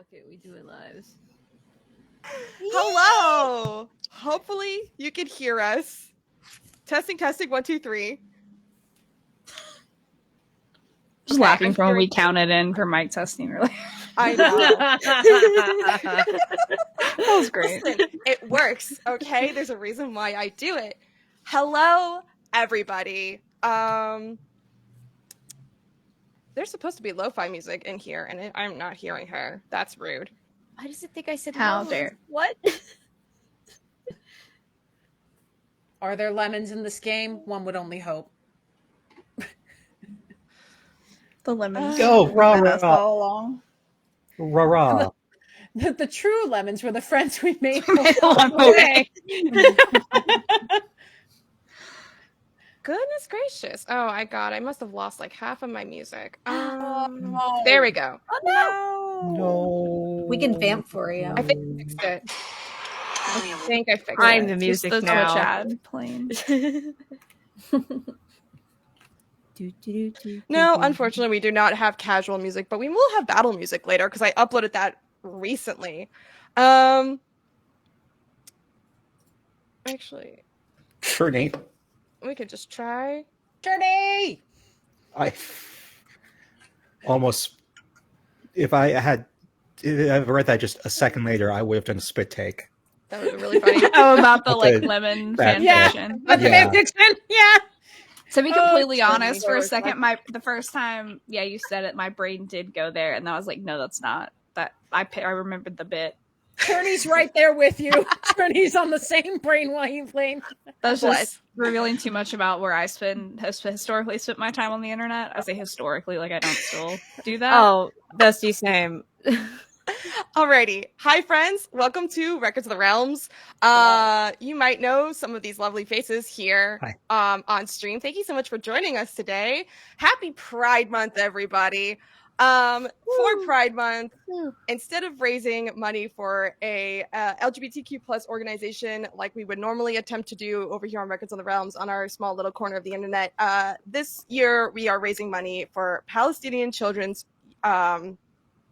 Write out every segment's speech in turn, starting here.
Fuck it, we do it live. Hello! Hopefully you can hear us. Testing, 1, 2, 3. Just laughing from when we counted in for mic testing earlier. I know. That was great. Listen, it works, okay? There's a reason why I do it. Hello, everybody. There's supposed to be lo-fi music in here, and I'm not hearing her. That's rude. Why does it think I said How no? dare. What? Are there lemons in this game? One would only hope. The lemons. Go, rah, with us rah. all along. Rah, rah. The true lemons were the friends we made along the way. Goodness gracious. Oh my god, I must have lost like half of my music. no. There we go. Oh, no. No. We can vamp for you. I think I fixed it. I think I fixed I'm it. the music Just the now. Twitch ad playing. No, unfortunately, we do not have casual music, but we will have battle music later because I uploaded that recently. Actually, Journey. we could just try. Journey! I almost, if I read that just a second later, I would have done a spit take. That would be really funny. Oh, about the Okay. like lemon That- fanfiction. That's Yeah. fanfiction. Yeah. To be Oh, completely it's funny. honest, for a second, the first time, you said it, my brain did go there, and I was like, no, that's not. That I remembered the bit. Journey's right there with you. Journey's on the same brain while you playing. That's What? just revealing too much about where I historically spent my time on the internet. I say historically, like I don't still do that. Oh, bestie, same. Alrighty. Hi, friends. Welcome to Records of the Realms. You might know some of these lovely faces here on stream. Thank you so much for joining us today. Happy Pride Month, everybody. For Pride Month, instead of raising money for a LGBTQ plus organization like we would normally attempt to do over here on Records of the Realms on our small little corner of the internet, this year we are raising money for Palestinian Children's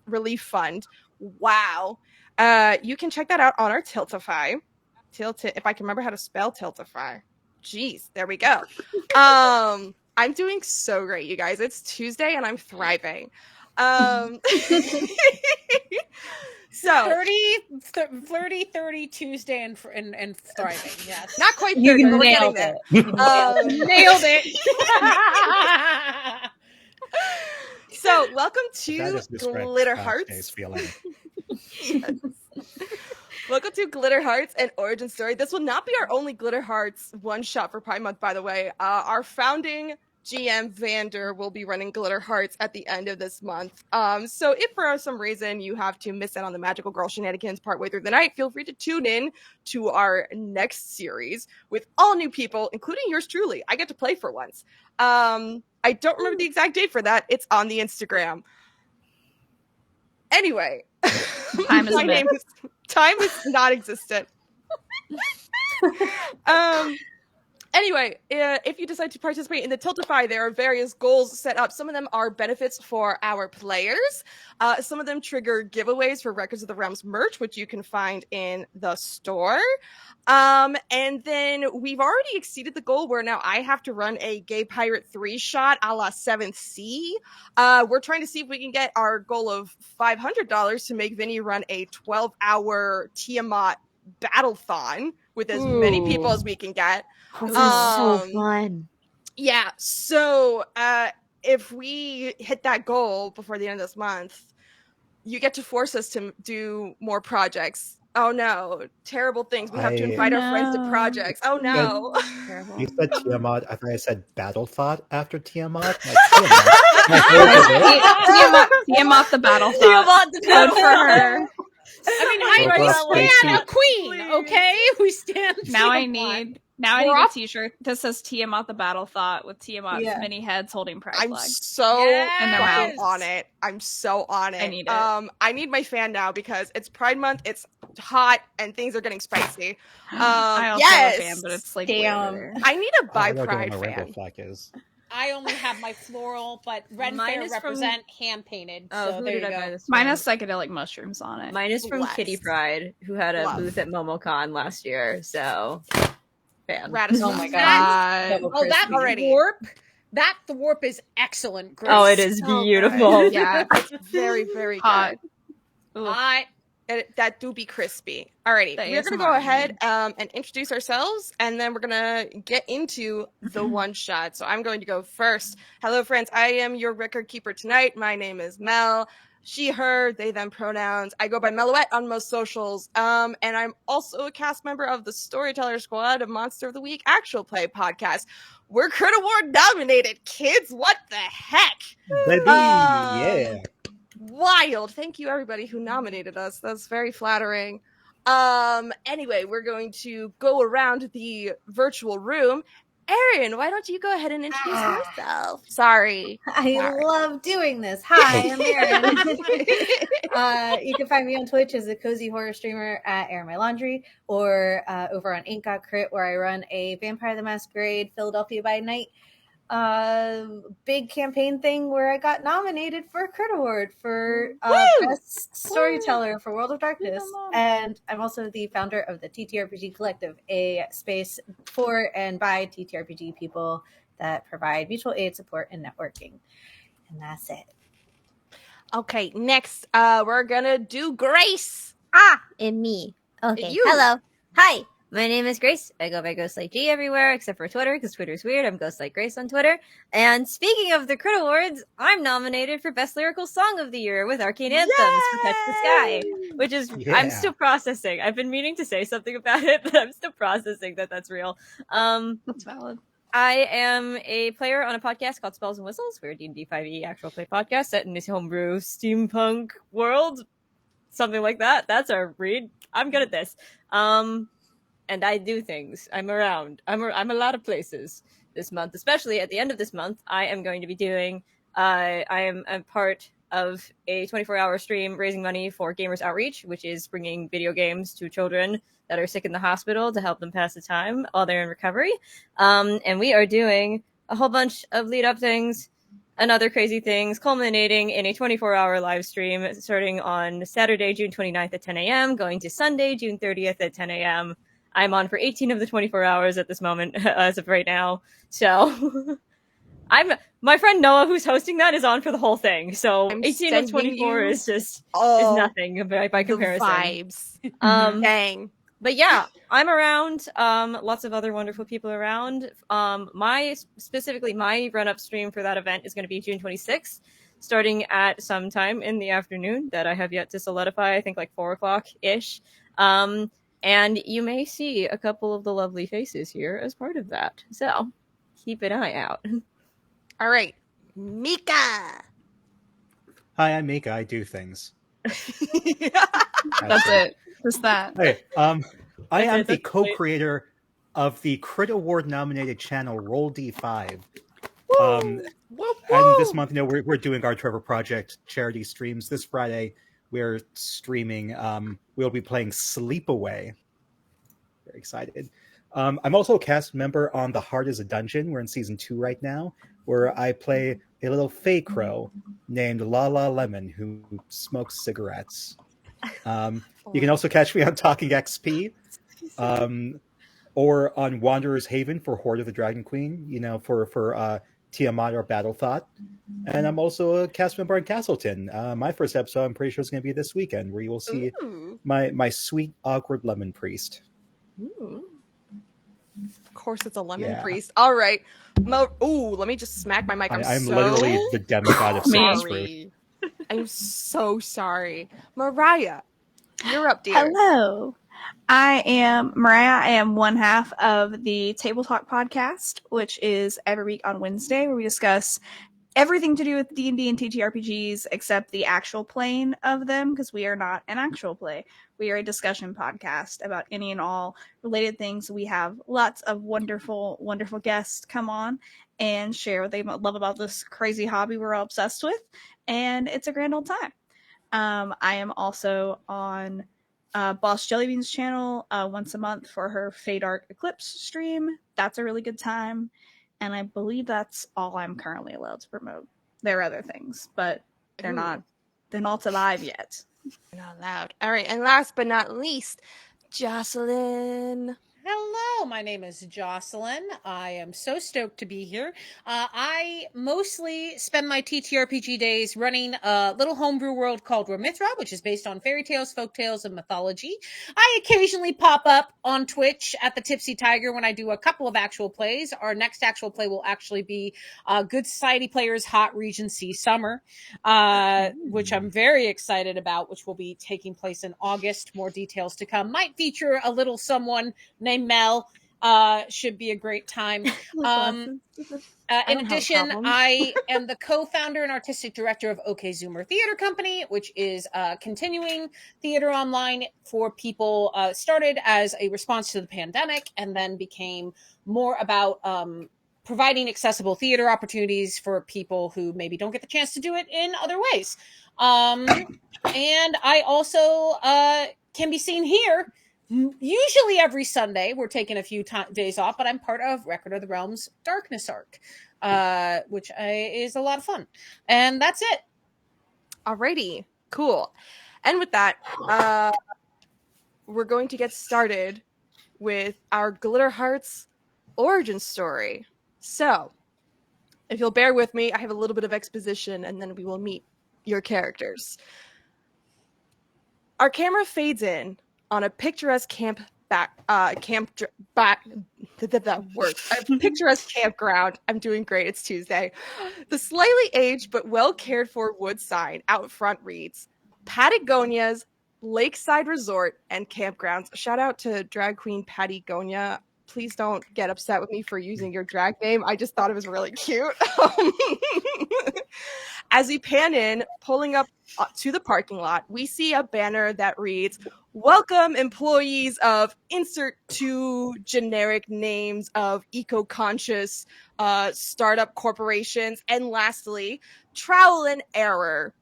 Relief Fund. Wow. You can check that out on our Tiltify. If I can remember how to spell Tiltify. Jeez, there we go. I'm doing so great, you guys. It's Tuesday and I'm thriving. So flirty 30 Tuesday and thriving. Yes. not quite 30, You but we're getting nailed there. it. Nailed it. So welcome That to is misread Glitter Jay's Hearts. feeling. Yes. Welcome to Glitter Hearts and Origin Story. This will not be our only Glitter Hearts one shot for Pride Month, by the way. Our founding GM Vander will be running Glitter Hearts at the end of this month. So if for some reason you have to miss out on the Magical Girl shenanigans partway through the night, feel free to tune in to our next series with all new people, including yours truly. I get to play for once. I don't remember the exact date for that. It's on the Instagram. Anyway, Time is a myth. Time is not existent. Anyway, if you decide to participate in the Tiltify, there are various goals set up. Some of them are benefits for our players. Some of them trigger giveaways for Records of the Realms merch, which you can find in the store. And then we've already exceeded the goal where now I have to run a Gay Pirate 3 shot a la 7th Sea. We're trying to see if we can get our goal of $500 to make Vinny run a 12-hour Tiamat battle-thon with as many people as we can get. This is so fun. Yeah, so if we hit that goal before the end of this month, you get to force us to do more projects. Oh no, terrible things. We have to invite our friends to projects. Oh no. You said Tiamat. I thought I said Battle Thought after Tiamat. Like, Tiamat. Tiamat the battle thought. Good for her. I mean, we stand a queen, okay? We stand. Now I Tiamat. need a t-shirt that says Tiamat the battle thought with Tiamat's many heads holding pride I'm flags. so In their fucking mouths. on it. I'm so on it. I need it. I need my fan now because it's Pride Month. It's hot and things are getting spicy. I also yes. have a fan, but it's like Damn. way over there. I need a I don't know Pride what my rainbow fan. flag is. I only have my floral, but Ren Mine Fair is from- represent hand painted. Oh, So who there did you I buy go. this Mine from? has psychedelic mushrooms on it. Mine is from Blessed. Kitty Pride, who had a Love. booth at MomoCon last year. So, fan. Rad as Oh fuck. my god. So Oh, that crispy. Already. warp. The warp is excellent. Grace. Oh, it is So beautiful. good. Yeah. It's very, very Hot. good. Ooh. Hot. That do be crispy. Alrighty, The we're gonna ASMR go ahead and introduce ourselves, and then we're gonna get into the one shot. So I'm going to go first. Hello, friends. I am your record keeper tonight. My name is Mel. She, her, they, them pronouns. I go by Melouette on most socials. And I'm also a cast member of the Storyteller Squad, a Monster of the Week actual play podcast. We're Crit Award nominated, kids. What the heck? Baby, yeah. Wild. Thank you everybody who nominated us. That's very flattering. Anyway, we're going to go around the virtual room. Erin, why don't you go ahead and introduce yourself? Sorry. I Sorry. love doing this. Hi, I'm Erin. You can find me on Twitch as a cozy horror streamer at Air My Laundry, or over on Ain't Got Crit, where I run a Vampire the Masquerade Philadelphia by Night big campaign thing where I got nominated for a Crit Award for Best Storyteller for World of Darkness. And I'm also the founder of the TTRPG Collective, a space for and by TTRPG people that provide mutual aid, support, and networking. And that's it. Okay, next, we're gonna do Grace. And me. Okay. You. Hello. Hi. My name is Grace. I go by Ghostlight G everywhere except for Twitter because Twitter's weird. I'm Ghostlight Grace on Twitter. And speaking of the Crit Awards, I'm nominated for Best Lyrical Song of the Year with Arcane Anthems for Touch the Sky, which is I'm still processing. I've been meaning to say something about it, but I'm still processing that that's real. That's valid. I am a player on a podcast called Spells and Whistles. We're a D&D 5e actual play podcast set in this homebrew steampunk world. Something like that. That's our read. I'm good at this. And I do things. I'm around. I'm a lot of places this month, especially at the end of this month. I am going to be doing. I am a part of a 24-hour stream raising money for Gamers Outreach, which is bringing video games to children that are sick in the hospital to help them pass the time while they're in recovery. And we are doing a whole bunch of lead-up things and other crazy things, culminating in a 24-hour live stream starting on Saturday, June 29th at 10 a.m., going to Sunday, June 30th at 10 a.m. I'm on for 18 of the 24 hours at this moment, as of right now. So, my friend Noah, who's hosting that, is on for the whole thing. So, I'm 18 of 24 is just is nothing by comparison. The vibes. Dang. But yeah, I'm around. Lots of other wonderful people around. My run-up stream for that event is going to be June 26th, starting at some time in the afternoon that I have yet to solidify. I think like 4 o'clock-ish. And you may see a couple of the lovely faces here as part of that. So, keep an eye out. All right. Mika. Hi, I'm Mika. I do things. That's it. Just that. Hey, I am the co-creator of the Crit Award nominated channel Roll D5. And this month, we're doing our Trevor Project charity streams. This Friday, we're streaming. We'll be playing Sleepaway. Very excited. I'm also a cast member on The Heart is a Dungeon. We're in season 2 right now, where I play a little fey crow named La La Lemon who smokes cigarettes. You can also catch me on Talking XP, or on Wanderer's Haven for Horde of the Dragon Queen. For Tiamat or Battle Thought. And I'm also a cast member on Castleton. My first episode, I'm pretty sure, is going to be this weekend, where you will see my sweet, awkward lemon priest. Ooh. Of course, it's a lemon priest. All right. Let me just smack my mic. I'm literally the demigod of citrus fruit. I'm so sorry. Mariah, you're up, dear. Hello. I am Mariah. I am one half of the Table Talk podcast, which is every week on Wednesday, where we discuss everything to do with D&D and TTRPGs except the actual playing of them, because we are not an actual play. We are a discussion podcast about any and all related things. We have lots of wonderful, wonderful guests come on and share what they love about this crazy hobby we're all obsessed with, and it's a grand old time. I am also on Boss Jellybean's channel once a month for her Fade Arc Eclipse stream. That's a really good time. and I believe that's all I'm currently allowed to promote. There are other things, but they're not live yet. They're not allowed. All right, and last but not least, Jocelyn. Hello, my name is Jocelyn. I am so stoked to be here. I mostly spend my TTRPG days running a little homebrew world called Romithra, which is based on fairy tales, folk tales, and mythology. I occasionally pop up on Twitch at the Tipsy Tiger when I do a couple of actual plays. Our next actual play will actually be Good Society Players Hot Regency Summer, which I'm very excited about, which will be taking place in August. More details to come. Might feature a little someone named Mel. Should be a great time. In addition, I am the co-founder and artistic director of OK Zoomer Theater Company, which is continuing theater online for people. Started as a response to the pandemic and then became more about providing accessible theater opportunities for people who maybe don't get the chance to do it in other ways. And I also can be seen here usually every Sunday. We're taking a few days off, but I'm part of Record of the Realms Darkness Arc, which is a lot of fun. And that's it. Alrighty, cool. And with that, we're going to get started with our Glitter Hearts origin story. So, if you'll bear with me, I have a little bit of exposition, and then we will meet your characters. Our camera fades in on a picturesque picturesque campground. I'm doing great. It's Tuesday. The slightly aged but well cared for wood sign out front reads Patagonia's Lakeside Resort and Campgrounds. Shout out to drag queen Patagonia. Please don't get upset with me for using your drag name. I just thought it was really cute. As we pan in, pulling up to the parking lot, we see a banner that reads, "Welcome employees of insert two generic names of eco-conscious startup corporations, and lastly, Trowel and Error,"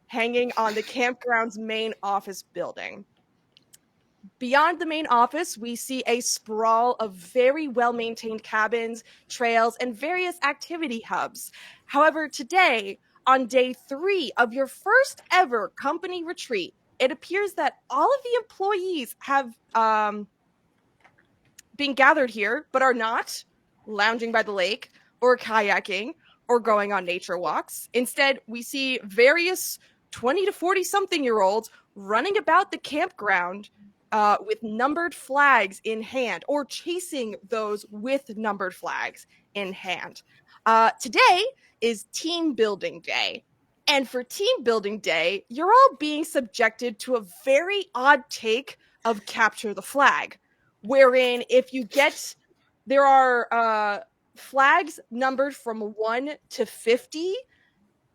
hanging on the campground's main office building. Beyond the main office, we see a sprawl of very well-maintained cabins, trails, and various activity hubs. However, today, on day 3 of your first ever company retreat, it appears that all of the employees have been gathered here, but are not lounging by the lake, or kayaking, or going on nature walks. Instead, we see various 20 to 40-something-year-olds running about the campground with numbered flags in hand, or chasing those with numbered flags in hand. Today is Team Building Day. And for Team Building Day, you're all being subjected to a very odd take of Capture the Flag, wherein there are flags numbered from 1 to 50,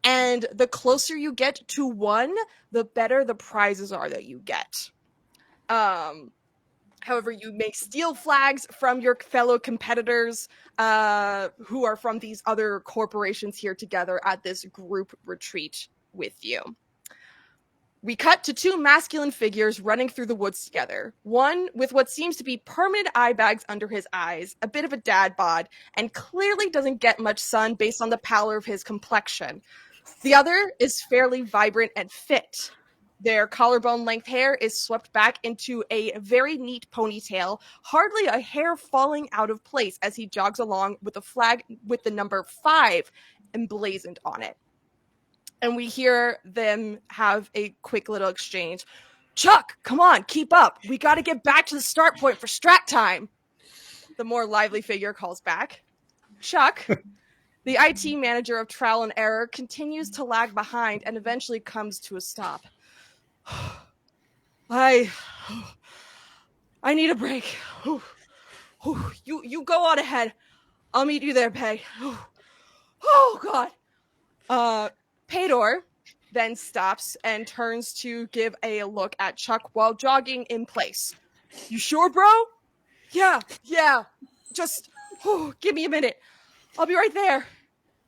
and the closer you get to 1, the better the prizes are that you get. However, you may steal flags from your fellow competitors who are from these other corporations here together at this group retreat with you. We cut to 2 masculine figures running through the woods together. One with what seems to be permanent eye bags under his eyes, a bit of a dad bod, and clearly doesn't get much sun based on the pallor of his complexion. The other is fairly vibrant and fit. Their collarbone-length hair is swept back into a very neat ponytail, hardly a hair falling out of place as he jogs along with a flag with the number 5 emblazoned on it. And we hear them have a quick little exchange. "Chuck, come on, keep up. We got to get back to the start point for strat time," the more lively figure calls back. Chuck, the IT manager of Trowel and Error, continues to lag behind and eventually comes to a stop. I need a break. You go on ahead. I'll meet you there, Peg. Oh, God. Pedor then stops and turns to give a look at Chuck while jogging in place. "You sure, bro?" Yeah. Just give me a minute. I'll be right there.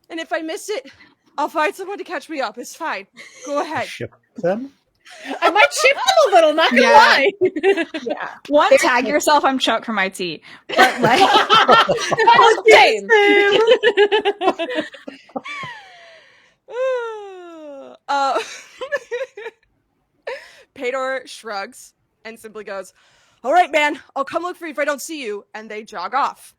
And if I miss it, I'll find someone to catch me up. It's fine. Go ahead. Ship them? I might shift them a little, not gonna lie. Yeah. One, tag yourself, I'm Chuck from IT. But like Same. Pedor shrugs and simply goes, "All right, man, I'll come look for you if I don't see you," and they jog off.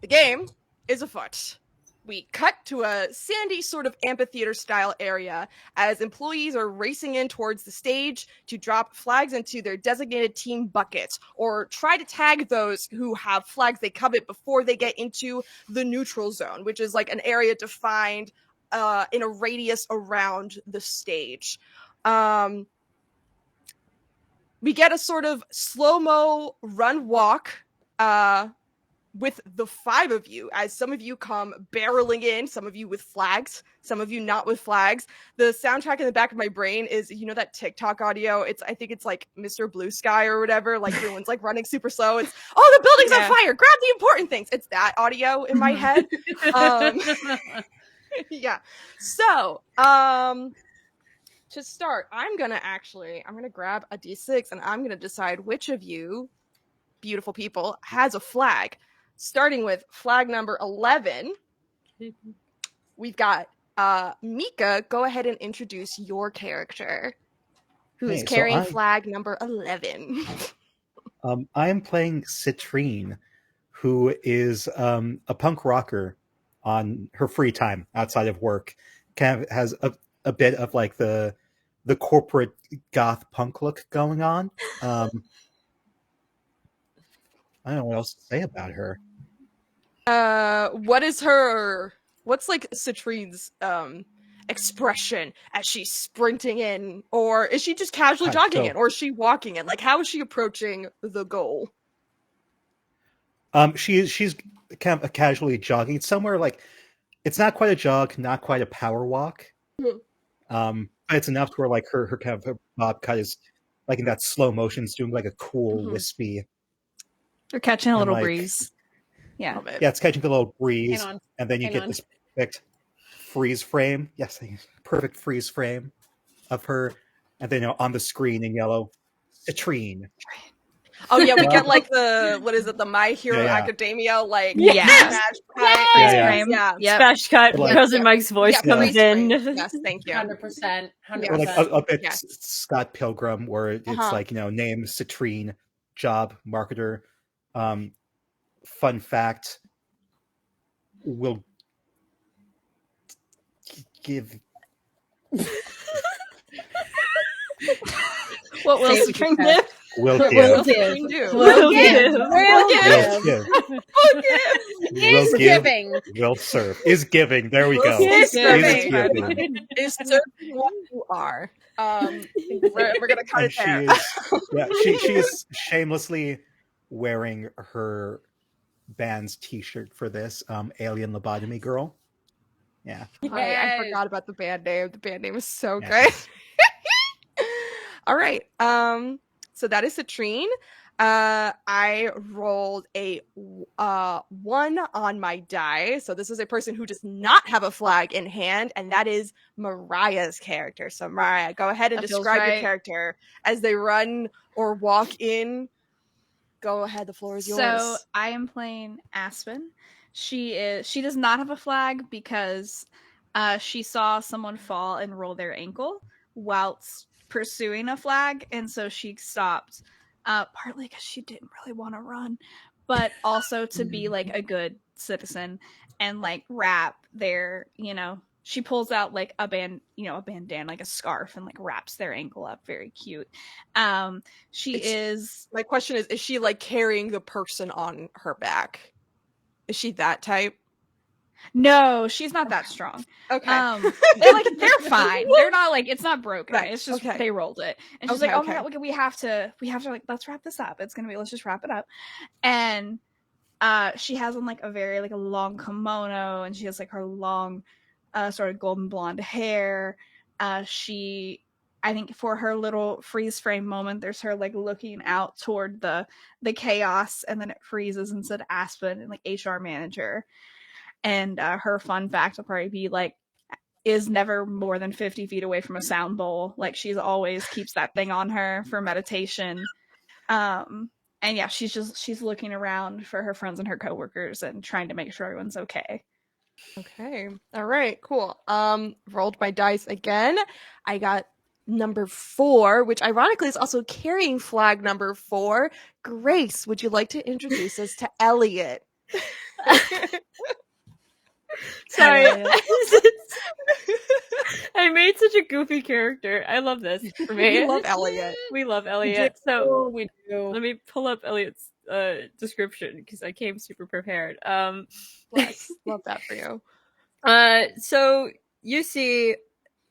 The game is afoot. We cut to a sandy sort of amphitheater style area as employees are racing in towards the stage to drop flags into their designated team buckets or try to tag those who have flags they covet before they get into the neutral zone, which is like an area defined in a radius around the stage. We get a sort of slow-mo run walk with the 5 of you, as some of you come barreling in, some of you with flags, some of you not with flags. The soundtrack in the back of my brain is, you know, that TikTok audio. I think it's like Mr. Blue Sky or whatever. Like everyone's like running super slow. It's, oh, the building's on fire. Grab the important things. It's that audio in my head. Yeah. So, to start, I'm gonna grab a D6 and I'm gonna decide which of you beautiful people has a flag. Starting with flag number 11, we've got Mika. Go ahead and introduce your character, who is carrying flag number 11. I am playing Citrine, who is a punk rocker on her free time outside of work. Kind of has a bit of like the corporate goth punk look going on. I don't know what else to say about her. What's like Citrine's expression as she's sprinting in, or is she just casually jogging in, or is she walking in? Like, how is she approaching the goal? She's kind of casually jogging. It's somewhere like, it's not quite a jog, not quite a power walk. But it's enough to where like her kind of her bob cut is like in that slow motion, it's doing like a cool wispy. You're catching a little breeze. Yeah. Yeah, it's catching a little breeze. And then you get this perfect freeze frame. Yes, perfect freeze frame of her. And then on the screen in yellow, Citrine. Oh yeah, we get like the My Hero Academia, like smash cut. Smash cut. Cousin Mike's voice comes in. Yes, thank you. 100%. Or like a bit Scott Pilgrim, where it's like, name Citrine, job, marketer. Fun fact, will give. What will Citrine give? Will give. Is giving. Will serve. Is giving. There we go. Is giving. Is serving what you are. We're gonna cut it there. She is shamelessly wearing her band's T-shirt for this. Alien Lobotomy Girl. Yeah. I forgot about the band name. The band name is so good. All right. So that is Citrine. I rolled a 1 on my die. So this is a person who does not have a flag in hand, and that is Mariah's character. So Mariah, go ahead and describe your character as they run or walk in. Go ahead, the floor is yours. So I am playing Aspen. She does not have a flag because she saw someone fall and roll their ankle whilst pursuing a flag, and so she stopped, partly because she didn't really want to run, but also to be like a good citizen and like wrap their, she pulls out like a bandana, like a scarf, and like wraps their ankle up. Very cute. My question is she like carrying the person on her back? Is she that type? No, she's not that strong. Okay. They're fine. They're not like, it's not broken. Right. It's just they rolled it. And she's like, oh my god, we have to like, let's wrap this up. Let's just wrap it up. And she has on like a very like a long kimono, and she has like her long sort of golden blonde hair. I think for her little freeze frame moment, there's her like looking out toward the chaos, and then it freezes and said Aspen and like HR manager. And her fun fact will probably be like, is never more than 50 feet away from a sound bowl. Like, she's always keeps that thing on her for meditation. And yeah, she's looking around for her friends and her coworkers and trying to make sure everyone's okay. Okay. All right, cool. Rolled my dice again. I got number 4, which ironically is also carrying flag number 4. Grace, would you like to introduce us to Elliot? Sorry. I made such a goofy character. I love this for me. We love Elliot. We love Elliot. So we do. let me pull up Elliot's description because I came super prepared. Yes, love that for you. So you see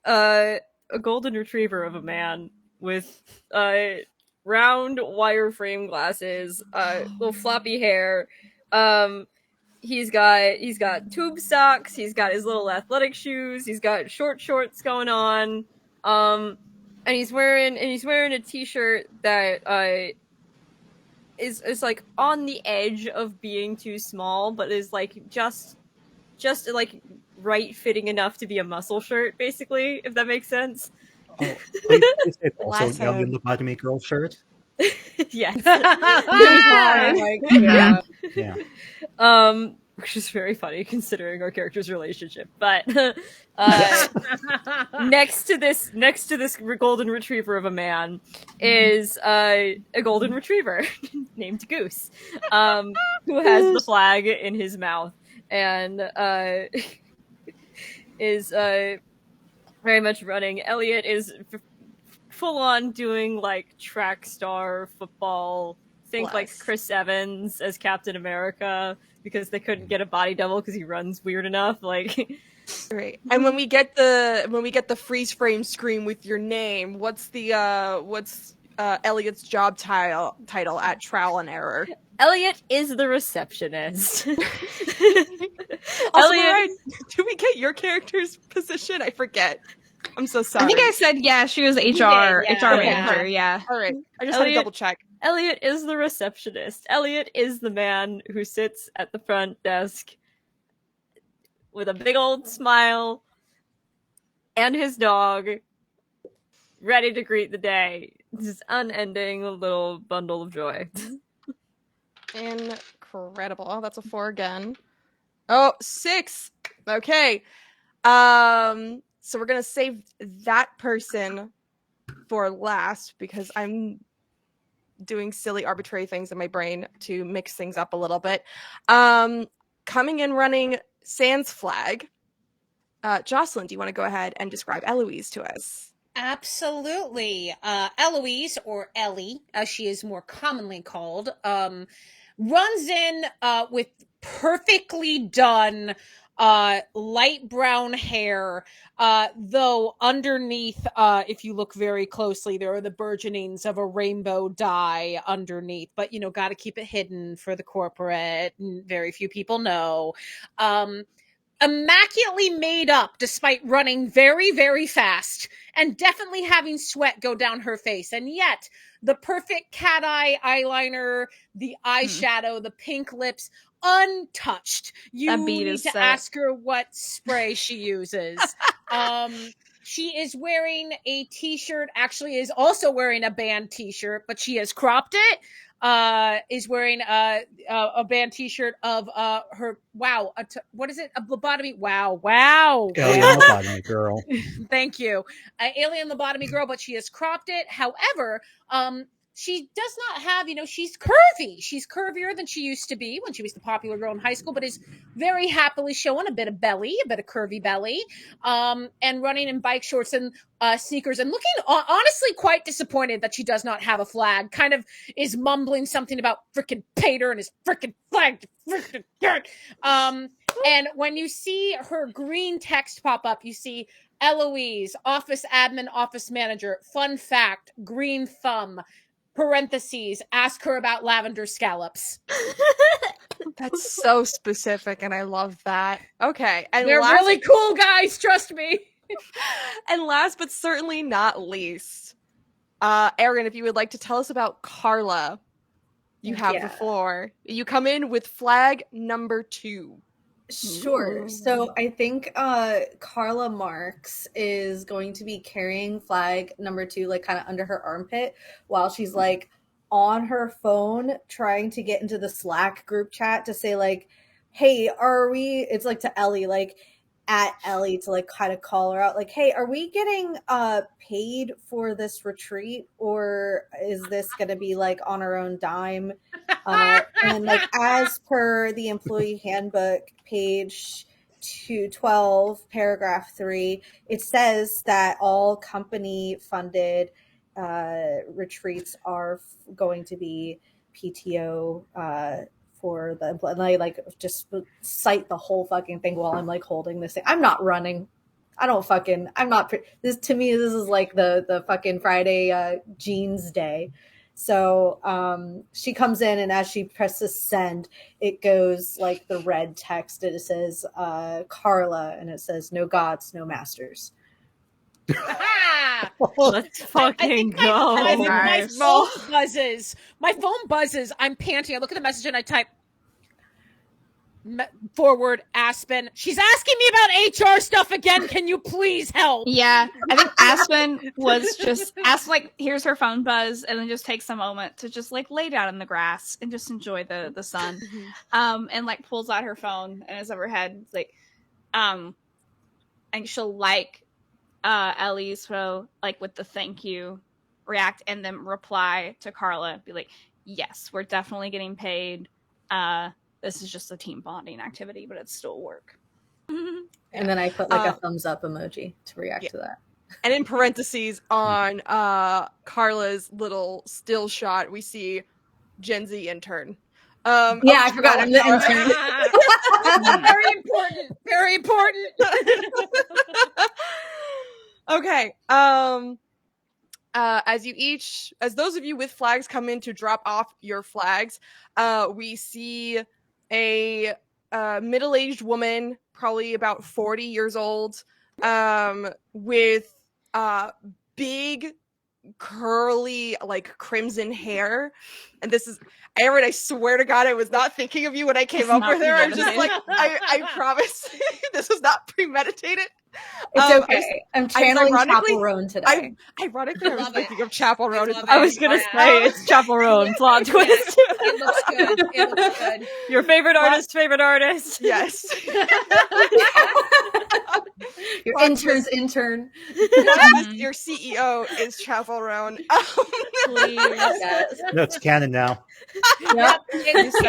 a golden retriever of a man with round wireframe glasses, little floppy hair. He's got tube socks, he's got his little athletic shoes, he's got short shorts going on. And he's wearing a t-shirt that is like on the edge of being too small, but is like just like right fitting enough to be a muscle shirt, basically, if that makes sense. Oh, it's also Lasso. Young Lobotomy Girl shirt. Yes. Yeah. Which is very funny considering our character's relationship. But next to this golden retriever of a man is a golden retriever named Goose, who has the flag in his mouth and is very much running. Elliot is full on doing like track star football. Think like Chris Evans as Captain America, because they couldn't get a body double because he runs weird enough. Like, Right. And when we get the freeze frame screen with your name, what's Elliot's job title at Trial and Error? Elliot is the receptionist. Also, Elliot, Mariah, do we get your character's position? I forget. I'm so sorry. I think I said, yeah, she was HR manager, yeah. All right. I just had to double check. Elliot is the receptionist. Elliot is the man who sits at the front desk with a big old smile and his dog, ready to greet the day. This unending little bundle of joy. Incredible. Oh, that's a 4 again. Oh, 6. Okay. So we're gonna save that person for last because I'm doing silly arbitrary things in my brain to mix things up a little bit. Coming in running Sans flag. Jocelyn, do you want to go ahead and describe Eloise to us? Absolutely. Eloise, or Ellie, as she is more commonly called, runs in with perfectly done light brown hair, though underneath, if you look very closely, there are the burgeonings of a rainbow dye underneath, but got to keep it hidden for the corporate, and very few people know. Immaculately made up despite running very, very fast and definitely having sweat go down her face. And yet the perfect cat eye eyeliner, the eyeshadow, the pink lips, untouched. You need to ask her what spray she uses. She is wearing a t-shirt, actually is also wearing a band t-shirt, but she has cropped it. Is wearing a band t-shirt of her what is it, a lobotomy Alien lobotomy girl. Thank you. Alien lobotomy girl, but she has cropped it. However, she does not have, she's curvy. She's curvier than she used to be when she was the popular girl in high school, but is very happily showing a bit of belly, a bit of curvy belly, and running in bike shorts and sneakers, and looking honestly quite disappointed that she does not have a flag. Kind of is mumbling something about frickin' Pater and his frickin' flag. And when you see her green text pop up, you see Eloise, office admin, office manager, fun fact, green thumb, parentheses, ask her about lavender scallops. That's so specific, and I love that. Okay. And they're really cool guys, trust me. And last but certainly not least, Aaron, if you would like to tell us about Carla, you have the floor. You come in with flag number 2. Sure. Ooh. So I think Carla Marks is going to be carrying flag number 2, like kind of under her armpit, while she's like on her phone trying to get into the Slack group chat to say like, hey, are we, it's like to Ellie, like at Ellie to like kind of call her out, like, hey, are we getting paid for this retreat, or is this gonna be like on our own dime? And like as per the employee handbook, page 212, paragraph 3, it says that all company funded retreats are going to be PTO for the employee. And I like just cite the whole fucking thing while I'm like holding this thing. I'm not running. I'm not this, to me this is like the fucking Friday jeans day. So she comes in, and as she presses send, it goes like the red text. It says Carla, and it says no gods, no masters. Let's fucking go. My phone buzzes. My phone buzzes. I'm panting. I look at the message and I type forward Aspen. She's asking me about HR stuff again. Can you please help? Yeah, I think Aspen was just like, here's her phone buzz, and then just takes a moment to just like lay down in the grass and just enjoy the sun. And like pulls out her phone and is over her head, like, and she'll like Ellie's photo, like with the thank you react, and then reply to Carla, be like, yes, we're definitely getting paid. This is just a team bonding activity, but it's still work. And then I put like a thumbs up emoji to react to that. And in parentheses on Carla's little still shot, we see Gen Z intern. I forgot. I'm the intern. Very important. Very important. Okay. As those of you with flags come in to drop off your flags, we see a middle-aged woman, probably about 40 years old, with big curly like crimson hair. And this is Aaron, I swear to God, I was not thinking of you when I came up with her. I was just like, I promise this was not premeditated. It's okay. I'm channeling Chapel Roan today. Ironically, I was thinking of Chapel Roan. I was gonna say it's Chapel Roan plot twist. It looks good. It looks good. Your favorite artist, favorite artist. Yes. Your intern's intern. Your CEO is Chapel Roan. Please. Yes. No, it's canon now. Yep. It's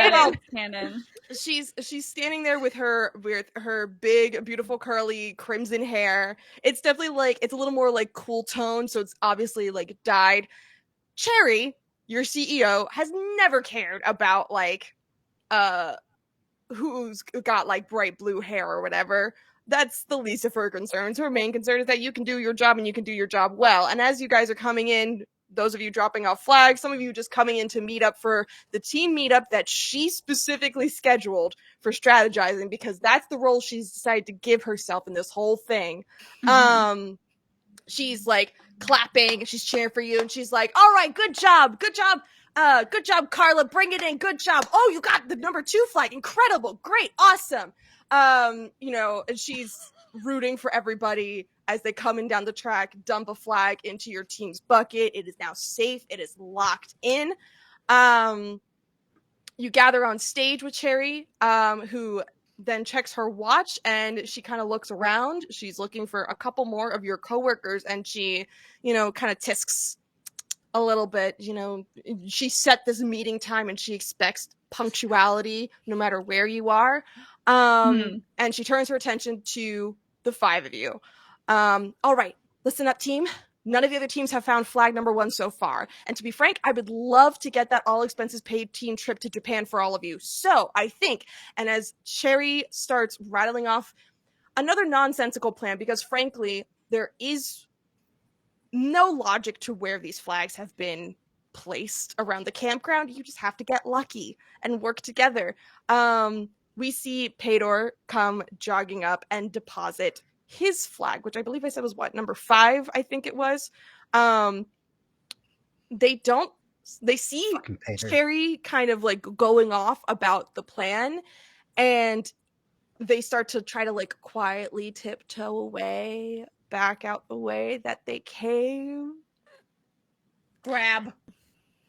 canon. She's standing there with her big, beautiful, curly crimson hair. It's definitely like, it's a little more like cool tone, so it's obviously like dyed. Cherry, your CEO, has never cared about like who's got like bright blue hair or whatever. That's the least of her concerns. Her main concern is that you can do your job and you can do your job well. And as you guys are coming in, those of you dropping off flags, some of you just coming in to meet up for the team meetup that she specifically scheduled for strategizing, because that's the role she's decided to give herself in this whole thing. She's like clapping, she's cheering for you, and she's like, all right, good job, Carla, bring it in, good job. Oh, you got the number 2 flag, incredible, great, awesome. And she's rooting for everybody as they come in down the track, dump a flag into your team's bucket. It is now safe. It is locked in. You gather on stage with Cherry, who then checks her watch, and she kind of looks around. She's looking for a couple more of your coworkers, and she, kind of tisks a little bit. She set this meeting time, and she expects punctuality no matter where you are. And she turns her attention to the 5 of you. All right, listen up, team. None of the other teams have found flag number 1 so far. And to be frank, I would love to get that all expenses paid team trip to Japan for all of you. So I think, and as Cherry starts rattling off another nonsensical plan, because frankly, there is no logic to where these flags have been placed around the campground. You just have to get lucky and work together. We see Paydor come jogging up and deposit his flag, which I believe I said was number 5, I think it was. They see Cherry kind of like going off about the plan, and they start to try to like quietly tiptoe away, back out the way that they came. Grab.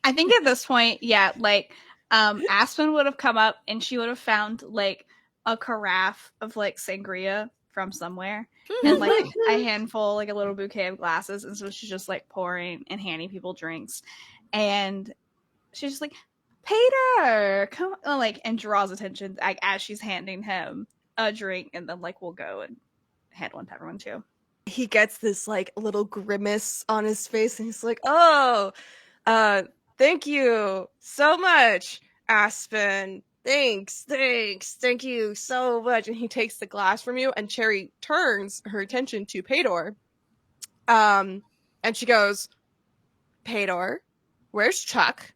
I think at this point, yeah, like Aspen would have come up and she would have found like a carafe of like sangria from somewhere and like a handful, like a little bouquet of glasses, and so she's just like pouring and handing people drinks, and she's just like, Peter, come, like, and draws attention like as she's handing him a drink, and then like we'll go and hand one to everyone too. He gets this like little grimace on his face, and he's like, "Oh, thank you so much, Aspen. Thank you so much." And he takes the glass from you, and Cherry turns her attention to Pedor. And she goes, "Pedor, where's Chuck?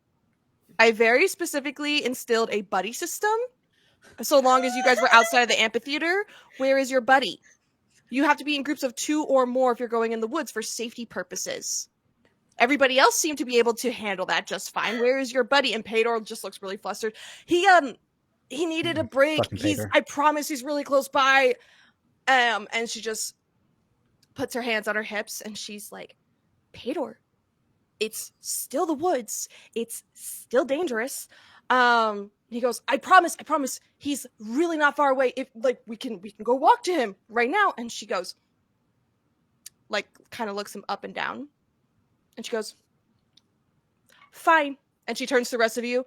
I very specifically instilled a buddy system. So long as you guys were outside of the amphitheater, where is your buddy? You have to be in groups of 2 or more if you're going in the woods for safety purposes. Everybody else seemed to be able to handle that just fine. Where is your buddy?" And Pedor just looks really flustered. He needed a break. I promise he's really close by. And she just puts her hands on her hips, and she's like, "Pedor, it's still the woods. It's still dangerous." He goes, I promise, he's really not far away. If like we can go walk to him right now." And she goes, like, kind of looks him up and down. And she goes, "Fine." And she turns to the rest of you.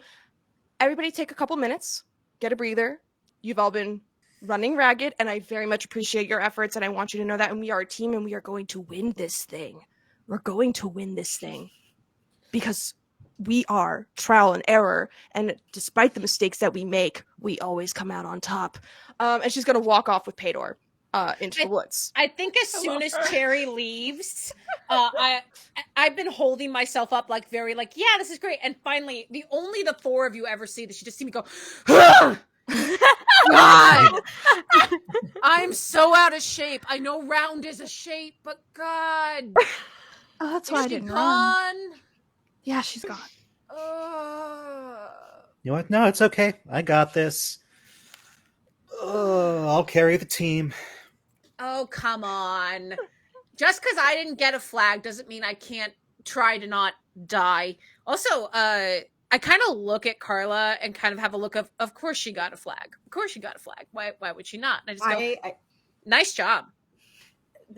"Everybody take a couple minutes, get a breather. You've all been running ragged, and I very much appreciate your efforts, and I want you to know that. And we are a team, and we are going to win this thing. We're going to win this thing. Because we are trial and error, and despite the mistakes that we make, we always come out on top." And she's going to walk off with Pedor into the woods. I think as soon as Cherry leaves, I've been holding myself up like very like, yeah, this is great. And finally, only the 4 of you ever see this. You just see me go, God, I'm so out of shape. I know round is a shape, but God. Oh, that's why I didn't run. Yeah, she's gone. You know what? No, it's okay. I got this. I'll carry the team. Oh, come on. Just because I didn't get a flag doesn't mean I can't try to not die. Also, I kind of look at Carla and kind of have a look of course she got a flag. Of course she got a flag. Why would she not? And I just go, nice job.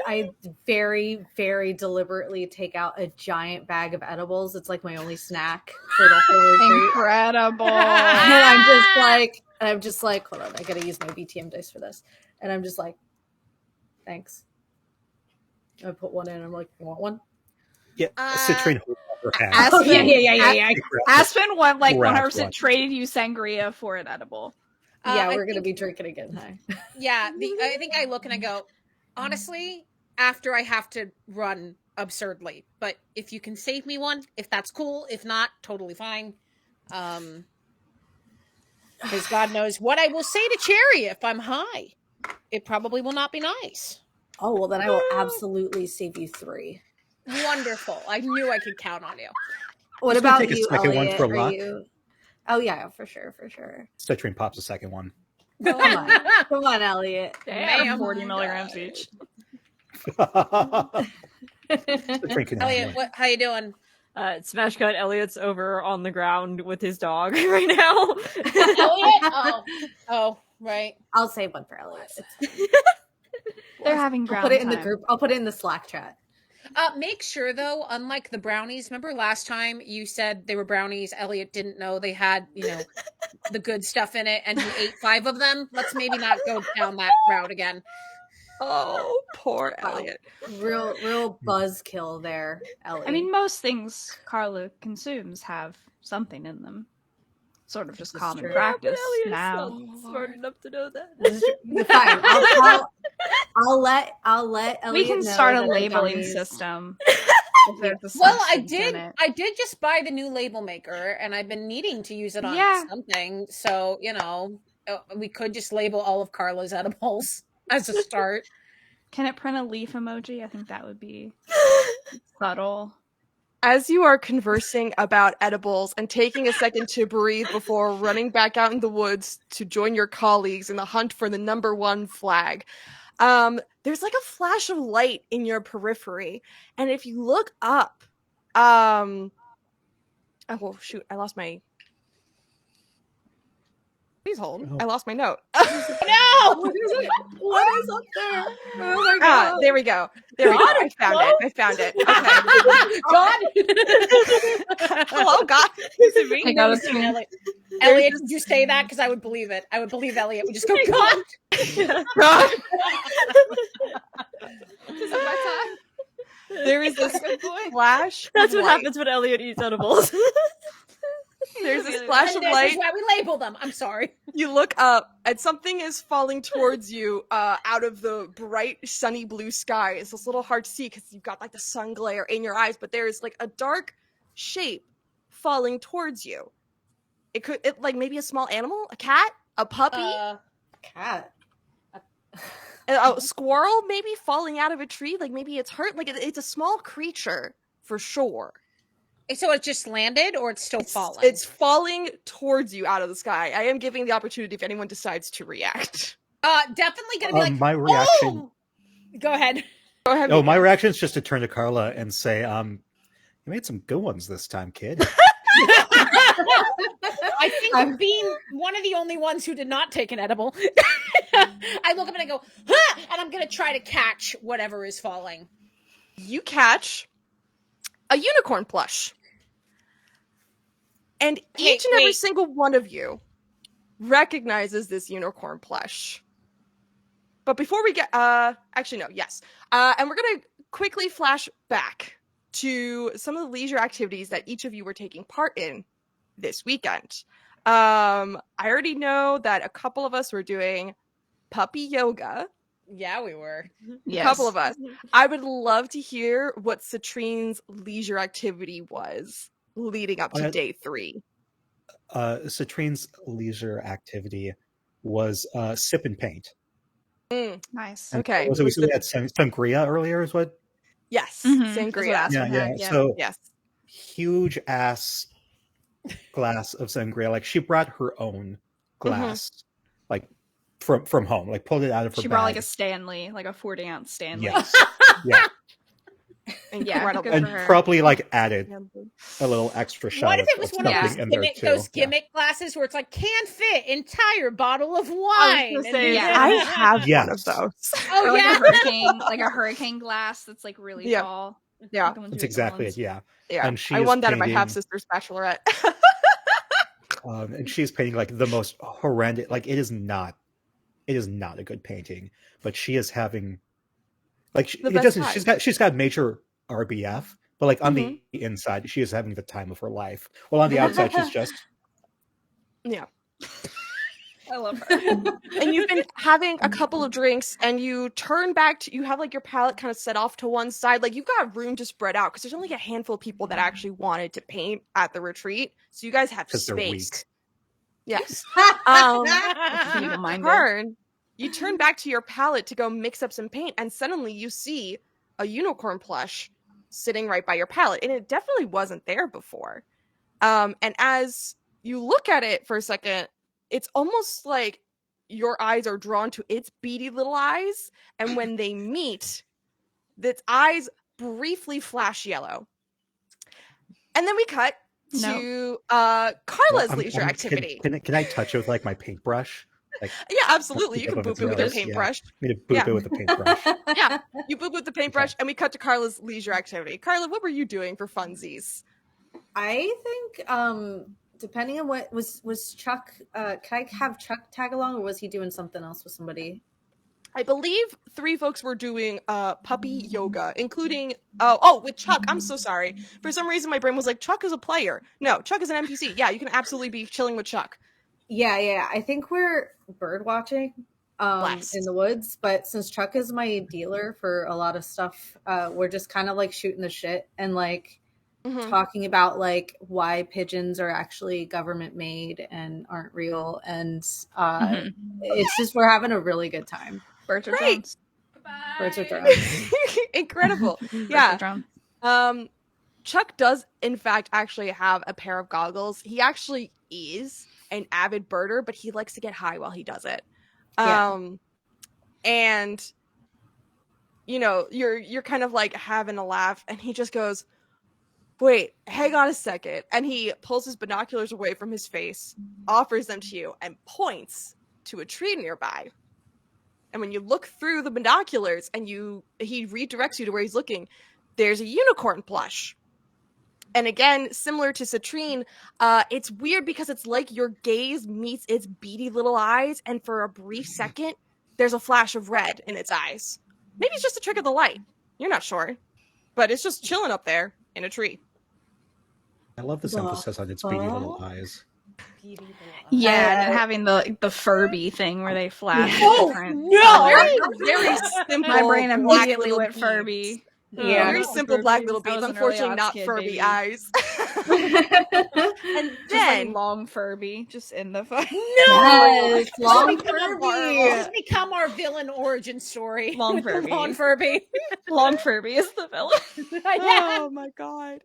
I very, very deliberately take out a giant bag of edibles. It's like my only snack for the whole Incredible. And I'm just like, hold on, I gotta use my VTM dice for this. And I'm just like, thanks. I put one in. I'm like, you want one? Yeah, Citrine holds up her hand. Aspen, yeah. Aspen 100% traded you sangria for an edible. We're gonna be drinking again. Hi. Yeah, I think I look and I go, honestly, after I have to run absurdly, but if you can save me one, if that's cool, if not, totally fine. Because God knows what I will say to Cherry if I'm high. It probably will not be nice. Oh, well, then I will absolutely save you 3. Wonderful. I knew I could count on you. What about you, second Elliot? one for luck. Oh, yeah, for sure. Citrine pops a second one. Come on, Elliot. Damn, 40 milligrams each. Elliot, how you doing? Smash cut. Elliot's over on the ground with his dog right now. Elliot? Oh, right. I'll save one for Elliot. They're having ground I'll put it in time. the group. I'll put it in the Slack chat. Make sure though, unlike the brownies, remember last time you said they were brownies, Elliot didn't know they had, the good stuff in it, and he ate 5 of them. Let's maybe not go down that route again. Oh, poor Elliot. Real buzzkill there, Elliot. I mean, most things Carla consumes have something in them. Sort of just common practice now. Smart enough to know that. Fine. I'll let Elliot we can know start a that labeling system. Well, I did just buy the new label maker, and I've been needing to use it on something. So we could just label all of Carla's edibles as a start. Can it print a leaf emoji? I think that would be subtle. As you are conversing about edibles and taking a second to breathe before running back out in the woods to join your colleagues in the hunt for the #1 flag, there's like a flash of light in your periphery. And if you look up, oh shoot, I lost my... Please hold. Oh. I lost my note. No! What is up there? Oh my god. There we go. There we go. I found it. Okay. God. Hello, God. Is it me? I got it. Elliot, did you say that? Because I would believe it. I would believe Elliot would just go, God. God. This is my time. There is this flash. That's of what light. happens when Elliot eats edibles. There's this flash of And this light. is why we label them. I'm sorry. You look up, and something is falling towards you out of the bright, sunny blue sky. It's a little hard to see because you've got like the sun glare in your eyes, but there's like a dark shape falling towards you. It could, like maybe a small animal, a cat, a puppy, Cat. a squirrel, maybe falling out of a tree. Like maybe it's hurt. Like it's a small creature for sure. So it just landed, or it's still falling? It's falling towards you out of the sky. I am giving the opportunity if anyone decides to react. Definitely gonna be like, my reaction. oh! Go ahead. Go ahead. Oh, my reaction is just to turn to Carla and say, "You made some good ones this time, kid." I think being one of the only ones who did not take an edible, I look up and I go, huh! And I'm gonna try to catch whatever is falling. You catch a unicorn plush. And each and every wait. single one of you recognizes this unicorn plush. But before we get, actually no, yes. And we're gonna quickly flash back to some of the leisure activities that each of you were taking part in this weekend. I already know that a couple of us were doing puppy yoga. Yeah, we were. A couple of us. I would love to hear what Citrine's leisure activity was leading up to day 3. Citrine's leisure activity was sip and paint. Nice. And Okay. So we had sangria earlier, is what? Yes. Mhm. Sangria. Yeah. So Yes. huge ass glass of sangria. Like she brought her own glass, like from home. Like pulled it out of her. She bag. brought like a Stanley, like a 40-ounce Stanley. Yes. Yeah. Incredible. good And for her. probably like added a little extra shot. What if it was one of something those in there, gimmick, too. those gimmick glasses where it's like, can fit entire bottle of I wine? was gonna say, Yeah. I have Yes. one of those. Oh, Or like yeah. a hurricane glass that's like really Yeah. tall. Yeah. Like the ones That's you get exactly ones. it. Yeah. Yeah. And she I is won that at my painting- half sister's bachelorette. And she's painting like the most horrendous. Like it is not a good painting. But she is having, like The it best doesn't. time. She's got major RBF, but like on the inside, she is having the time of her life. Well, on the outside, she's just Yeah. I love her. And you've been having a couple of drinks and you turn back to, you have like your palette kind of set off to one side. Like you've got room to spread out because there's only a handful of people that actually wanted to paint at the retreat. So you guys have 'Cause they're weak. space. Yes. Feeble-minded. You turn back to your palette to go mix up some paint and suddenly you see a unicorn plush sitting right by your palette. And it definitely wasn't there before. And as you look at it for a second, it's almost like your eyes are drawn to its beady little eyes. And when they meet, its eyes briefly flash yellow. And then we cut to Carla's leisure activity. Can I touch it with like my paintbrush? Like, Yeah, absolutely. You can boop it with your Yeah. paintbrush. I'm gonna boop it with a paintbrush. Yeah, you boop with the paintbrush, and we cut to Carla's leisure activity. Carla, what were you doing for funsies? I think depending on what was Chuck, can I have Chuck tag along, or was he doing something else with somebody? I believe 3 folks were doing puppy yoga, including with Chuck. I'm so sorry. For some reason, my brain was like, Chuck is a player. No, Chuck is an NPC. Yeah, you can absolutely be chilling with Chuck. Yeah. I think we're bird watching in the woods, but since Chuck is my dealer for a lot of stuff, we're just kind of like shooting the shit and like talking about like why pigeons are actually government made and aren't real, and it's just we're having a really good time. Birds are Great. drones. Birds are drones. Incredible. Birds Yeah. are drones. Chuck does, in fact, actually have a pair of goggles. He actually is an avid birder, but he likes to get high while he does it. Yeah. And you know, you're kind of like having a laugh, and he just goes, "Wait, hang on a second." And he pulls his binoculars away from his face, offers them to you, and points to a tree nearby. And when you look through the binoculars and he redirects you to where he's looking, there's a unicorn plush. And again, similar to Citrine, it's weird because it's like your gaze meets its beady little eyes, and for a brief second, there's a flash of red in its eyes. Maybe it's just a trick of the light. You're not sure. But it's just chilling up there in a tree. I love this emphasis on its beady little eyes. Yeah, and having the Furby thing where they flash. Very simple. My brain immediately black went little Furby. beads. Very simple black little beads. Unfortunately, not Furby baby. eyes. And then like long Furby, just in the phone. Yes, long This Furby. has become our villain origin story. Long Furby. Long Furby. Long Furby is the villain. Oh my god.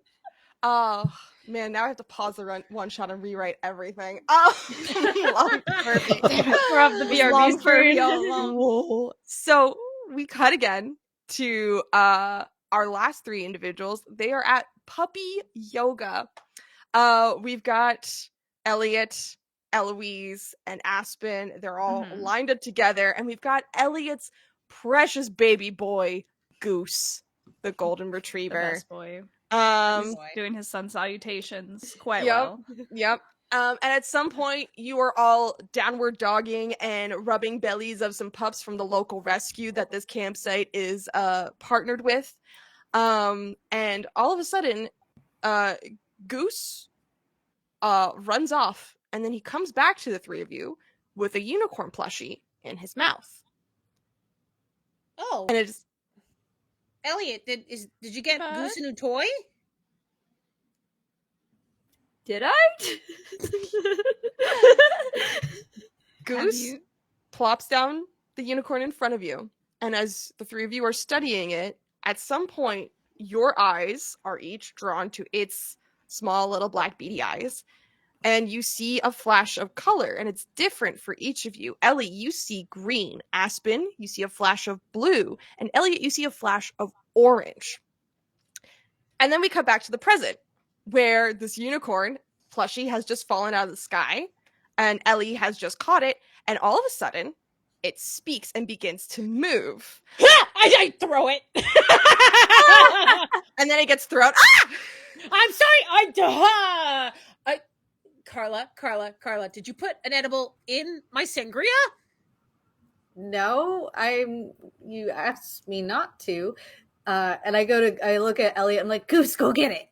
Oh man, now I have to pause the one shot and rewrite everything. Oh, long Furby. We're off the BRB Long Furby screen. all along. Whoa. So we cut again to our last three individuals. They are at puppy yoga. We've got Elliot, Eloise, and Aspen. They're all lined up together, and we've got Elliot's precious baby boy, Goose, the golden retriever. The best boy. Doing his sun salutations quite well. Yep. And at some point, you are all downward dogging and rubbing bellies of some pups from the local rescue that this campsite is partnered with. And all of a sudden, Goose runs off, and then he comes back to the three of you with a unicorn plushie in his mouth. Oh, And it's Elliot, did you get Goose a new toy? Did I? Goose plops down the unicorn in front of you, and as the three of you are studying it, at some point, your eyes are each drawn to its small little black beady eyes, and you see a flash of color, and it's different for each of you. Ellie, you see green. Aspen, you see a flash of blue. And Elliot, you see a flash of orange. And then we cut back to the present, where this unicorn plushie has just fallen out of the sky, and Ellie has just caught it, and all of a sudden, it speaks and begins to move. I throw it. And then it gets thrown. Ah! I'm sorry. Carla, did you put an edible in my sangria? No, you asked me not to. And I look at Elliot, I'm like, Goose, go get it.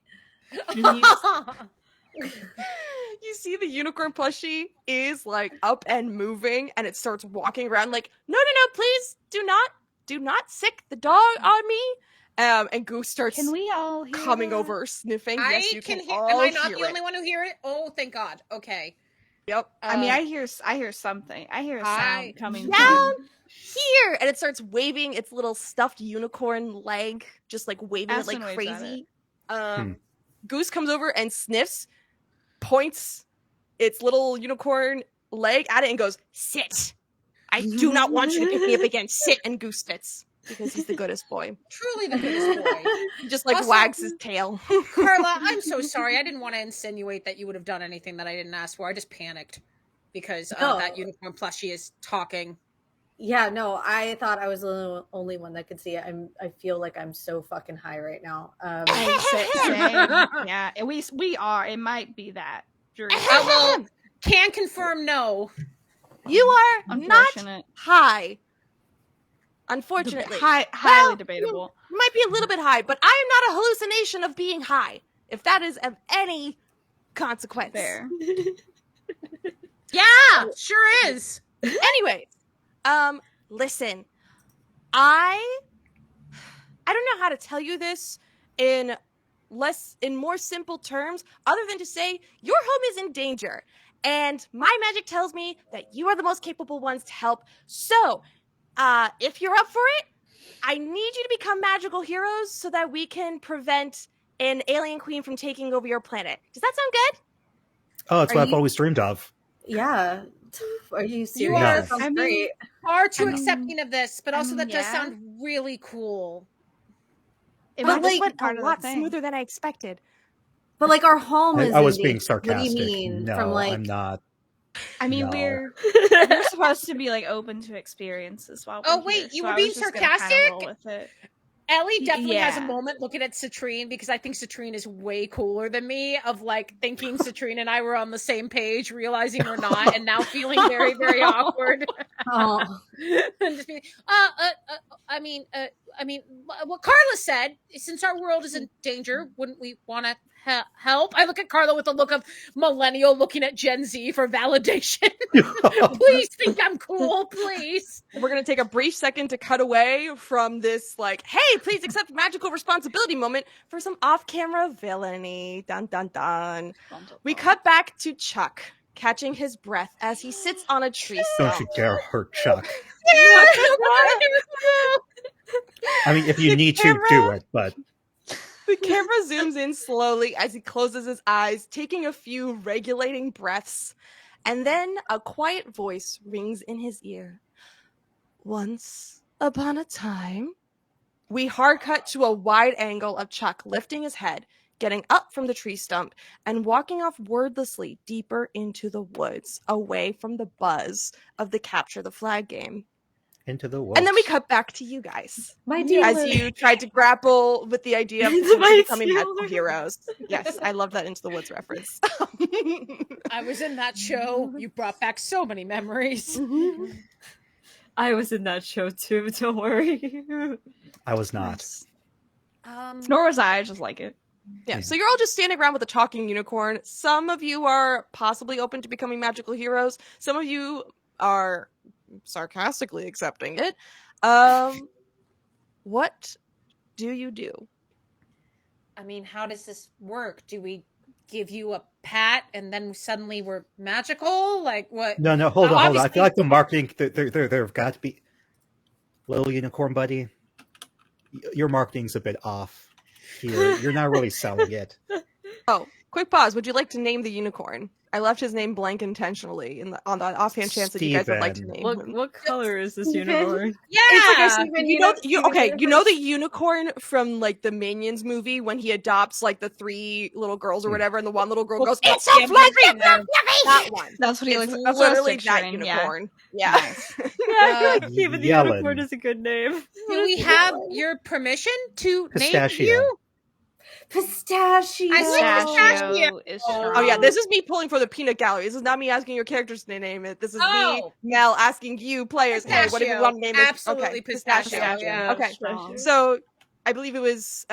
You see the unicorn plushie is like up and moving, and it starts walking around like, no, please do not sick the dog on me. And Goose starts Can we all hear coming that? over, sniffing. Yes, you can hear. all Am I not hear the only it. one who hear it? Oh, thank God. Okay. Yep. I mean, I hear something. I hear a sound coming down here, and it starts waving its little stuffed unicorn leg, just like waving Aspen it like waves at crazy. Goose comes over and sniffs, points its little unicorn leg at it, and goes, "Sit. I do not want you to pick me up again. Sit." And Goose sits because he's the goodest boy. Truly the goodest boy. He just like Also, wags his tail. Carla, I'm so sorry. I didn't want to insinuate that you would have done anything that I didn't ask for. I just panicked because that unicorn plushie is talking. Yeah, no, I thought I was the only one that could see it. I feel like I'm so fucking high right now. Same. Yeah, we are. It might be that. Well, can confirm no. You are not Unfortunate. high. Unfortunately. Highly debatable. Might be a little bit high, but I am not a hallucination of being high, if that is of any consequence. Fair. Yeah, sure is. Anyways, listen, I don't know how to tell you this in more simple terms, other than to say your home is in danger, and my magic tells me that you are the most capable ones to help. So, if you're up for it, I need you to become magical heroes so that we can prevent an alien queen from taking over your planet. Does that sound good? Oh, it's Are what I've you- always dreamed of. Yeah. Are you You serious? are That sounds I mean, great. far too I mean- accepting of this, but also that does yeah. sound really cool. It But might just like be a part of the lot thing. smoother than I expected. But like our home is I was in being danger. What do you sarcastic. mean? No, From like I'm not. I mean, No. we're supposed to be like open to experiences while Oh, we're wait, here, you so were I being was just gonna sarcastic? kinda roll with it. Ellie definitely has a Yeah. moment looking at Citrine because I think Citrine is way cooler than me, of like thinking Citrine and I were on the same page, realizing we're not, and now feeling very, very awkward. oh, And just being, I mean, what Carla said, since our world is in danger, wouldn't we want to help? I look at Carla with a look of millennial looking at Gen Z for validation. Please think I'm cool, please. We're going to take a brief second to cut away from this, like, hey, please accept magical responsibility moment for some off-camera villainy. Dun, dun, dun. We cut back to Chuck, catching his breath as he sits on a tree Don't stump. you dare hurt Chuck. Yeah. I mean, if you need to, do it, but The camera zooms in slowly as he closes his eyes, taking a few regulating breaths, and then a quiet voice rings in his ear. Once upon a time, we hard cut to a wide angle of Chuck lifting his head, getting up from the tree stump, and walking off wordlessly deeper into the woods, away from the buzz of the Capture the Flag game. into the woods. And then we cut back to you guys. my dear. As you tried to grapple with the idea of Into potentially my becoming dealer. magical heroes. Yes, I love that Into the Woods reference. I was in that show. You brought back so many memories. I was in that show too. Don't worry. I was not. Nor was I just like it. Yeah, so you're all just standing around with a talking unicorn. Some of you are possibly open to becoming magical heroes. Some of you are sarcastically accepting it. What do you do? I mean, how does this work? Do we give you a pat and then suddenly we're magical? Like what? No, hold on. I Obviously- feel like the marketing, there've got to be... Little unicorn buddy, your marketing's a bit off here. You're not really selling it. Oh, quick pause. Would you like to name the unicorn? I left his name blank intentionally on the offhand chance that you guys would like to Steven. name him. What color is this unicorn? Yeah. You know the unicorn from like the Minions movie when he adopts like the 3 little girls or whatever, and the one little girl goes, "It's so fluffy, that one." That's what he It's looks. That's what I was literally that picturing, yeah. unicorn. Yeah. Nice. Yeah, I feel like even the Yellen. unicorn is a good name. Do we have your permission to name Pistachio. you? Pistachio. I like Pistachio is Oh yeah, strong. this is me pulling for the peanut gallery. This is not me asking your characters to name it. This is me, Oh. Mel, asking you players, hey, what do you want to name it? Absolutely Okay, pistachio. Yeah. Okay. Strong. So I believe it was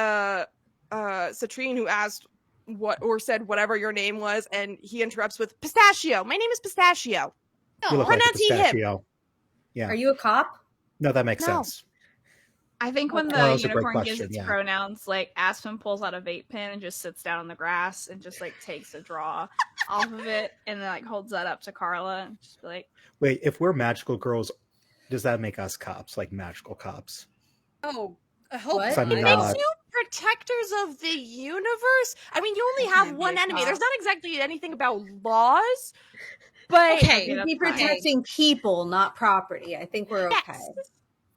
Citrine who asked what or said whatever your name was, and he interrupts with Pistachio. My name is Pistachio. You look like a Pronounce him. pistachio. Yeah. Are you a cop? No, that makes No. sense. I think when the Well, that was a great unicorn gives question, its yeah. pronouns, like Aspen pulls out a vape pen and just sits down on the grass and just like takes a draw off of it and then like holds that up to Carla and just be like, Wait, if we're magical girls, does that make us cops, like magical cops? Oh, I hope What? I'm It not. not. makes you protectors of the universe. I mean, you only have Can't be one a enemy. cop. There's not exactly anything about laws, but Okay. Okay, You'd be that's fine. protecting people, not property. I think we're okay. yes.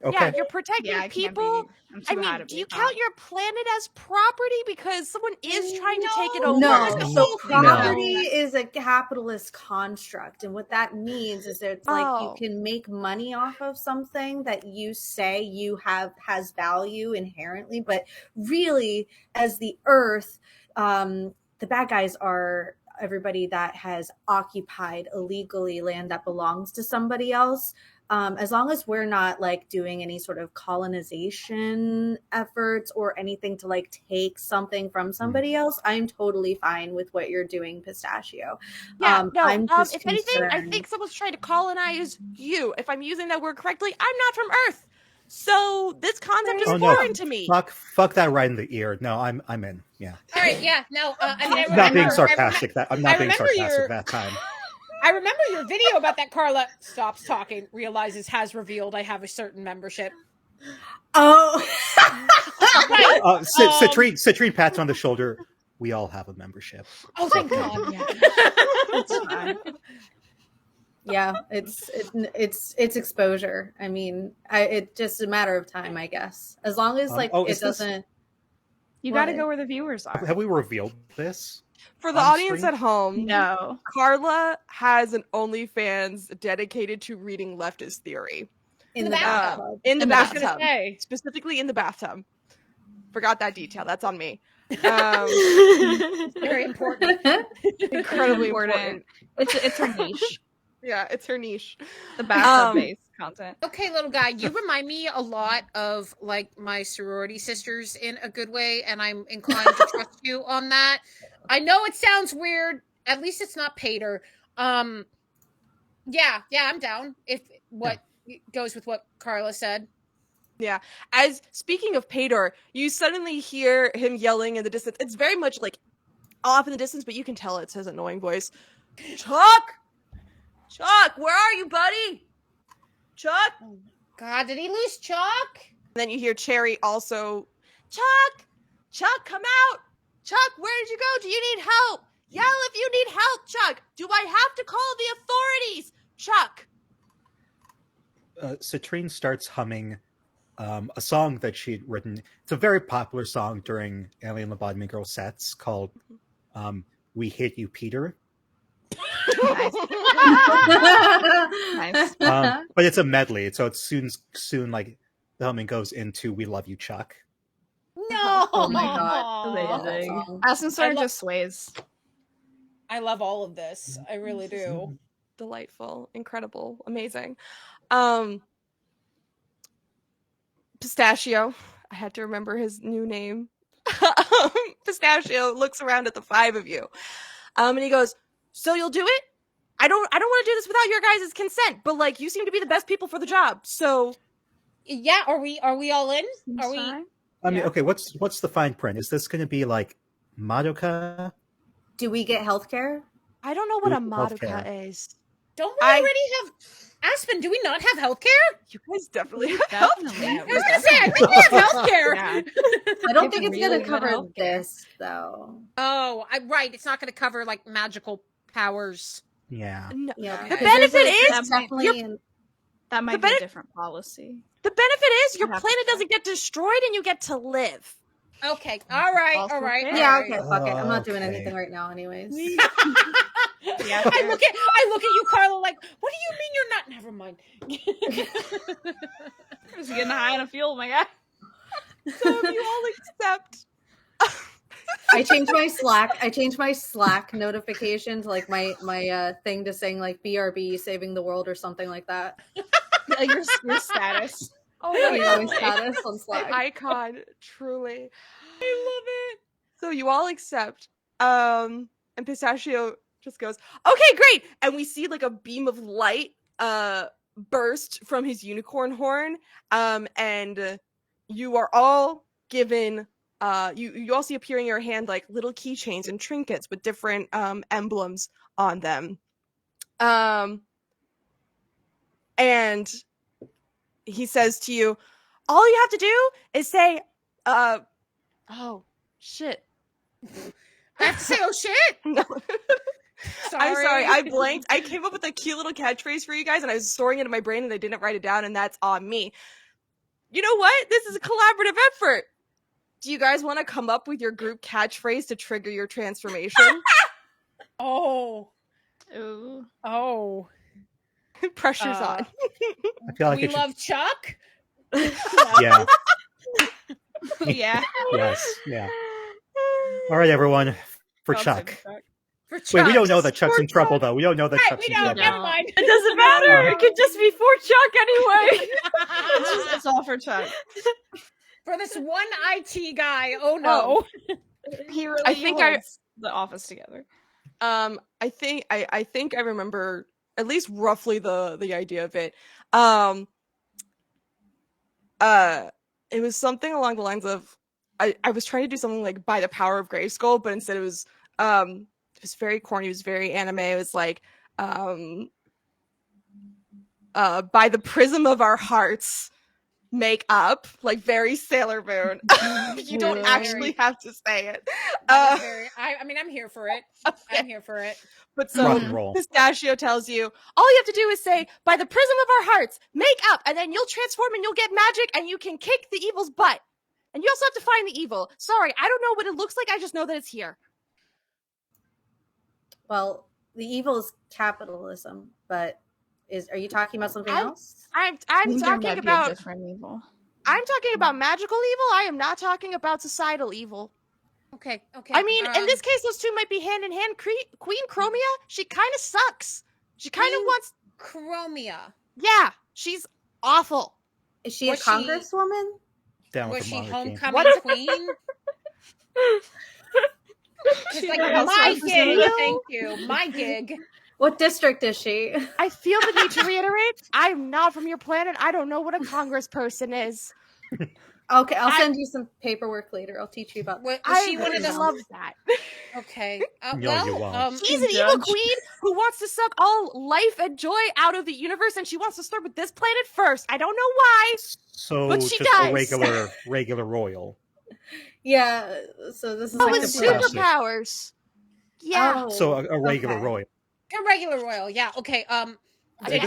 Okay. Yeah, you're protecting yeah, I can't people. be. I'm I too high mean, to do be you a count cop. your planet as property because someone is trying to take it over? No, No. so No. property is a capitalist construct, and what that means is that it's like Oh. you can make money off of something that you say you have has value inherently, but really, as the Earth, the bad guys are everybody that has occupied illegally land that belongs to somebody else. As long as we're not like doing any sort of colonization efforts or anything to like take something from somebody else, I'm totally fine with what you're doing, Pistachio. Yeah, no. I'm just If anything, I concerned. think someone's trying to colonize you. If I'm using that word correctly, I'm not from Earth, so this concept is Oh, no. foreign to me. Fuck that right in the ear. No, I'm in. Yeah. All right, yeah. No, I mean, I Not being remember- sarcastic. I'm not I being remember sarcastic your- that time. I remember your video about that. Carla stops talking, realizes has revealed I have a certain membership. Oh. Citrine pats on the shoulder. We all have a membership. Oh, thank God. Yeah. It's fine. Yeah, it's exposure. I mean, it's just a matter of time, I guess. As long as it doesn't. You got to go where the viewers are. Have we revealed this? For the On audience stream? at home, No. Carla has an OnlyFans dedicated to reading leftist theory. In the bathtub. In the I was gonna bathtub. say. Specifically in the bathtub. Forgot that detail. That's on me. Very important. Incredibly important. It's her niche. Yeah, it's her niche. The bathtub-based content. Okay, little guy, you remind me a lot of like my sorority sisters in a good way, and I'm inclined to trust you on that. I know it sounds weird. At least it's not Pater. Yeah, I'm down. If what goes with what Carla said. Yeah. As speaking of Pater, you suddenly hear him yelling in the distance. It's very much like off in the distance, but you can tell it's his annoying voice. Chuck! Chuck, where are you, buddy? Chuck? Oh, God, did he lose Chuck? And then you hear Cherry also, Chuck! Chuck, come out! Chuck, where did you go? Do you need help? Yell if you need help, Chuck! Do I have to call the authorities? Chuck! Citrine starts humming a song that she'd written. It's a very popular song during Alien Lobotomy Girl sets called We Hate You, Peter. Nice. Nice. But it's a medley, so it's soon like the humming goes into We Love You, Chuck. No! Oh my God. Amazing. Aspen sort of just sways. I love all of this. I really do. Delightful, incredible, amazing. Pistachio. I had to remember his new name. Pistachio looks around at the five of you. And he goes, so you'll do it? I don't want to do this without your guys' consent, but like you seem to be the best people for the job. So Yeah, are we all in? Are we? I mean, okay, what's the fine print? Is this going to be like Madoka? Do we get healthcare? I don't know what a Healthcare. Madoka is. Don't we already have Aspen? Do we not have healthcare? You guys definitely have healthcare. I was gonna say, I think we have healthcare. Yeah. I don't think it's really going good to cover healthcare. this, though. Oh, right. It's not going to cover like magical powers. Yeah. No. Yeah, The because benefit there's is that might- definitely That might be a different policy. the benefit is your I have to planet check. doesn't get destroyed and you get to live. Okay. All right. Also All right. fair. Yeah, all okay, right. fuck it. I'm not doing Okay. anything right now, anyways. Yeah, I look at you, Carla, like, what do you mean you're not? Never mind. Just getting high on a fuel, my guy. So if you all accept I changed my Slack notification to like my thing to saying like BRB saving the world or something like that. Your status. oh You know, my my status on Slack. icon, truly. I love it. So you all accept. And Pistachio just goes, okay, great. And we see like a beam of light burst from his unicorn horn. And you are all given you all see appearing in your hand like little keychains and trinkets with different emblems on them. And he says to you, all you have to do is say, oh, shit. I have to say, oh shit. No. Sorry. I'm sorry, I blanked. I came up with a cute little catchphrase for you guys and I was storing it in my brain and I didn't write it down and that's on me. You know what? This is a collaborative effort. Do you guys want to come up with your group catchphrase to trigger your transformation? Oh. Ooh. Oh. Pressure's on. I feel like We it should. love Chuck. Yeah. Yeah. Yes. Yeah. All right, everyone. For I'll Chuck. take the Chuck. For Chuck. Wait, we don't know that Chuck's in trouble, though. We don't know that Right, Chuck's we in don't. trouble. Never mind. It doesn't matter. It could just be for Chuck anyway. It's all for Chuck. For this one IT guy. Oh no. He really I think I- holds the office together. I think I remember at least roughly the idea of it. It was something along the lines of I was trying to do something like by the power of Grayskull, but instead it was very corny, it was very anime. It was like by the prism of our hearts, make up, like very Sailor Moon. You don't Really? actually have to say it. I mean, I'm here for it. Okay. I'm here for it. But Rock so and roll. Pistachio tells you, all you have to do is say, by the prism of our hearts, make up, and then you'll transform and you'll get magic and you can kick the evil's butt. And you also have to find the evil. Sorry, I don't know what it looks like. I just know that it's here. Well, the evil is capitalism, but are you talking about something else? I'm There talking might be a about different evil. I'm talking about magical evil. I am not talking about societal evil. Okay. I mean, in this case, those two might be hand in hand. Queen Chromia, she kind of sucks. She kind of wants Chromia. Yeah, she's awful. Is she Was a she- congresswoman? Down with Was the she monarchy. homecoming queen? It's like my gig. Thank you. My gig. What district is she? I feel the need to reiterate, I'm not from your planet. I don't know what a congressperson is. Okay, I'll send you some paperwork later. I'll teach you about Was I she one of the? love that. Okay. No, you won't. She's an evil queen who wants to suck all life and joy out of the universe, and she wants to start with this planet first. I don't know why. So But she just does. a regular royal. Yeah, so this is Oh, like with the fantastic. superpowers. Yeah. Oh, So a regular okay. royal. A regular royal. Yeah. Okay.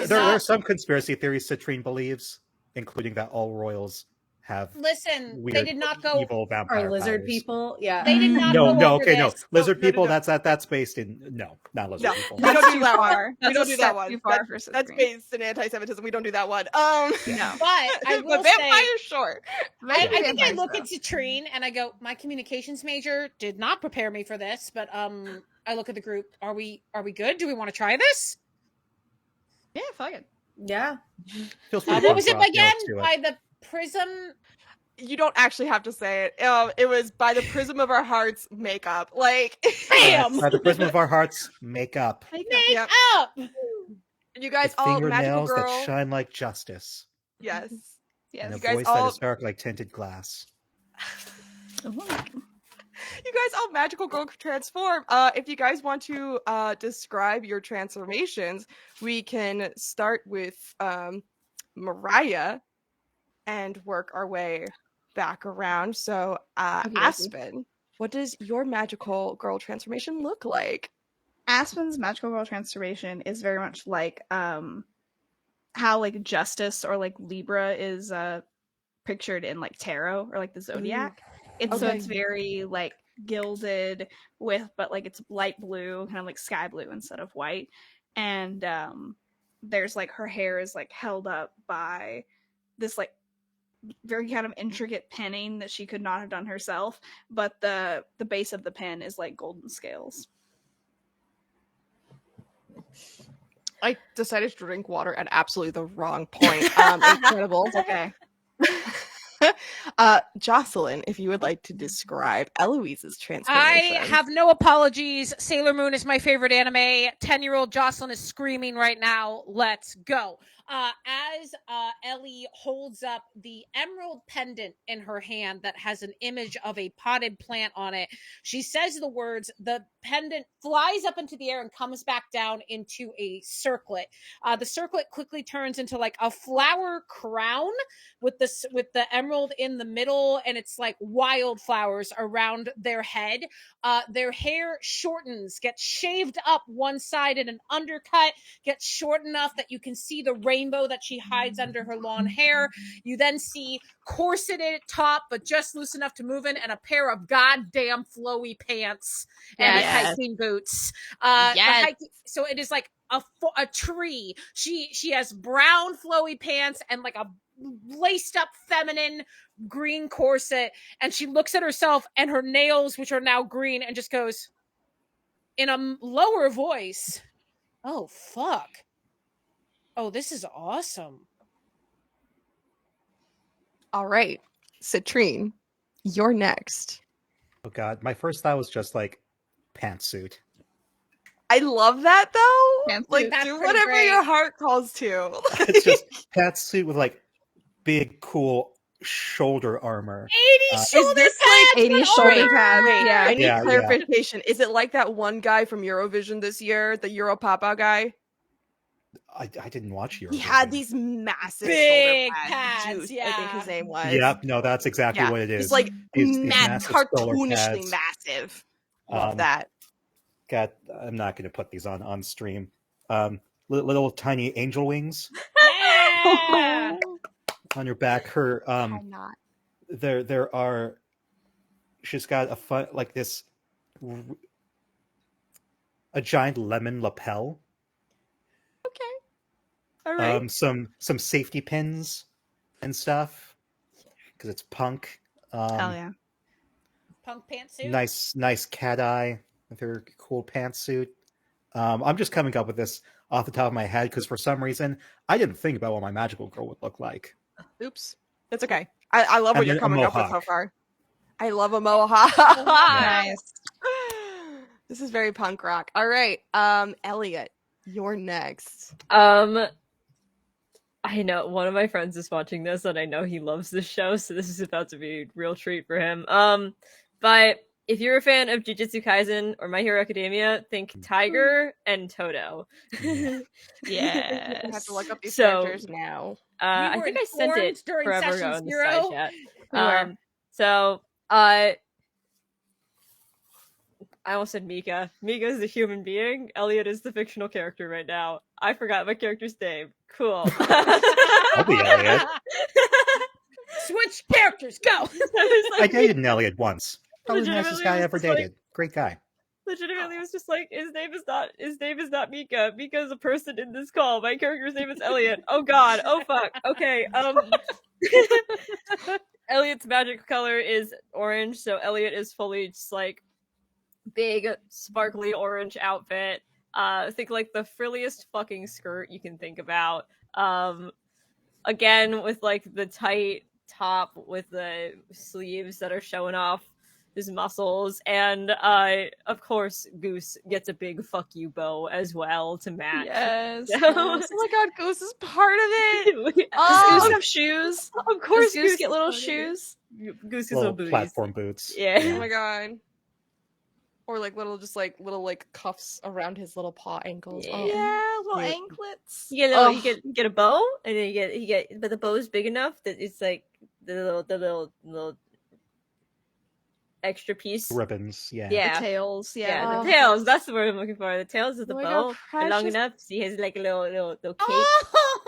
There are some conspiracy theories Citrine believes, including that all royals have Listen, weird, they did not go. evil vampire Or lizard powers. people. Yeah. They did not No, go no, over okay, this. no. Lizard No, people. no. That's based in not lizard No. people. We don't That's do too that one. far. We That's don't a do step that one. too far for That's Citrine. based in anti-Semitism. We don't do that one. No. But I will but vampire, say, sure. I think I Vampires, look though. at Citrine and I go, my communications major did not prepare me for this, but I look at the group. Are we good? Do we want to try this? Yeah, fuck it. Yeah. Feels pretty What fun was it for us, again? let's do it. By the prism. You don't actually have to say it. It was by the prism of our hearts makeup. Like, Bam! By the prism of our hearts, make up. Make Yep. up. You guys With all magical fingernails girl. that shine like justice. Yes. Yes. And a You guys voice all- that is dark like tinted glass. You guys all magical girl transform. If you guys want to describe your transformations, we can start with Mariah and work our way back around. So, Okey-dokey. Aspen, what does your magical girl transformation look like? Aspen's magical girl transformation is very much like how like Justice or like Libra is pictured in like tarot or like the zodiac. So Okay. it's very like gilded with, but like it's light blue, kind of like sky blue instead of white. And there's like her hair is like held up by this like very kind of intricate pinning that she could not have done herself, but the base of the pin is like golden scales. I decided to drink water at absolutely the wrong point. Incredible. Okay. Jocelyn, if you would like to describe Eloise's I transformation. have no apologies. Sailor Moon is my favorite anime. 10-year-old Jocelyn is screaming right now. Let's go. As Ellie holds up the emerald pendant in her hand that has an image of a potted plant on it, she says the words, the pendant flies up into the air and comes back down into a circlet. The circlet quickly turns into like a flower crown with the emerald in the middle, and it's like wildflowers around their head. Their hair shortens, gets shaved up one side in an undercut, gets short enough that you can see the rainbow that she hides under her long hair. You then see corseted top, but just loose enough to move in, and a pair of goddamn flowy pants and Yes. hiking boots. Yes. So it is like a tree. She has brown flowy pants and like a laced up feminine green corset, and she looks at herself and her nails, which are now green, and just goes in a lower voice, "Oh fuck. Oh, this is awesome." All right, Citrine, you're next. Oh god, my first thought was just like pantsuit. I love that though. Pantsuit. Like, That's do pretty whatever great. your heart calls to. It's just pantsuit with like big, cool shoulder armor. 80 Is shoulder this like pads 80 with shoulder armor! pads. Wait, Yeah. I need Yeah, clarification. Is it like that one guy from Eurovision this year, the Europapa guy? I didn't watch Eurovision. He had these massive Big shoulder pads, Juice, I think yeah. his name was. Yep, no, that's exactly Yeah. what it is. He's like these massive solar cartoonishly pads. massive. Love that. I'm not going to put these on stream. Little tiny angel wings Yeah. on your back. Her I'm not. there are. She's got a fun like this. A giant lemon lapel. All right. Some safety pins and stuff because it's punk. Hell yeah. Punk pantsuit. Nice cat eye with her cool pantsuit. I'm just coming up with this off the top of my head because for some reason I didn't think about what my magical girl would look like. Oops. It's okay. I love what And you're then a coming up with so mohawk. far. I love a mohawk. Nice. This is very punk rock. All right. Elliot, you're next. I know one of my friends is watching this, and I know he loves this show, so this is about to be a real treat for him. But if you're a fan of Jujutsu Kaisen or My Hero Academia, think Tiger and Toto. I Yes. have to look up these So- characters now. I were think I sent it informed during forever session ago in the 0. side chat. We were. So I almost said Mika. Mika is the human being. Elliot is the fictional character right now. I forgot my character's name. Cool. I'll be Elliot. Switch characters, go. I dated an Elliot once. Probably the nicest guy I ever Legitimately, dated. Great guy. Legitimately was just like, his name is not Mika. Mika is a person in this call. My character's name is Elliot. Oh god. Oh fuck. Okay. Elliot's magic color is orange, so Elliot is fully just like big, sparkly orange outfit. Think like the frilliest fucking skirt you can think about. Again, with like the tight top with the sleeves that are showing off his muscles, and of course Goose gets a big fuck you bow as well to match. Yes. So- Oh my god, Goose is part of it. Does Goose have shoes? Of course, Does Goose get is little part of it. shoes? Goose is Little little booties. platform boots. Oh Yeah. my god. Or like little cuffs around his little paw ankles. Yeah. Oh. Yeah, little Cute. anklets. You get, Ugh. you get a bow, and then you get, but the bow is big enough that it's like the little extra piece. Ribbons. Yeah. Yeah. The tails. Yeah, Yeah. Oh. the tails. That's the word I'm looking for. The tails of the Oh my bow God, are long precious. enough. So he has like a little cape, Oh,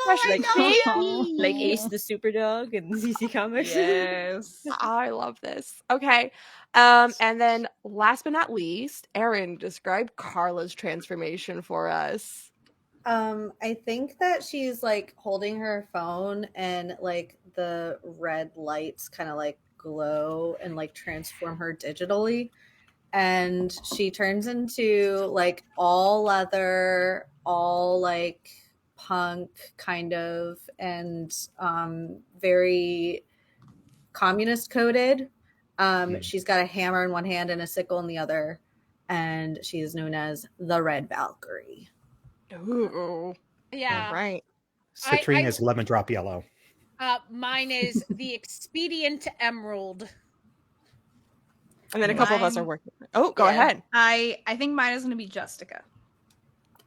like baby. like Ace the Super Dog in ZC Comics. Yes. I love this. Okay. And then last but not least, Erin, describe Carla's transformation for us. I think that she's like holding her phone and like the red lights kind of like glow and like transform her digitally. And she turns into like all leather, all like punk kind of, and very communist coded. She's got a hammer in one hand and a sickle in the other, and she is known as the Red Valkyrie. Ooh. Yeah. All right. Citrine I- is lemon drop yellow. Mine is the Expedient Emerald. And then a couple of us Mine- are working. Oh, go Yeah. ahead. I think mine is going to be Justica.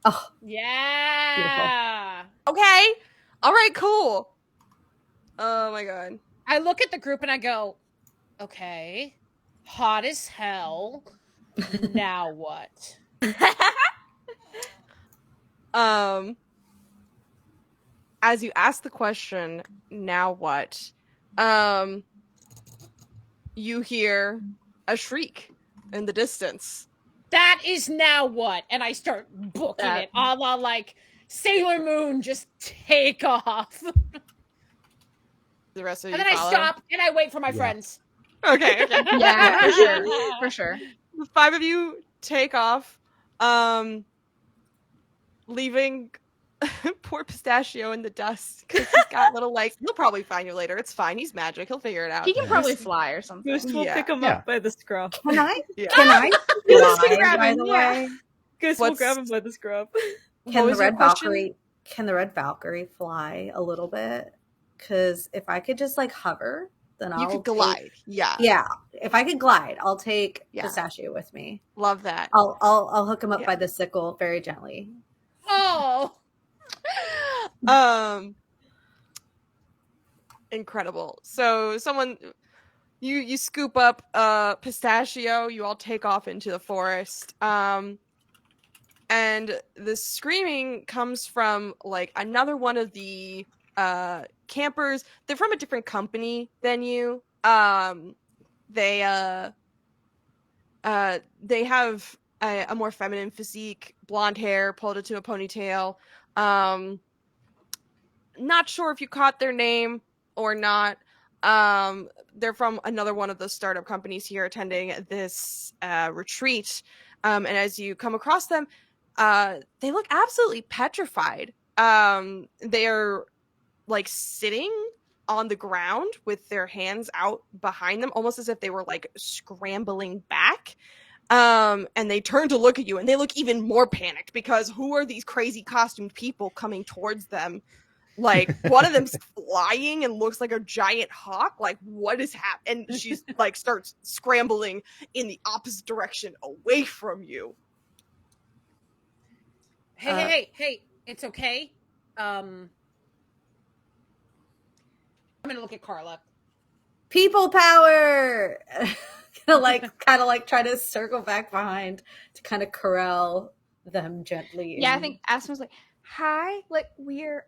Oh, Yeah. Okay. All right, cool. Oh my god. I look at the group and I go, okay, hot as hell. Now what? As you ask the question, now what? You hear a shriek in the distance. That is now what? And I start booking That- it, a la like Sailor Moon, just take off. The rest of And you then I follow? stop and I wait for my Yeah. friends. Okay. Okay. Yeah, for sure. For sure. The five of you take off, leaving poor Pistachio in the dust because he's got little legs. He'll probably find you later. It's fine. He's magic. He'll figure it out. He can probably fly or something. Goose will Yeah. pick him Yeah. up by the scruff. can I? Yeah. Can I Goose fly, can grab by him, the yeah. way? Goose will What's- grab him by the scruff. What Can the was your Red question? Valkyrie? Can the Red Valkyrie fly a little bit? Because if I could just like hover, then You I'll could glide. Yeah. Yeah, if I could glide, I'll take Yeah. Pistachio with me. Love that. I'll hook him up Yeah. by the sickle very gently. Oh, Incredible. So someone you scoop up pistachio, you all take off into the forest. And the screaming comes from like another one of the campers. They're from a different company than you. They have a more feminine physique, blonde hair, pulled into a ponytail. Not sure if you caught their name or not. They're from another one of the startup companies here attending this retreat. And as you come across them, they look absolutely petrified. They are like sitting on the ground with their hands out behind them, almost as if they were like scrambling back. And they turn to look at you and they look even more panicked because who are these crazy costumed people coming towards them? Like one of them's flying and looks like a giant hawk. Like what is happening? And she's like starts scrambling in the opposite direction away from you. Hey, it's okay. I'm gonna look at Carla. People power. kind of like try to circle back behind to kind of corral them gently. Yeah, I think Aspen was like, "Hi, like we're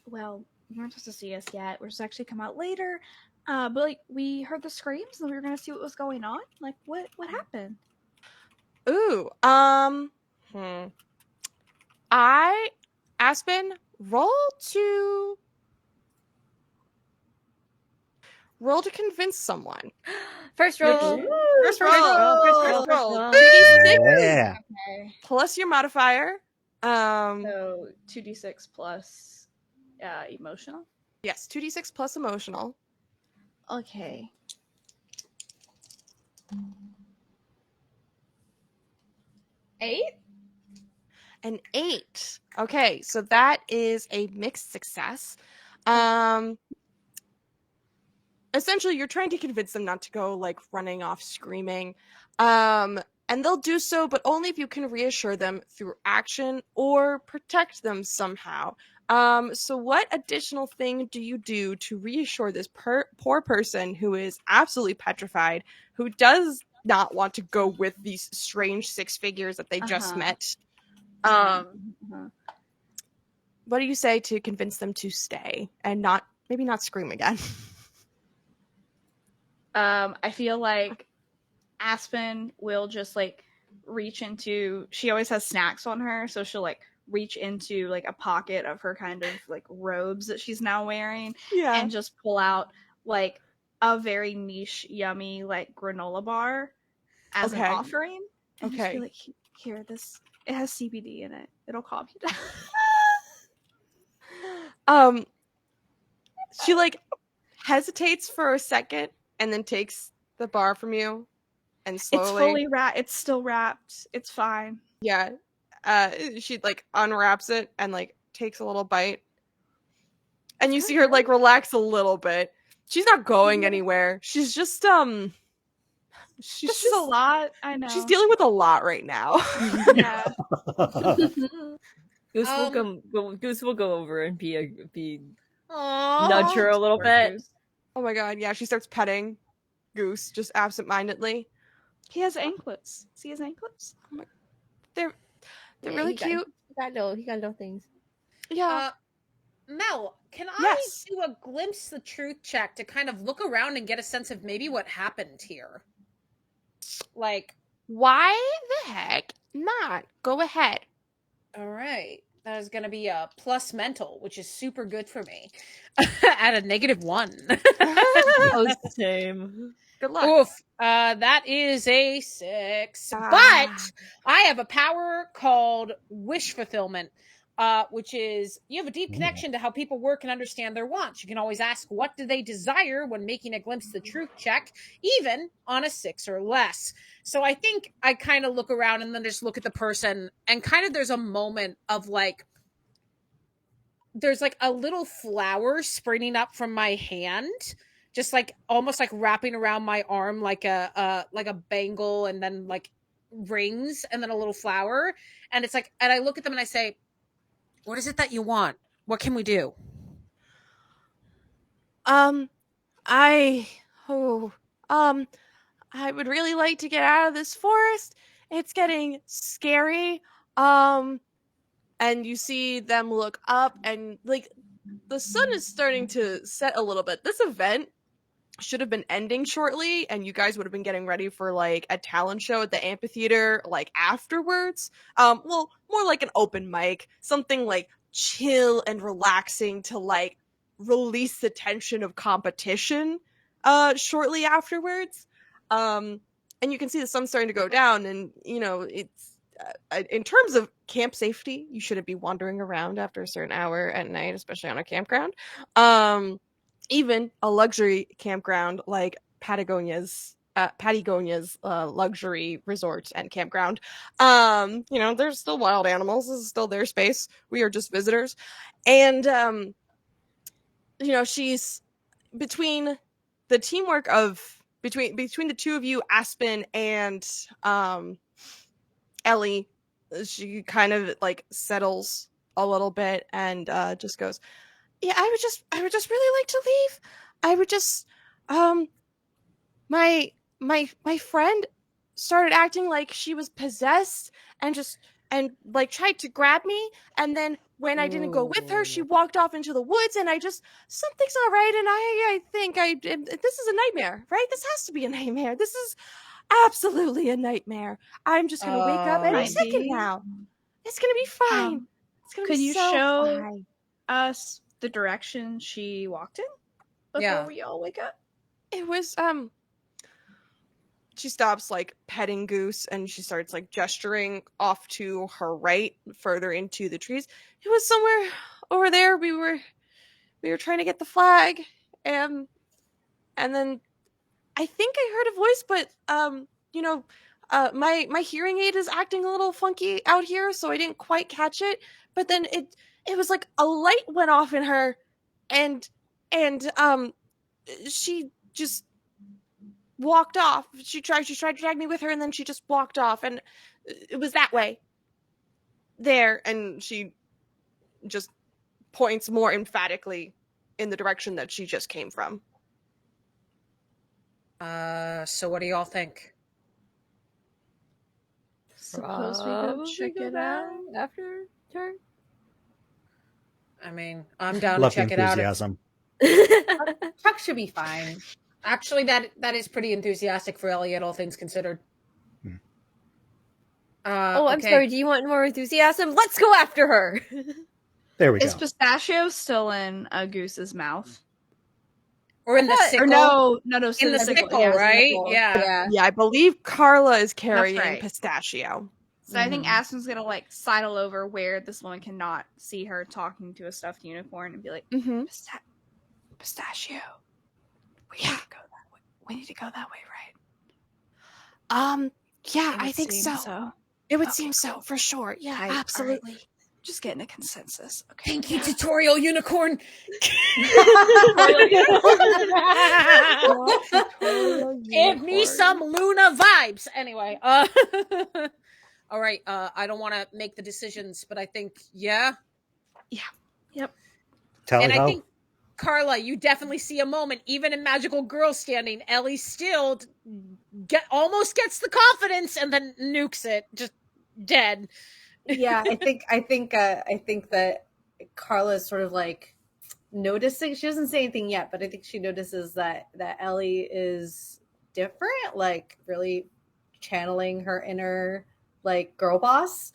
well, you weren't supposed to see us yet. We're just actually come out later. But like we heard the screams and we were gonna see what was going on. Like what happened?" Ooh, Aspen, roll to convince someone. First roll. First roll. First roll. Yeah. Okay. Plus your modifier. So 2d6 plus emotional. Yes, 2d6 plus emotional. Okay. An 8. Okay, so that is a mixed success. Essentially, you're trying to convince them not to go like running off screaming. And they'll do so, but only if you can reassure them through action or protect them somehow. So what additional thing do you do to reassure this poor person who is absolutely petrified, who does not want to go with these strange six figures that they just met? What do you say to convince them to stay and maybe not scream again? I feel like Aspen will just like reach into, she always has snacks on her, so she'll like reach into like a pocket of her kind of like robes that she's now wearing, and just pull out like a very niche, yummy like granola bar as an offering. And just be like, here, this, it has CBD in it. It'll calm you down. She like hesitates for a second and then takes the bar from you and slowly. It's fully wrapped. It's still wrapped. It's fine. Yeah. She like unwraps it and like takes a little bite. And you see her like relax a little bit. She's not going anywhere. She's just she's just a lot. I know. She's dealing with a lot right now. Yeah. Goose will go over and nudge her a little bit. Goose. Oh my god, yeah, she starts petting Goose just absentmindedly. He has anklets. See his anklets? They're really cute. He got little things. Yeah. Mel, can I do a glimpse the truth check to kind of look around and get a sense of maybe what happened here? Like, why the heck not? Go ahead. All right. That is going to be a plus mental, which is super good for me. At a -1. Oh, same. Good luck. Oof. That is a 6. But I have a power called wish fulfillment, which is you have a deep connection to how people work and understand their wants. You can always ask, what do they desire when making a glimpse of the truth check, even on a 6 or less. So I think I kind of look around and then just look at the person, and kind of there's a moment of like, there's like a little flower springing up from my hand, just like almost like wrapping around my arm like a bangle, and then like rings, and then a little flower. And it's like, and I look at them and I say, what is it that you want? What can we do? I would really like to get out of this forest. It's getting scary. And you see them look up, and like the sun is starting to set a little bit. This event should have been ending shortly, and you guys would have been getting ready for like a talent show at the amphitheater like afterwards. Well, more like an open mic, something like chill and relaxing to like release the tension of competition shortly afterwards. And you can see the sun starting to go down, and you know, it's in terms of camp safety, you shouldn't be wandering around after a certain hour at night, especially on a campground. Even a luxury campground like Patagonia's luxury resort and campground. You know, there's still wild animals. This is still their space. We are just visitors. And you know, she's between the teamwork of between the two of you, Aspen and Ellie, she kind of like settles a little bit and just goes, yeah, I would just really like to leave. I would just my friend started acting like she was possessed and like tried to grab me, and then when I didn't go with her, she walked off into the woods, and I just, something's not right, and I think this is a nightmare, right? This has to be a nightmare. This is absolutely a nightmare. I'm just gonna wake up any second now. It's gonna be fine. It's gonna Could be you so show fine. us the direction she walked in before we all wake up? It was she stops like petting Goose, and she starts like gesturing off to her right, further into the trees. It was somewhere over there. We were trying to get the flag, and then I think I heard a voice, but you know, my hearing aid is acting a little funky out here, so I didn't quite catch it. But then it was like a light went off in her, and she just walked off. She tried to drag me with her, and then she just walked off, and it was that way. There, and she just points more emphatically in the direction that she just came from. So what do y'all think? Suppose we go check it out after her. I mean, I'm down Love to check the it out. enthusiasm. Chuck should be fine. Actually, that is pretty enthusiastic for Elliot, all things considered. I'm sorry. Do you want more enthusiasm? Let's go after her. There we go. Is pistachio still in a Goose's mouth? Or in the sickle? Or no, in the sickle, yeah, right? sickle. Yeah. Yeah, I believe Carla is carrying right. pistachio. So I think Aspen's gonna like sidle over where this woman cannot see her talking to a stuffed unicorn and be like, pistachio. We need to go that way. We need to go that way, right? Yeah, I think so. It would seem so, for sure. Yeah, absolutely. Right. Just getting a consensus. Okay. Thank you, tutorial unicorn. Give me some Luna vibes. Anyway, all right. I don't want to make the decisions, but I think, Yep. Tally and ho. I think, Carla, you definitely see a moment, even in Magical Girl Standing, Ellie still almost gets the confidence and then nukes it, just dead. Yeah, I think that Carla's sort of like noticing. She doesn't say anything yet, but I think she notices that Ellie is different, like really channeling her inner like girl boss.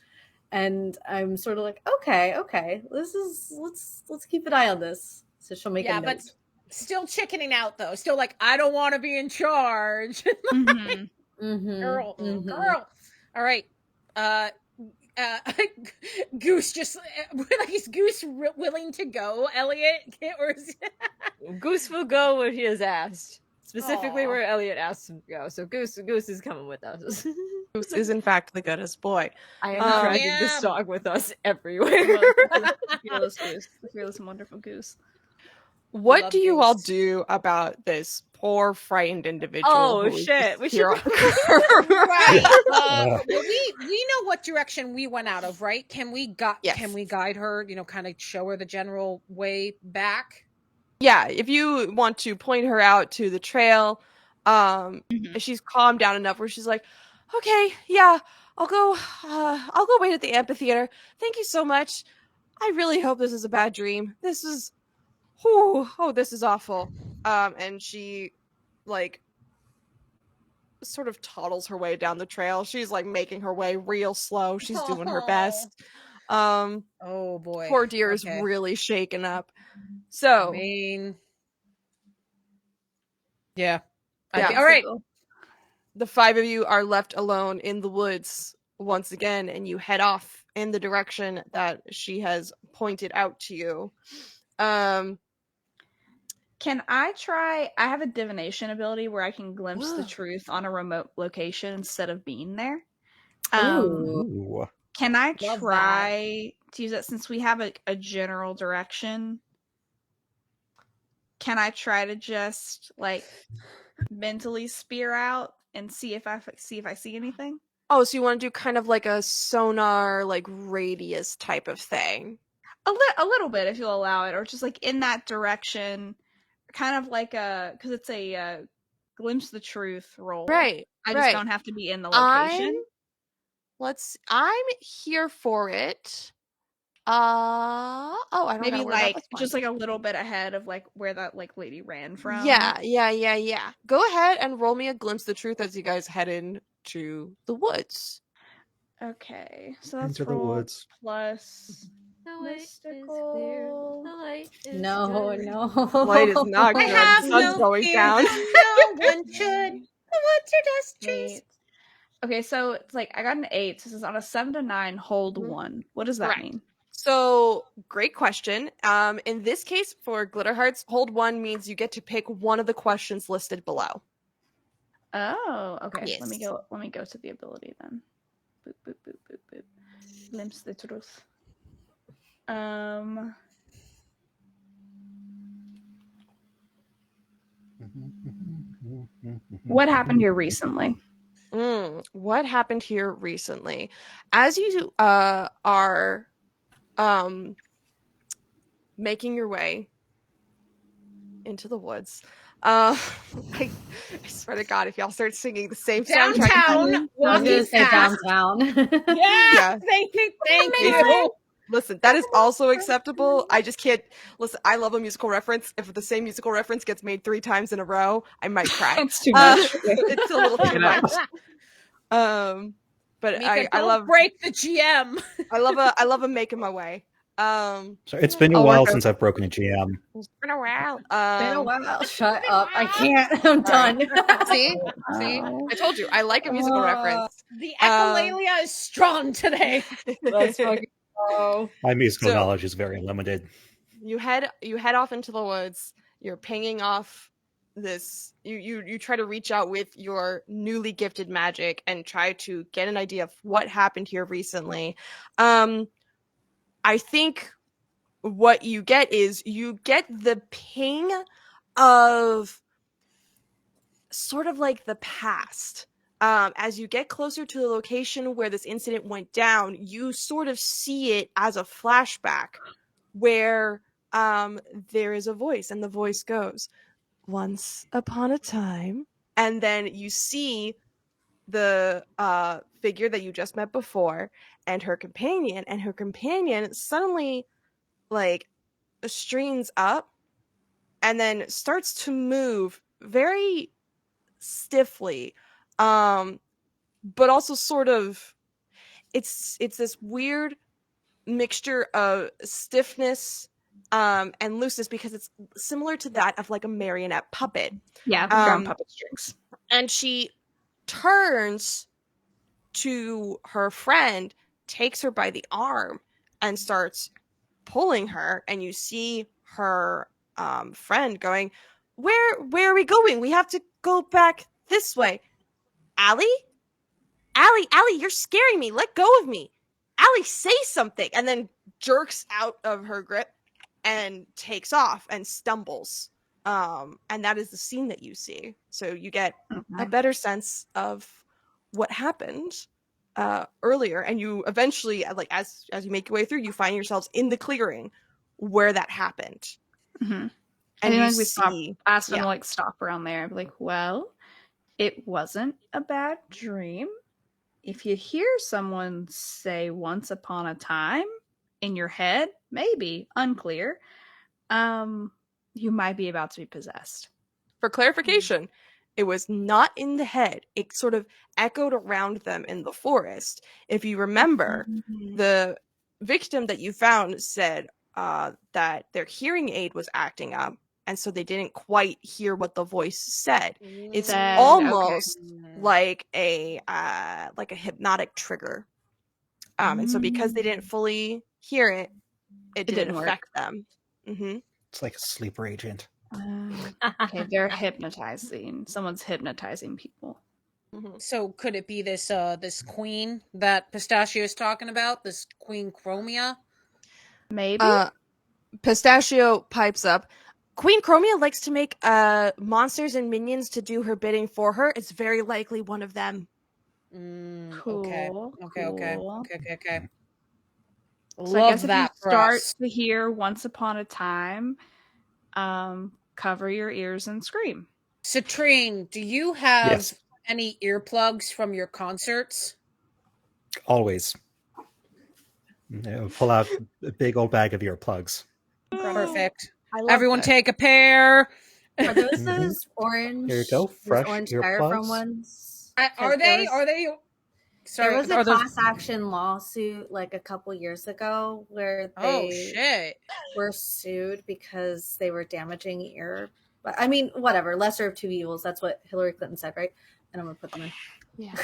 And I'm sort of like, okay, let's keep an eye on this. So she'll make a note. But still chickening out though. Still like, I don't want to be in charge. Girl. All right. Goose just like, is Goose willing to go, Elliot? Or is... Goose will go where he is asked. Specifically where Elliot asked him to go. So Goose is coming with us. Goose is in fact the goodest boy. I am dragging this dog with us everywhere. The fearless Goose. The fearless and wonderful Goose. What love do you all ghosts. do about this poor frightened individual? Oh who is shit! just We here should. Right. Uh. Well, we know what direction we went out of, right? Can we Yes. guide her? Kind of show her the general way back. Yeah, if you want to point her out to the trail, she's calmed down enough where she's like, "Okay, yeah, I'll go. I'll go wait at the amphitheater. Thank you so much. I really hope this is a bad dream. This is, this is awful." And she, like, sort of toddles her way down the trail. She's like making her way real slow. She's doing her best. Oh boy, Poor dear is really shaken up. So, I mean, yeah. Yeah. All right. The five of you are left alone in the woods once again, and you head off in the direction that she has pointed out to you. Can I try? I have a divination ability where I can glimpse the truth on a remote location instead of being there. Ooh. Can I Love try to use that since we have a general direction? Can I try to just like mentally spear out and see if I see anything? Oh, so you want to do kind of like a sonar, like radius type of thing? A little bit, if you'll allow it, or just like in that direction, kind of like because it's a glimpse the truth roll. Right. I just don't have to be in the location. I'm here for it. I don't maybe know like just like a little bit ahead of like where that like lady ran from. Yeah. Go ahead and roll me a glimpse of the truth as you guys head into the woods. Okay, so that's Into the woods. Plus mystical. No. Light is not good. have The sun's no going fear. down. No one should. The woods are just trees. Wait. Okay, so it's like I got an 8. So this is on a 7 to 9. Hold 1. What does that Correct. mean? So, great question. In this case, for Glitter Hearts, hold 1 means you get to pick one of the questions listed below. Oh, okay. Yes. Let me go to the ability then. Boop boop boop boop boop. Glimpse the truth. What happened here recently? What happened here recently? As you are making your way into the woods, I swear to God, if y'all start singing the same soundtrack, Downtown. Walking fast. Downtown. Yeah. Thank you. Listen, that is also acceptable. I just can't listen. I love a musical reference. If the same musical reference gets made 3 times in a row, I might cry. It's too much. It's a little too much. But Mika, I love break the GM. I love a making my way. So it's been a while since I've broken a GM. It's been a while. Been a while. Shut up. I can't. I'm done. See? I told you. I like a musical reference. The echolalia is strong today. Let's fucking go. My musical knowledge is very limited. You head off into the woods. You're pinging off this. You try to reach out with your newly gifted magic and try to get an idea of what happened here recently. I think what you get is the ping of sort of like the past. As you get closer to the location where this incident went down, you sort of see it as a flashback where there is a voice, and the voice goes, "Once upon a time," and then you see the figure that you just met before and her companion suddenly like strains up and then starts to move very stiffly, but also sort of it's this weird mixture of stiffness and looseness, because it's similar to that of like a marionette puppet. Yeah, drum puppet strings. And she turns to her friend, takes her by the arm, and starts pulling her. And you see her friend going, Where are we going? We have to go back this way. Allie, you're scaring me. Let go of me. Allie, say something. And then jerks out of her grip and takes off and stumbles. And that is the scene that you see. So you get a better sense of what happened earlier, and you eventually, like as you make your way through, you find yourselves in the clearing where that happened. Mm-hmm. And then you we see, ask them to like stop around there. I'd be like, well, it wasn't a bad dream. If you hear someone say "once upon a time" in your head, maybe unclear, you might be about to be possessed. For clarification, it was not in the head. It sort of echoed around them in the forest. If you remember, the victim that you found said that their hearing aid was acting up, and so they didn't quite hear what the voice said. It's almost like a hypnotic trigger. And so because they didn't fully hear it, it didn't affect them. Mm-hmm. It's like a sleeper agent. Okay, they're hypnotizing. Someone's hypnotizing people. Mm-hmm. So could it be this this queen that Pistachio is talking about? This Queen Chromia? Maybe. Pistachio pipes up. Queen Chromia likes to make monsters and minions to do her bidding for her. It's very likely one of them. Cool. Okay. So I guess if you start to hear "once upon a time," cover your ears and scream. Citrine, do you have any earplugs from your concerts? Always. Pull out a big old bag of earplugs. Perfect. Everyone take a pair. Are those those orange? Here you go. Fresh orange earplugs. styrofoam ones? Are they? Sorry, there was a class action lawsuit like a couple years ago where they were sued because they were damaging ear. But I mean, whatever. Lesser of two evils. That's what Hillary Clinton said, right? And I'm gonna put them in. Yeah.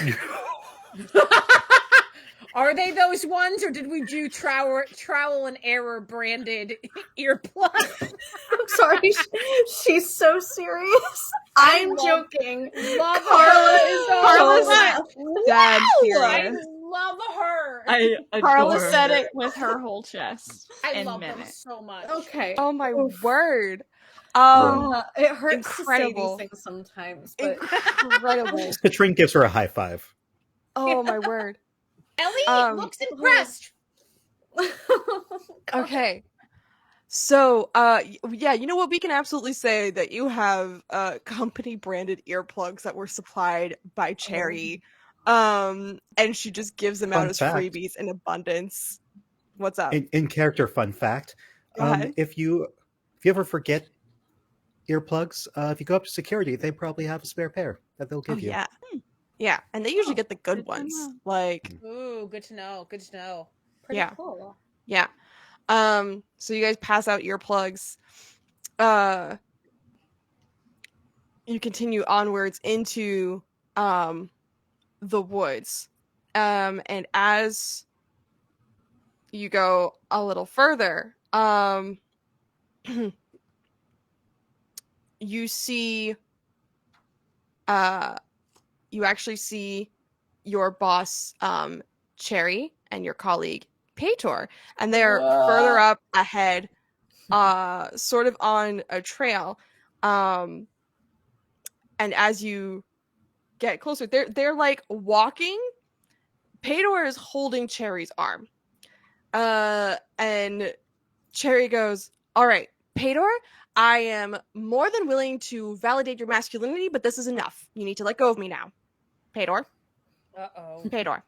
Are they those ones, or did we do trowel and error branded earplugs? I'm sorry, she's so serious. I'm joking. Love Carla her. is Dad I love her. Carla said it with her whole chest. I love them so much. Okay. Oh my word. It hurts incredible. to say these things sometimes, but incredible. Citrine gives her a high five. Oh my word. Ellie looks impressed. Okay. So, yeah, you know what? We can absolutely say that you have company branded earplugs that were supplied by Cherry. And she just gives them out as freebies in abundance. What's up? In character fun fact. If you ever forget earplugs, if you go up to security, they probably have a spare pair that they'll give you. Yeah. Yeah, and they usually get the good ones. Like, ooh, good to know. Good to know. Pretty cool. Yeah. So you guys pass out earplugs. You continue onwards into the woods. And as you go a little further, you see you actually see your boss, Cherry, and your colleague, Paytor, and they're further up ahead, sort of on a trail. And as you get closer, they're like walking. Paytor is holding Cherry's arm. And Cherry goes, "All right, Paytor, I am more than willing to validate your masculinity, but this is enough. You need to let go of me now. Paytor." Uh-oh. Paytor.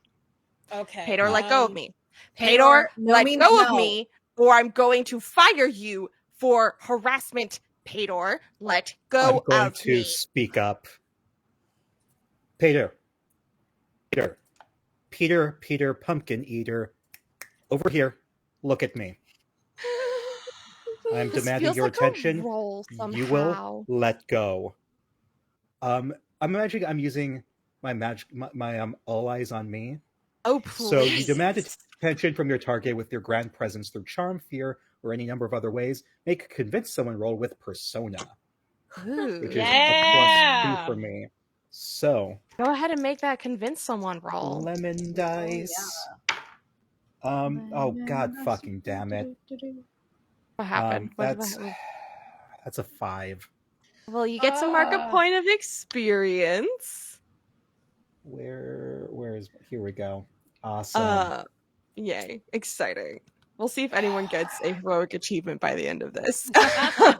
Okay. Paytor, let go of me. Paytor, let go of me, or I'm going to fire you for harassment. Paytor, let go of me. I'm going to speak up. Peter, Pumpkin Eater, over here. Look at me. I'm demanding your attention. You will let go. I'm imagining I'm using my magic, my all eyes on me. Oh, please. So you demand attention from your target with your grand presence through charm, fear, or any number of other ways. Make a convince someone roll with persona, which is a +2 for me. So go ahead and make that convince someone roll. Lemon dice. Oh god, fucking damn it. What happened? That's a 5. Well, you get to mark a point of experience. Where is here we go. Awesome. Yay. Exciting. We'll see if anyone gets a heroic achievement by the end of this. I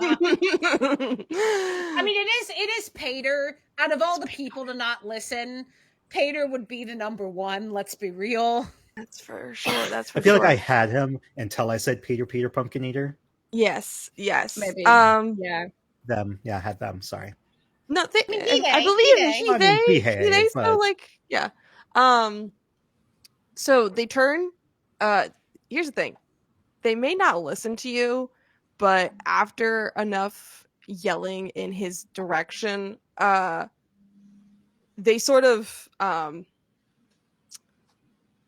mean, it is Pater. Out of all the people to not listen, Pater would be the number one. Let's be real. That's for sure. That's for I feel sure. like I had him until I said Peter Pumpkin Eater. Yes. Maybe. Yeah. Them. Yeah, I had them. Sorry. No, I mean, I believe he-they, so but- like, yeah. So they turn. Here's the thing. They may not listen to you, but after enough yelling in his direction, they sort of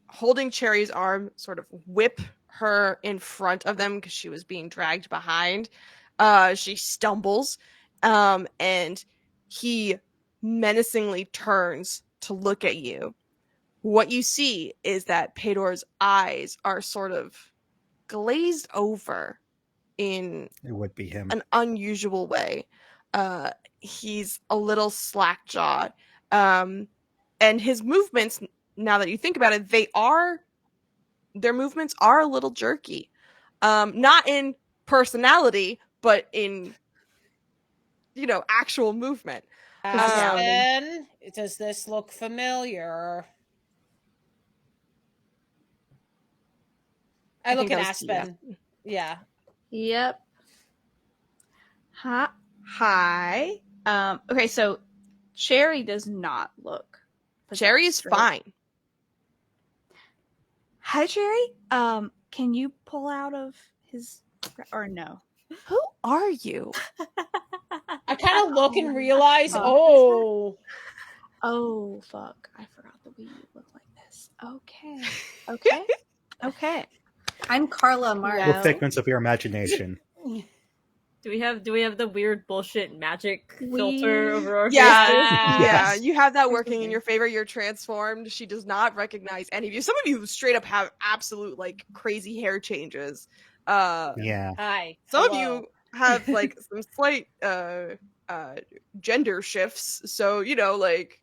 holding Cherry's arm, sort of whip her in front of them because she was being dragged behind. She stumbles, and he menacingly turns to look at you. What you see is that Pedor's eyes are sort of glazed over in It would be him. an unusual way. He's a little slack-jawed. And his movements, now that you think about it, their movements are a little jerky. Not in personality, but in, actual movement. Aspen, does this look familiar? I look at Aspen. Yeah. Yep. Hi. Okay, so Cherry does not look. Cherry is fine. Hi, Cherry. Can you pull out of his or no? Who are you? I kind of look and realize, Oh, fuck. I forgot that we look like this. Okay. Okay. I'm Carla Mark. With figments of your imagination. Do we have the weird bullshit magic filter over our faces? Yeah, you have that working in your favor. You're transformed. She does not recognize any of you. Some of you straight up have absolute like crazy hair changes. Yeah. hi. Some of Hello. you have like some slight gender shifts. So, like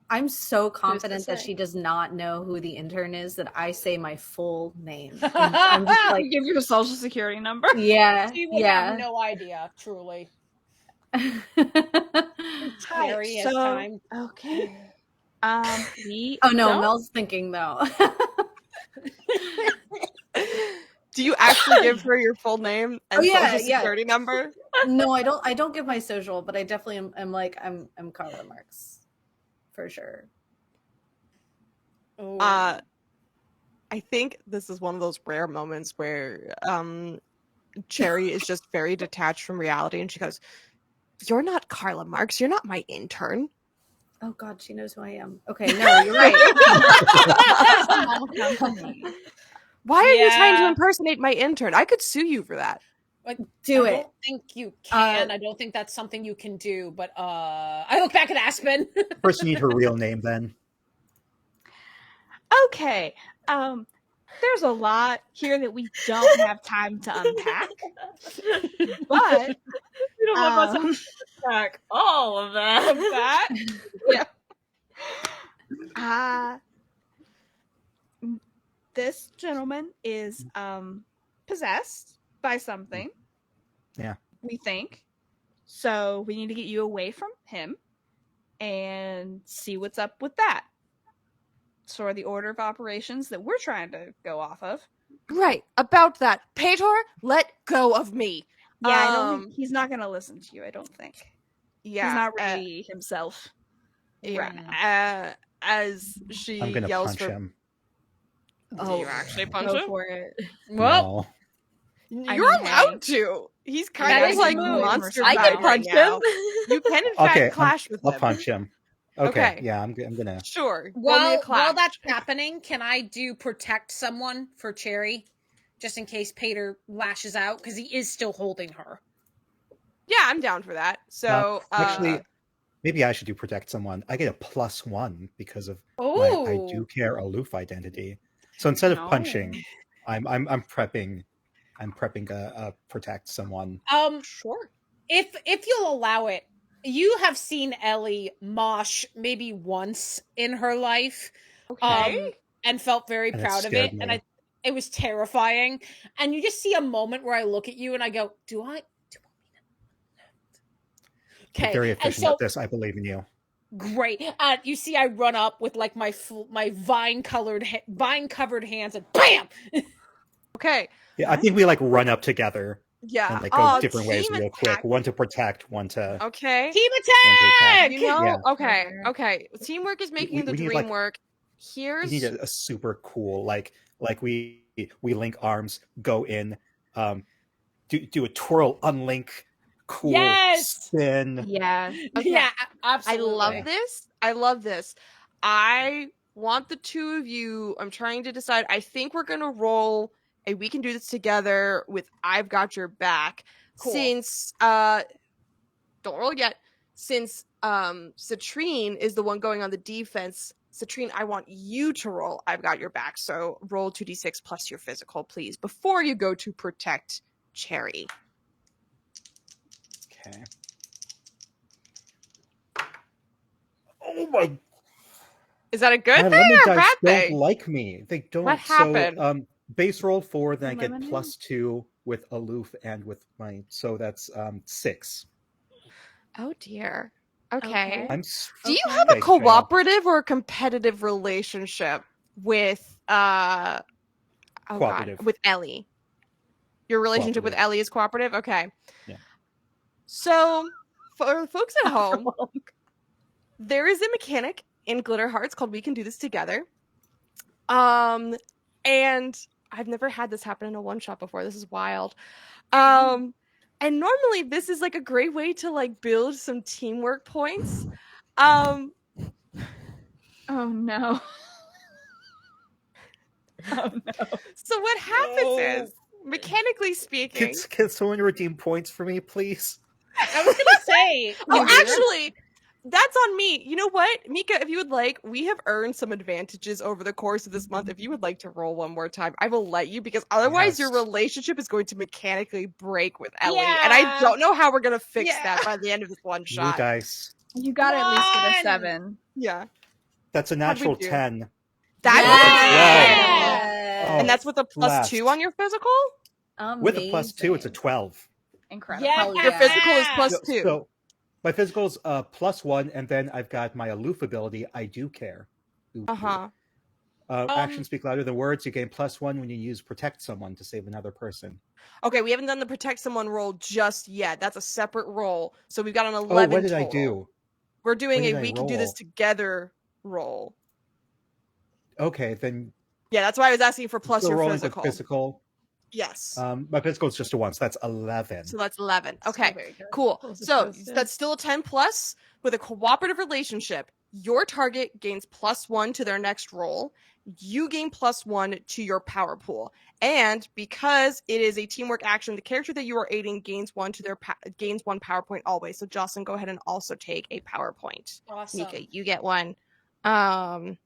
I'm so confident that say? she does not know who the intern is that I say my full name. And I'm just like, Give your social security number. yeah, She would have no idea, truly. Harry has time. Okay. We Oh no, don't- Mel's thinking though. do you actually give her your full name and Oh, yeah, social yeah. security number? No, I don't give my social, but I definitely am like I'm Carla Marks. For sure. Ooh. I think this is one of those rare moments where Cherry is just very detached from reality, and she goes, "You're not Carla Marks. You're not my intern." Oh God, she knows who I am. Okay, no, you're right. Why are you trying to Yeah. impersonate my intern? I could sue you for that. Do I it. don't think you can. I don't think that's something you can do. But I look back at Aspen. First, you need her real name, then. Okay. There's a lot here that we don't have time to unpack. But We don't have much time to track all of that. This gentleman is possessed by something. Yeah. We think. So we need to get you away from him and see what's up with that. Sort of the order of operations that we're trying to go off of. Right. About that. Pator, let go of me. Yeah, I don't think he's not going to listen to you, I don't think. Yeah. He's not ready himself. As she I'm gonna yells punch for him. Do you actually punch Go him? for it. Well, No. I You're mean, allowed to. He's kind That of is like a move. monster. I guy can punch right now. him. You can in fact Okay, clash with I'll him. punch him. Okay. Okay. Yeah, I'm gonna. Sure. Roll me a while clash. that's happening, can I do protect someone for Cherry, just in case Pater lashes out because he is still holding her. Yeah, I'm down for that. So Actually, maybe I should do protect someone. I get a +1 because of my I do care aloof identity. So instead of No. punching, I'm prepping I'm prepping a protect someone. Sure. If you'll allow it, you have seen Ellie mosh maybe once in her life, Okay. and felt very And it proud of scared it, me. and it was terrifying. And you just see a moment where I look at you and I go, "Do I?" You're very Okay, and efficient at so this. I believe in you. great. You see, I run up with like my vine covered hands, and bam. Okay. Yeah, I think we like run up together Yeah. and like go different ways team real quick. attack. One to protect, one to Okay. Team one to attack. attack. You know, Yeah. okay. Okay. Teamwork is making the we need, dream like, work. We Here's need a super cool like we link arms, go in, do a twirl, unlink, cool Yes. spin. Yeah. Okay. Yeah, I absolutely. love this. I love this. I want the two of you. I'm trying to decide. I think we're gonna roll a we can do this together with I've got your back. Cool. Since don't roll yet. Since Citrine is the one going on the defense, Citrine, I want you to roll I've got your back. So roll 2d6 plus your physical, please, before you go to protect Cherry. Okay. Oh my! Is that a good My thing lemon or a dice bad don't thing? like me. They don't. What happened? So base roll 4, then I get Lemon? +2 with aloof and with my. So that's 6. Oh dear. Okay. I'm. Do you Okay. have a Okay, fail. cooperative or a competitive relationship with Cooperative. with Ellie? Your relationship with Cooperative. Ellie is cooperative? Okay. Yeah. So for folks at home, there is a mechanic in Glitter Hearts called We Can Do This Together. And I've never had this happen in a one shot before. This is wild. And normally this is like a great way to like build some teamwork points. Oh no. Oh no. So what happens is, mechanically speaking, Can someone redeem points for me, please? I was gonna say. actually, that's on me. You know what, Mika, if you would like, we have earned some advantages over the course of this month. If you would like to roll one more time, I will let you, because otherwise your Yes. relationship is going to mechanically break with Ellie. And I don't know how we're going to fix that by the end of this one New shot. dice. You gotta at least get a One. 7. Yeah. That's a How'd we natural do? 10. That's Yeah. And that's with a +2 blast. on your physical? With a +2, it's a 12. Incredible. Yeah. Your physical is +2. So my physical's +1, and then I've got my aloof ability. I do care. Ooh. Uh-huh. Actions speak louder than words. You gain +1 when you use protect someone to save another person. Okay, we haven't done the protect someone roll just yet. That's a separate roll. So we've got an 11 Oh, what did total. I do? We're doing What a did I we can do this roll? together roll. Okay, then Yeah, that's why I was asking for plus still your rolling physical. with physical. Yes. My physical is just a 1, so that's 11. So that's 11. Still Okay, very good. cool. Close as So close, yeah. that's still a 10 plus with a cooperative relationship. Your target gains +1 to their next roll. You gain +1 to your power pool. And because it is a teamwork action, the character that you are aiding gains 1 to their gains 1 power point always. So Jocelyn, go ahead and also take a power point. Awesome. Mika, you get 1.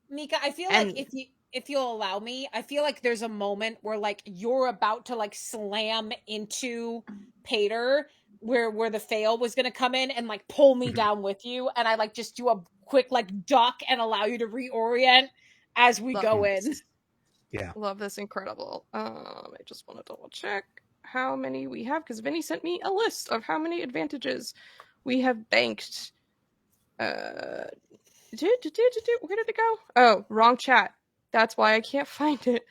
Mika, I feel and- like if you'll allow me, I feel like there's a moment where like you're about to like slam into Pater where the fail was gonna come in and like pull me down with you, and I like just do a quick like duck and allow you to reorient as we Love go this. in. Yeah. Love this. Incredible. I just want to double check how many we have, because Vinny sent me a list of how many advantages we have banked. Where did it go? Oh, wrong chat. That's why I can't find it.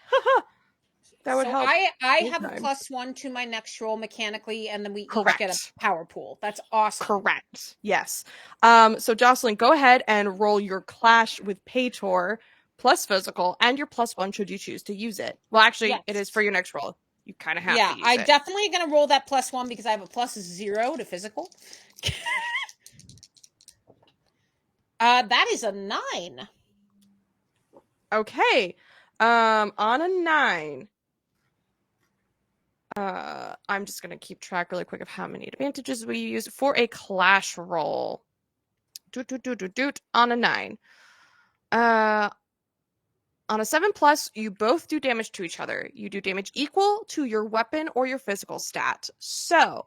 That would So help. I have a time. +1 to my next roll mechanically, and then we each Correct. get a power pool. That's awesome. Correct. Yes. So Jocelyn, go ahead and roll your clash with Pator plus physical and your +1 should you choose to use it. Well, actually, it is Yes. for your next roll. You kind of have Yeah, to use I it. definitely gonna roll that +1 because I have a +0 to physical. That is a 9. Okay. On a 9. I'm just gonna keep track really quick of how many advantages we use for a clash roll. On a 9. On a 7+, you both do damage to each other. You do damage equal to your weapon or your physical stat. So,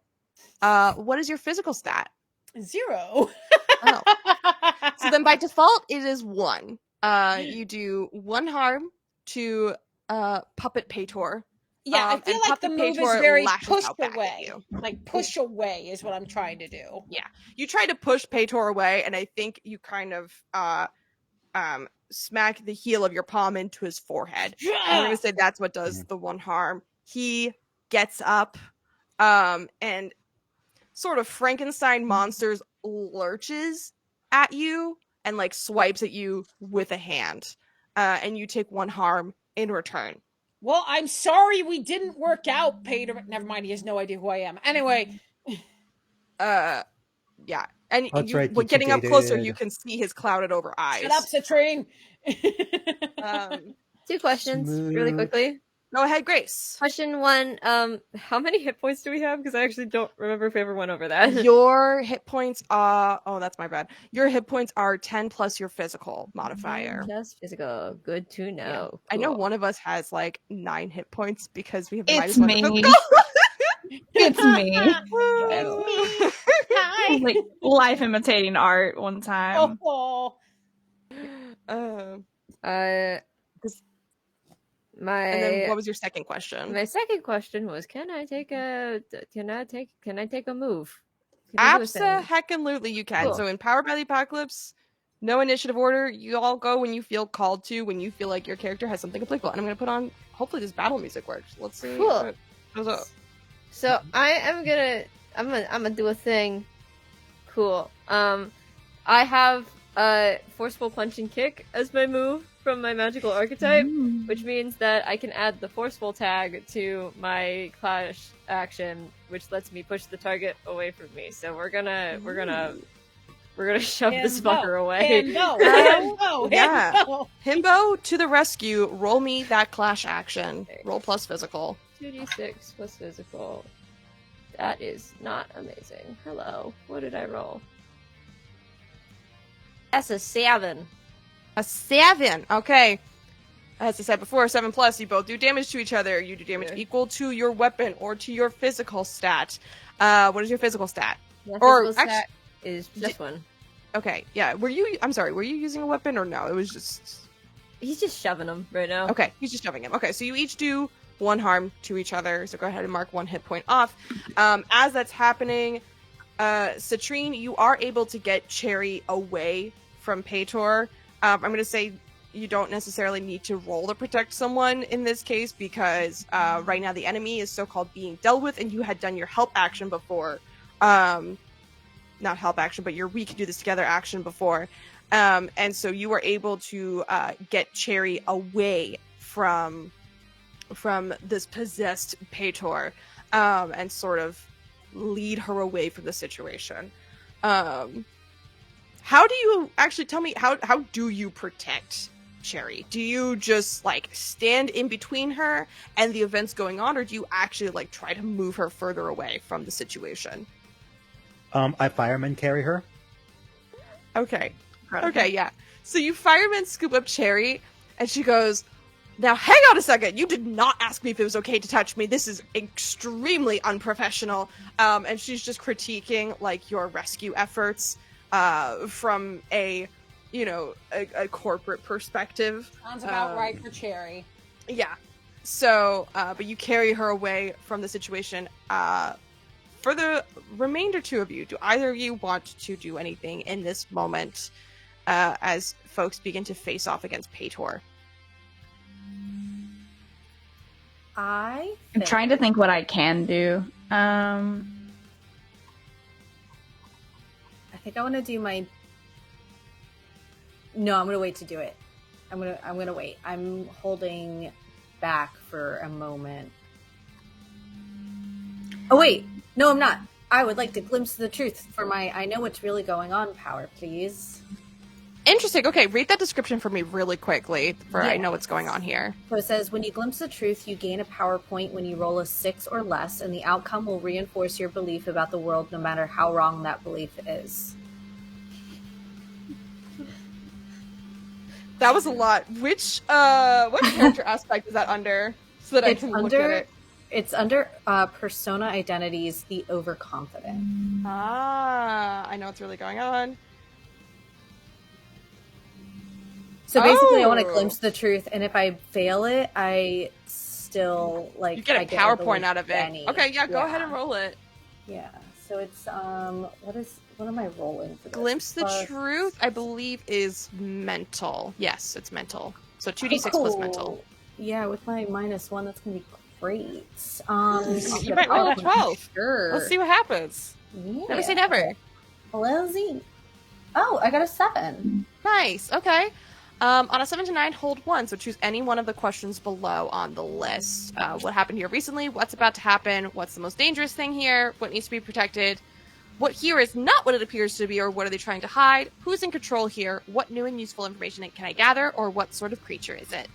what is your physical stat? 0. Oh. So then by default, it is 1. You do 1 harm to Puppet Pator. Yeah, I feel and like the Puppet move is Pator very lashes push out back at away. you. Like push away is what I'm trying to do. Yeah. You try to push Pator away, and I think you kind of smack the heel of your palm into his forehead. And I'm going to say that's what does the 1 harm. He gets up and sort of Frankenstein monsters lurches at you and like swipes at you with a hand. And you take 1 harm in return. Well, I'm sorry we didn't work out, Pator. Never mind, he has no idea who I am. Anyway. Yeah. And That's you, right, when getting up closer, dated. you can see his clouded over eyes. Shut up, Citrine! 2 questions, really Smooth. quickly. Go ahead, Grace. Question 1, how many hit points do we have? Because I actually don't remember if we ever went over that. Your hit points are... Oh, that's my bad. Your hit points are 10 plus your physical modifier. Just physical. Good to know. Yeah. Cool. I know one of us has like 9 hit points because we have the It's -1 me. physical. It's me. Hi! Like life imitating art one time. Oh. And then what was your second question? My second question was, can I take a move? Can I do a thing? Abso-heckin-lutely you can. Cool. So in Powered by the Apocalypse, no initiative order. You all go when you feel called to, when you feel like your character has something applicable. And I'm going to put on, hopefully this battle music works. Let's see. Cool. What goes up. So I'm gonna do a thing. Cool. I have Forceful Punch and Kick as my move from my magical archetype, which means that I can add the Forceful tag to my clash action, which lets me push the target away from me. So we're gonna shove this fucker away. Yeah. Himbo to the rescue. Roll me that clash action. Roll plus physical. 2d6 plus physical. That is not amazing. Hello. What did I roll? That's a 7. A 7. Okay. As I said before, 7+, you both do damage to each other. You do damage equal to your weapon or to your physical stat. What is your physical stat? My Or physical stat is +1. Okay, yeah. Were you using a weapon or no? It was just... He's just shoving him right now. Okay, he's just shoving him. Okay, so you each do 1 harm to each other. So go ahead and mark 1 hit point off. As that's happening, Citrine, you are able to get Cherry away from Pator. I'm going to say you don't necessarily need to roll to protect someone in this case because right now the enemy is so-called being dealt with and you had done your help action before. Not help action, but your we can do this together action before. And so you were able to get Cherry away from this possessed Pator and sort of lead her away from the situation. How do you actually tell me how do you protect Cherry? Do you just like stand in between her and the events going on, or do you actually like try to move her further away from the situation? I fireman carry her. Okay. Okay, yeah. So you firemen scoop up Cherry, and she goes, "Now hang on a second. You did not ask me if it was okay to touch me. This is extremely unprofessional." And she's just critiquing like your rescue efforts from a corporate perspective. Sounds about right for Cherry. Yeah. So, but you carry her away from the situation. For the remainder 2 of you, do either of you want to do anything in this moment as folks begin to face off against Pator? I'm trying to think what I can do. I think I want to do my... No, I'm going to wait to do it. I'm going to wait. I'm holding back for a moment. Oh, wait. No, I'm not. I would like to glimpse the truth for my I know what's really going on power, please. Interesting. Okay, read that description for me really quickly for I Yeah. know what's going on here. So it says, when you glimpse the truth, you gain a power point when you roll a 6 or less, and the outcome will reinforce your belief about the world no matter how wrong that belief is. That was a lot. Which what character aspect is that under? So that I can look at it. It's under persona identities, the overconfident. Ah, I know what's really going on. So basically, I want to glimpse the truth, and if I fail it, I still like you get a PowerPoint out of it. Okay, yeah, go ahead and roll it. Yeah. So it's what am I rolling for this? Glimpse the truth, I believe, is mental. Yes, it's mental. So 2d6 plus mental. Yeah, with my -1, that's gonna be great. You might roll a 12. Sure. Let's see what happens. Yeah. Never say never. Let's see. Oh, I got a 7. Nice. Okay. On a 7 to 9, hold 1. So choose any one of the questions below on the list. What happened here recently? What's about to happen? What's the most dangerous thing here? What needs to be protected? What here is not what it appears to be, or what are they trying to hide? Who's in control here? What new and useful information can I gather? Or what sort of creature is it?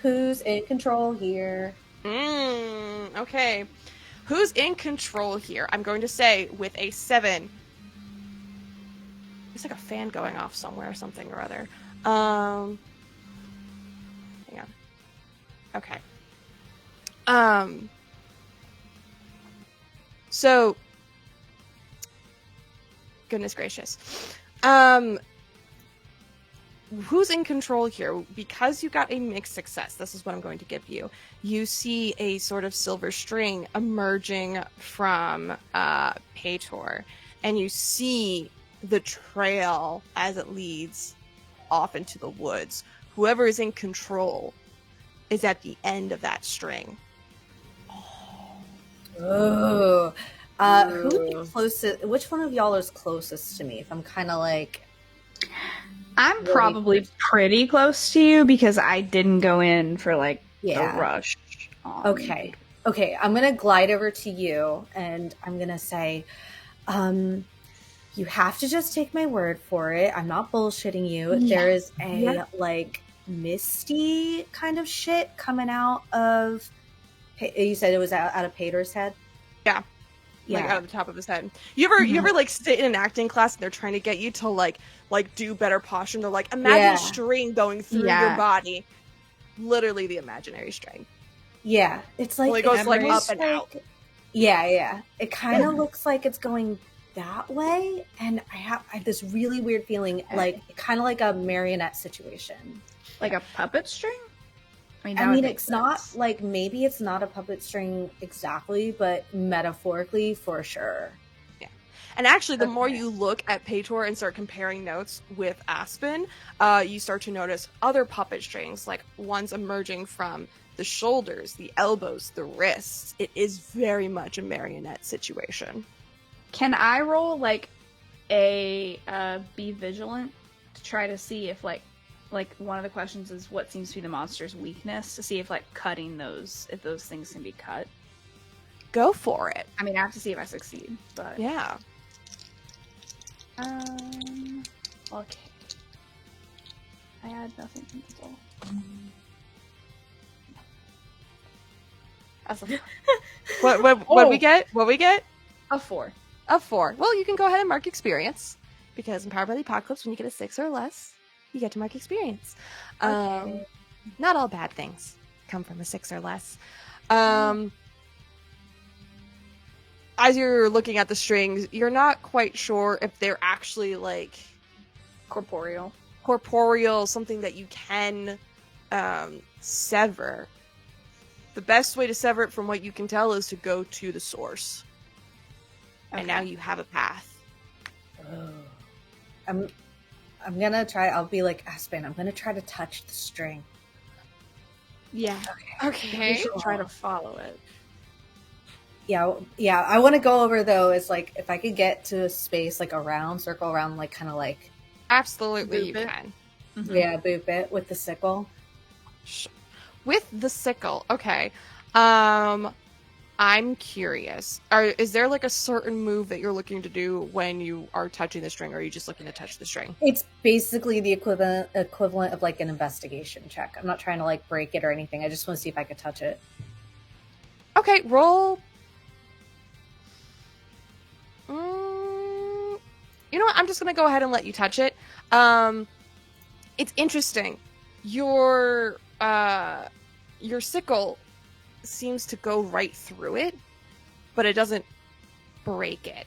Who's in control here? Okay. Who's in control here? I'm going to say with a 7. It's like a fan going off somewhere or something or other. Hang on. Okay. So, goodness gracious. Who's in control here? Because you got a mixed success, this is what I'm going to give you. You see a sort of silver string emerging from Pator, and you see the trail as it leads off into the woods. Whoever is in control is at the end of that string. Oh. Who would be closest? Which one of y'all is closest to me? If I'm kind of like... I'm probably pretty close to you because I didn't go in for like the rush. Okay. I'm gonna glide over to you and I'm gonna say, you have to just take my word for it. I'm not bullshitting you. Yeah. There is a like misty kind of shit coming out of. You said it was out of Pator's head. Yeah. Like out of the top of his head. You ever like sit in an acting class and they're trying to get you to like do better posture? And they're like, imagine a string going through your body. Literally the imaginary string. Yeah, it's like it goes like up and out. Yeah. It kind of looks like it's going that way, and I have this really weird feeling, like kind of like a marionette situation, like a puppet string. I mean, it's not like, maybe it's not a puppet string exactly, but metaphorically for sure. Yeah. And actually, the more you look at Pator and start comparing notes with Aspen, you start to notice other puppet strings, like ones emerging from the shoulders, the elbows, the wrists. It is very much a marionette situation. Can I roll like a be vigilant to try to see if like one of the questions is what seems to be the monster's weakness, to see if like cutting those, if those things can be cut? Go for it. I mean, I have to see if I succeed, but yeah. Okay. I had nothing from this all. Awesome. What we get? What we get? A 4. A 4. Well, you can go ahead and mark experience, because in Powered by the Apocalypse, when you get a 6 or less, you get to mark experience. Okay. Not all bad things come from a 6 or less. As you're looking at the strings, you're not quite sure if they're actually like corporeal, something that you can sever. The best way to sever it, from what you can tell, is to go to the source. Okay. And now you have a path. I'm gonna try. I'll be like Aspen. I'm gonna try to touch the string. Yeah. Okay. Try to follow it. Yeah. I want to go over though. Is like if I could get to a space like circle around, like kind of like. Absolutely, you can. Mm-hmm. Yeah, boop it with the sickle. With the sickle, okay. I'm curious. Is there like a certain move that you're looking to do when you are touching the string, or are you just looking to touch the string? It's basically the equivalent of like an investigation check. I'm not trying to like break it or anything. I just want to see if I could touch it. Okay, roll. You know what? I'm just gonna go ahead and let you touch it. It's interesting. your sickle seems to go right through it, but it doesn't break it.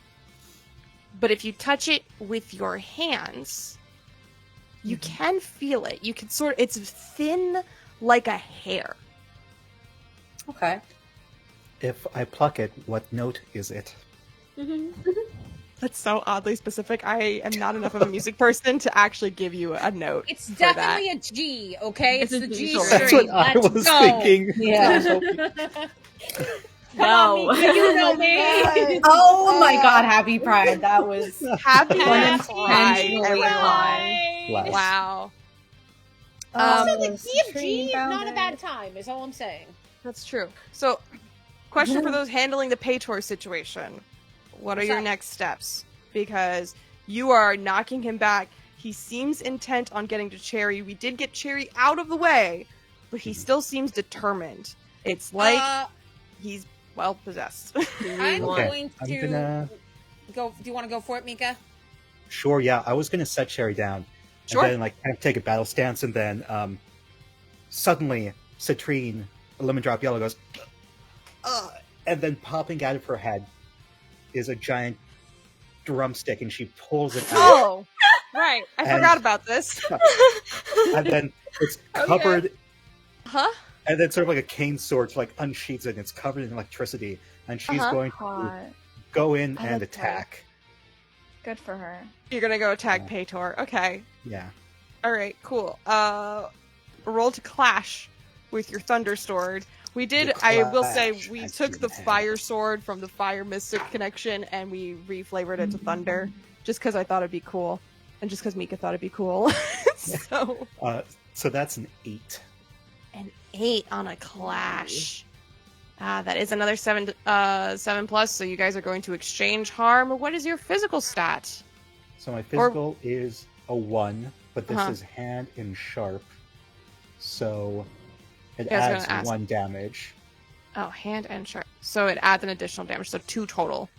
But if you touch it with your hands, you can feel it. You can it's thin like a hair. Okay. If I pluck it, what note is it? That's so oddly specific. I am not enough of a music person to actually give you a note. It's for definitely that. a G, okay? It's It's the a G G string. string. That's what I Let's was go. thinking. Yeah. Come on, No. Mika, you know me. Oh my God! Happy Pride. That was Happy Happy Pride, Pride. everyone. Bless. Wow. Also, the this key of tree G is found not a it. bad time, is all I'm saying. That's true. So, question for those handling the Paytor situation. What are What's your up? next steps? Because you are knocking him back. He seems intent on getting to Cherry. We did get Cherry out of the way, but he still seems determined. It's like he's well possessed. I'm Okay, going I'm to gonna- go. Do you want to go for it, Mika? Sure, yeah. I was going to set Cherry down. Sure. And then, like, kind of take a battle stance, and then suddenly, Citrine, Lemon Drop Yellow, goes, and then popping out of her head is a giant drumstick, and she pulls it out. Oh, right. I And- forgot about this. And then it's covered, Huh? and then sort of like a cane sword, like unsheathes it, and it's covered in electricity, and she's going to Hot. go in Oh, and that's right. attack. Good for her. You're gonna go attack Yeah. Paytor. Okay. Yeah. All right. Cool. Roll to clash with your Thunder Sword. We did. The I will say clash we has took been the had. Fire Sword from the Fire Mystic connection, and we reflavored it to Thunder, just because I thought it'd be cool, and just because Mika thought it'd be cool. So So that's an 8. an 8 on a clash. That is another 7 plus. So you guys are going to exchange harm. What is your physical stat? So my physical is a 1, but this Uh-huh. is hand and sharp. So it Yeah, I was adds gonna ask. 1 damage. Oh, hand and sharp. So it adds an additional damage. So 2 total.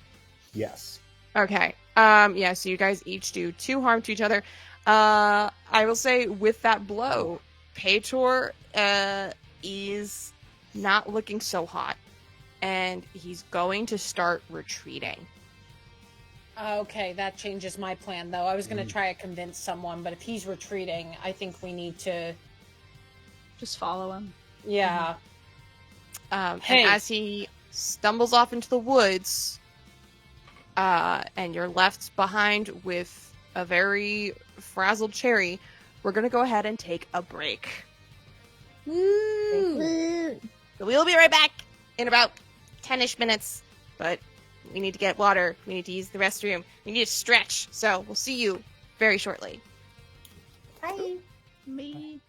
Yes. Okay. Yeah, so you guys each do 2 harm to each other. I will say with that blow, Paytor is not looking so hot. And he's going to start retreating. Okay, that changes my plan, though. I was going to try to convince someone, but if he's retreating, I think we need to. Just follow him. Yeah. Hey. And as he stumbles off into the woods, and you're left behind with a very frazzled Cherry, we're going to go ahead and take a break. Woo! We'll be right back in about 10-ish minutes, but we need to get water, we need to use the restroom, we need to stretch, so we'll see you very shortly. Bye. Me.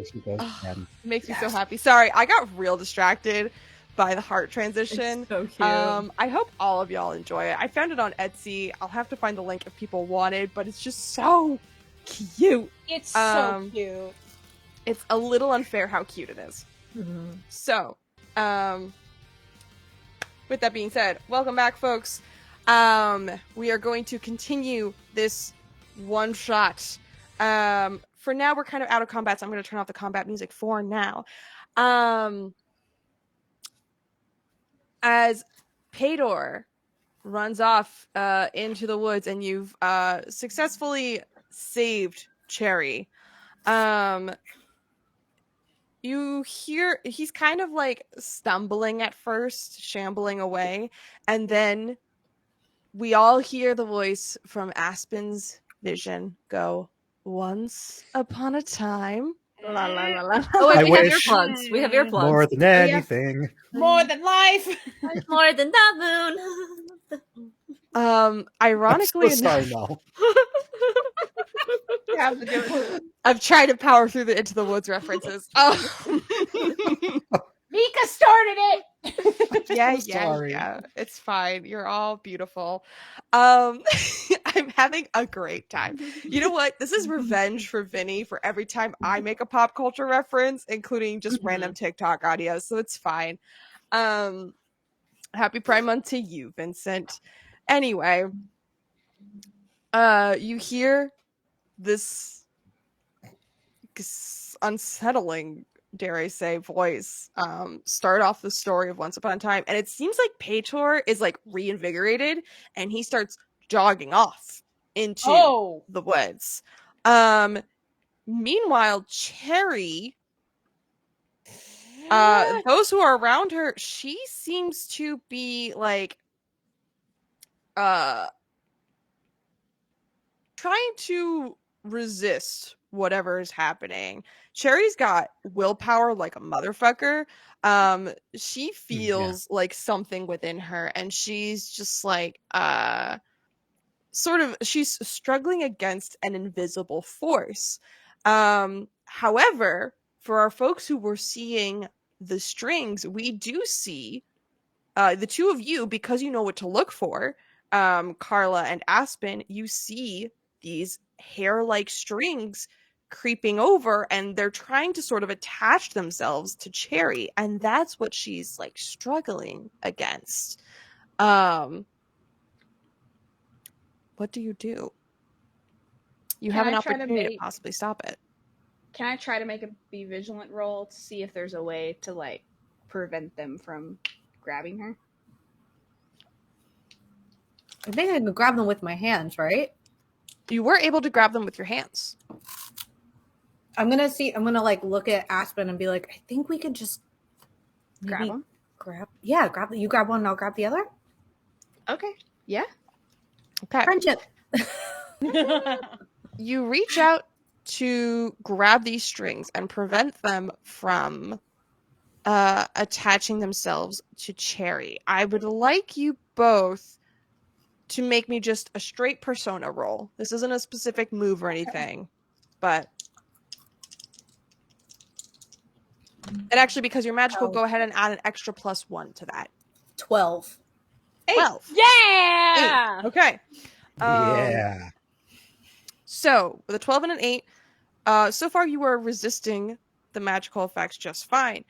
There she goes again. Makes me so happy. Sorry, I got real distracted by the heart transition. It's so cute. I hope all of y'all enjoy it. I found it on Etsy. I'll have to find the link if people want it, but it's just so cute. It's so cute. It's a little unfair how cute it is. Mm-hmm. So, with that being said, welcome back, folks. We are going to continue this one shot. For now, we're kind of out of combat, so I'm going to turn off the combat music for now. As Pador runs off into the woods, and you've successfully saved Cherry, you hear he's kind of like stumbling at first, shambling away, and then we all hear the voice from Aspen's vision go, "Once upon a time." La la la la. Oh wait, I we have wish. earplugs. We have earplugs. More than anything. More than life. More than the moon. Ironically I'm so sorry, enough, Mel. I've tried to power through the Into the Woods references. Mika started it. Yeah, sorry. it's fine. You're all beautiful. I'm having a great time. You know what? This is revenge for Vinny for every time I make a pop culture reference, including just random TikTok audios. So it's fine. Happy Prime Month to you, Vincent. Anyway, you hear this unsettling, dare I say, voice start off the story of Once Upon a Time, and it seems like Pator is like reinvigorated, and he starts jogging off into the woods. Meanwhile, Cherry, those who are around her, she seems to be like trying to resist whatever is happening. Cherry's got willpower like a motherfucker. She feels like something within her, and she's just like she's struggling against an invisible force. However, for our folks who were seeing the strings, we do see the two of you, because you know what to look for, Carla and Aspen, you see these hair-like strings creeping over, and they're trying to sort of attach themselves to Cherry, and that's what she's like struggling against. What do? You have an opportunity to possibly stop it. Can I try to make a be vigilant roll to see if there's a way to like prevent them from grabbing her? I think I can grab them with my hands, right? You were able to grab them with your hands. I'm gonna like look at Aspen and be like, I think we could just Grab them? grab you grab one and I'll grab the other. Okay. Yeah. Okay. Friendship. You reach out to grab these strings and prevent them from attaching themselves to Cherry. I would like you both to make me just a straight persona roll. This isn't a specific move or anything, but and actually, because you're magical, go ahead and add an extra +1 to that. 12. 12. Yeah. 8. Okay. Yeah. So with a 12 and an 8, so far you are resisting the magical effects just fine.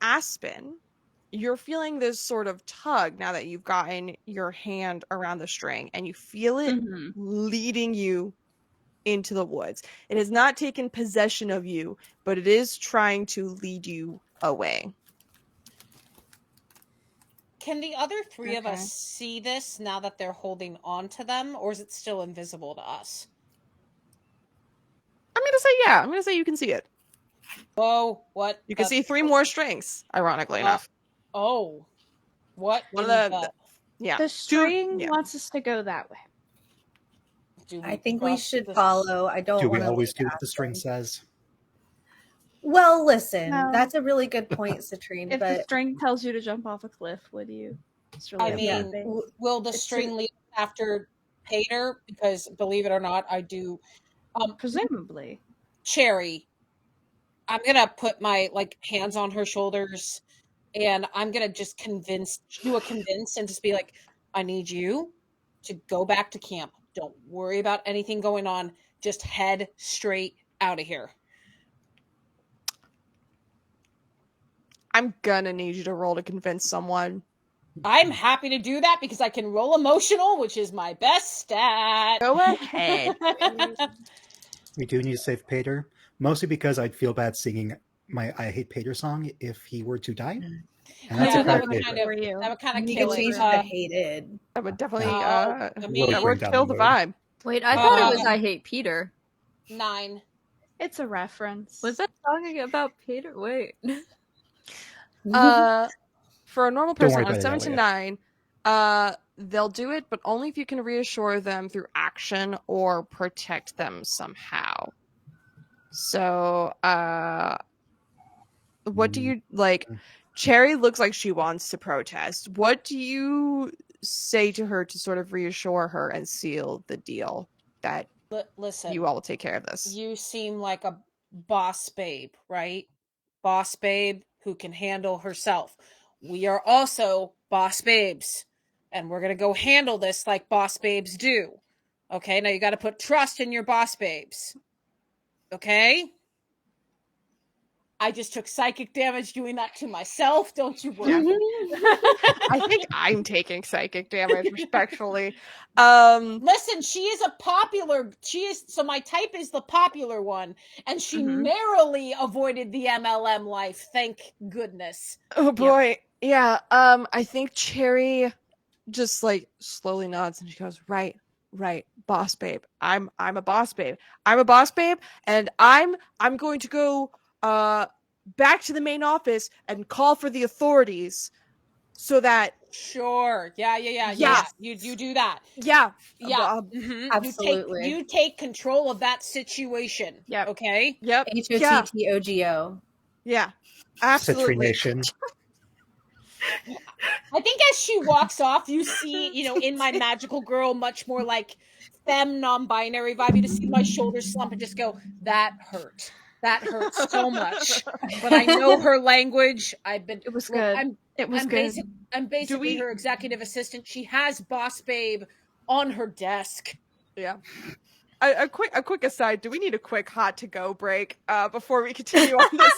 Aspen, you're feeling this sort of tug now that you've gotten your hand around the string, and you feel it leading you into the woods. It has not taken possession of you, but it is trying to lead you away. Can the other three of us see this now that they're holding on to them, or is it still invisible to us? I'm going to say yeah. I'm going to say you can see it. Whoa, what? You can see 3 more strings, ironically enough. Oh. What? One of the yeah. The string wants us to go that way. I think we should follow. I don't want to. Do we always do what the string says? Well, listen, No. that's a really good point, Citrine. If but the string tells you to jump off a cliff, would you? It's really I mean, will the string lead after Pater? Because believe it or not, I do Presumably. Cherry, I'm gonna put my hands on her shoulders, and I'm gonna just do a convince, and just be like, I need you to go back to camp. Don't worry about anything going on. Just head straight out of here. I'm gonna need you to roll to convince someone. I'm happy to do that because I can roll emotional, which is my best stat. Go ahead. We do need to save Pater, mostly because I'd feel bad singing my I Hate Pater song if he were to die. And that's Yeah, a that crowd would favorite. kind of You kill can change it. it to hated. That would definitely I mean, that would down kill the the mood. vibe. Wait, I thought it was I Hate Peter. 9. It's a reference. Was that talking about Peter? Wait. For a normal Don't person worry on about it, 7 to Elliot. 9, they'll do it, but only if you can reassure them through action or protect them somehow. So, what do you like? Cherry looks like she wants to protest. What do you say to her to sort of reassure her and seal the deal that Listen, you all will take care of this? you seem like a boss babe, right? Boss babe who can handle herself. We are also boss babes, and we're going to go handle this like boss babes do. Okay, now you got to put trust in your boss babes. Okay? I just took psychic damage doing that to myself. Don't you worry. I think I'm taking psychic damage, respectfully. Listen, so my type is the popular one, and she narrowly avoided the MLM life. Thank goodness. Oh boy. Yeah. I think Cherry just slowly nods and she goes, right, boss babe. I'm a boss babe. I'm a boss babe, and I'm going to go back to the main office and call for the authorities so that Sure. Yeah. Yes. You do that. Yeah. Absolutely. You take control of that situation. Yep. Okay. Yep. HOTTOGO. Yeah. Citry Absolutely. Nation. I think as she walks off, you see, in my magical girl, much more like femme non-binary vibe. You just see my shoulders slump and just go, that hurt. That hurts so much. But I know her language. It was good. I'm basically her executive assistant. She has boss babe on her desk. Yeah. A quick aside. Do we need a quick hot to go break before we continue on this?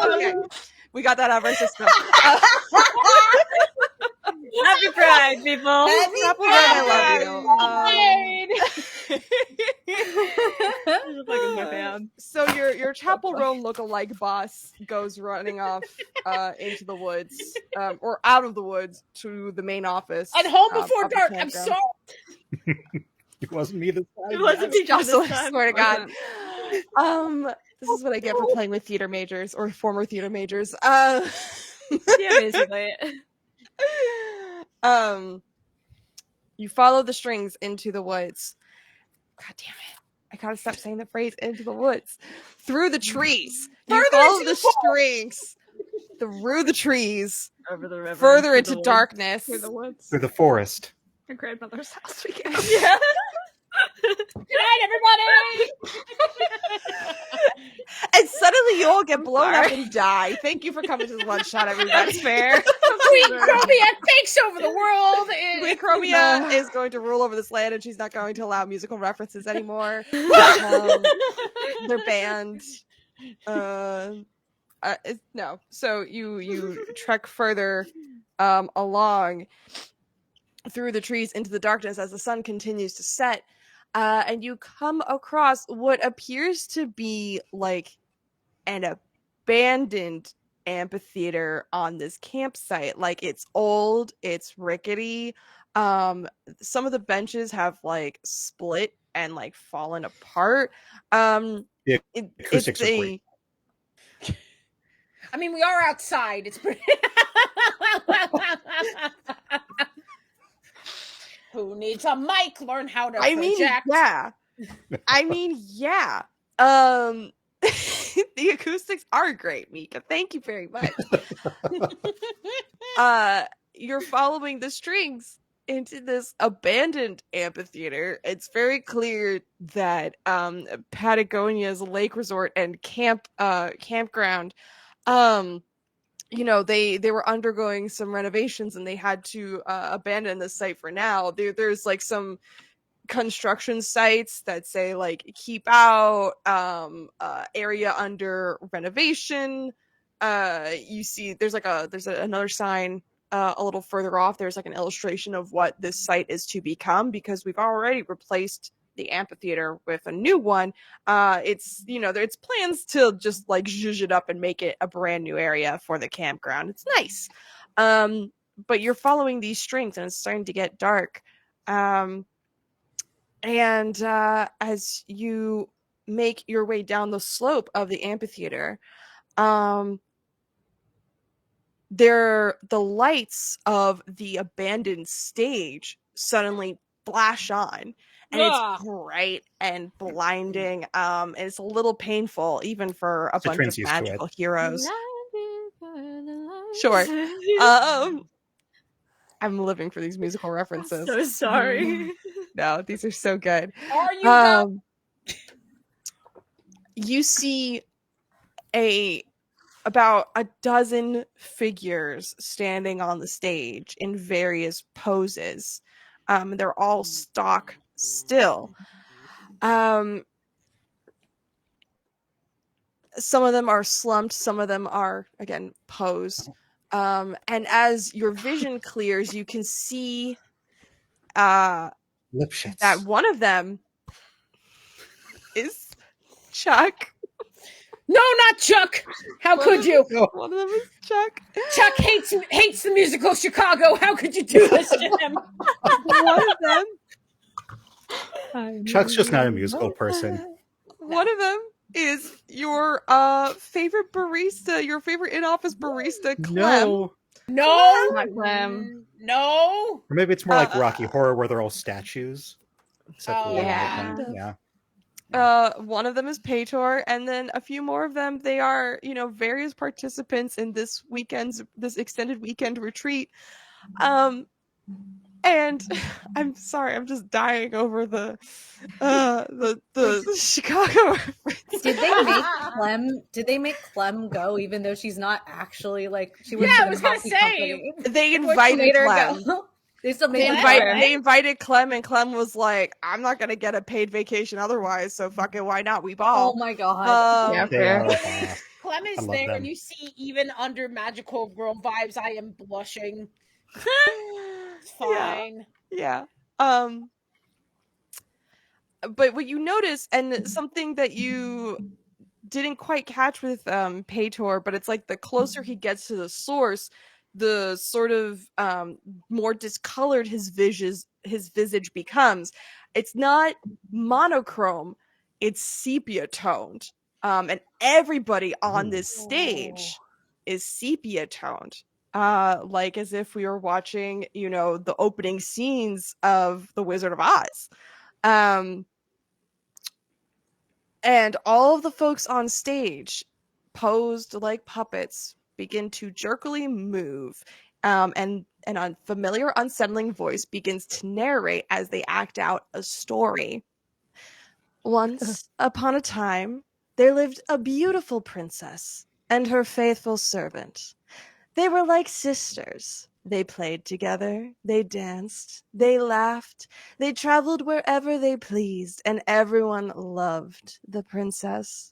Okay. We got that out of our system. Happy Pride, people. Happy I love you. So your Chapel Roan lookalike boss goes running off into the woods, or out of the woods to the main office. At home before of the dark. I'm campground. sorry. It wasn't me this time. It wasn't me Jocelyn, this I time. swear to God. This is what I get for playing with theater majors or former theater majors. Yeah, basically. You follow the strings into the woods. God damn it. I gotta stop saying the phrase into the woods. Through the trees. You follow the strings through the trees. Over the river. Further through into the woods. darkness. Through the woods. Through the forest. My grandmother's house we go. Yeah. Good night, everybody. And suddenly you all get blown up and die. Thank you for coming to the One Shot, everybody. That's fair. Queen Chromia takes over the world. Queen Chromia is going to rule over this land, and she's not going to allow musical references anymore. They're banned. No. So you trek further along through the trees into the darkness as the sun continues to set, and you come across what appears to be like an abandoned amphitheater on this campsite. Like, it's old, it's rickety. Some of the benches have split and fallen apart. The acoustics are great. I mean, we are outside. It's pretty. Who needs a mic? Learn how to project. Yeah. The acoustics are great, Mika. Thank you very much. you're following the strings into this abandoned amphitheater. It's very clear that Patagonia's lake resort and campground, they were undergoing some renovations and they had to abandon the site for now. There's like some construction sites that say like keep out, area under renovation. You see there's another sign a little further off. There's like an illustration of what this site is to become, because we've already replaced the amphitheater with a new one. It's plans to just like zhuzh it up and make it a brand new area for the campground. It's nice. But you're following these strings and it's starting to get dark. And as you make your way down the slope of the amphitheater, the lights of the abandoned stage suddenly flash on, and it's bright and blinding, and it's a little painful even for a bunch of magical heroes. Sure. I'm living for these musical references. I'm so sorry. No, these are so good. Are you you see about a dozen figures standing on the stage in various poses. They're all stock still. Some of them are slumped, some of them are, again, posed. And as your vision clears, you can see that one of them is Chuck. No, not Chuck! How could you? One of them is Chuck. Chuck hates the musical Chicago. How could you do this to him? One of them. Chuck's just not a musical person. One of them is your favorite barista, your favorite in-office barista, Clem. No. Not Clem. No. Or maybe it's more like Rocky Horror, where they're all statues. Oh, yeah. One of them is Pator, and then a few more of them, they are, various participants in this extended weekend retreat. And I'm sorry, I'm just dying over the Chicago reference. Did they make Clem go, even though she's not actually like she was? Yeah, I was gonna say they invited Clem. They invited Clem, and Clem was like, "I'm not gonna get a paid vacation otherwise, so fuck it, why not? We ball." Oh my god! Yeah, fair. Clem is there, and you see, even under magical girl vibes, I am blushing. It's fine. Yeah. But what you notice, and something that you didn't quite catch with Pator, but it's like the closer he gets to the source, the sort of more discolored his visage becomes. It's not monochrome, it's sepia toned. And everybody on this stage is sepia toned. Like as if we were watching, the opening scenes of The Wizard of Oz. And all of the folks on stage, posed like puppets, begin to jerkily move, and an unfamiliar, unsettling voice begins to narrate as they act out a story. Once upon a time, there lived a beautiful princess and her faithful servant. They were like sisters. They played together, they danced, they laughed, they traveled wherever they pleased, and everyone loved the princess.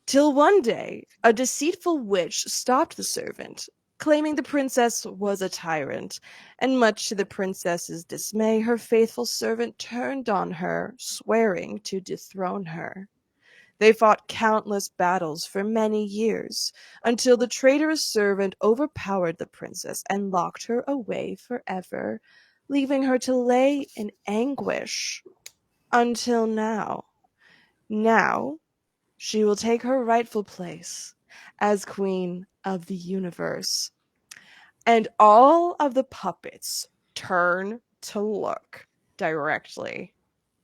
Till one day, a deceitful witch stopped the servant, claiming the princess was a tyrant, and much to the princess's dismay, her faithful servant turned on her, swearing to dethrone her. They fought countless battles for many years, until the traitorous servant overpowered the princess and locked her away forever, leaving her to lay in anguish. Until now. Now, she will take her rightful place as queen of the universe. And all of the puppets turn to look directly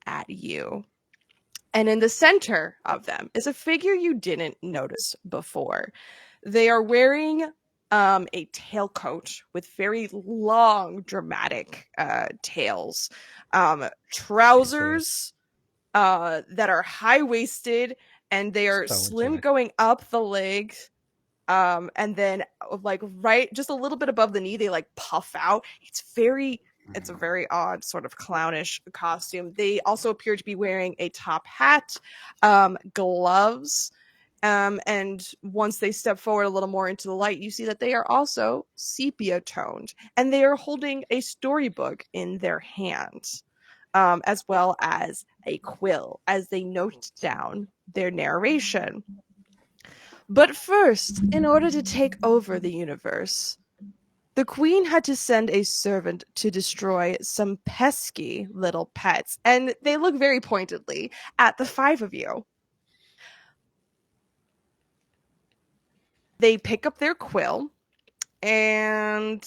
at you. And in the center of them is a figure you didn't notice before. They are wearing a tailcoat with very long, dramatic tails, trousers that are high-waisted, and they are So slim into it. going up the leg, and then like right just a little bit above the knee, they like puff out. It's a very odd sort of clownish costume. They also appear to be wearing a top hat, gloves, and once they step forward a little more into the light, you see that they are also sepia toned, and they are holding a storybook in their hands, as well as a quill as they note down their narration. But first, in order to take over the universe, the queen had to send a servant to destroy some pesky little pets, and they look very pointedly at the 5 of you. They pick up their quill, and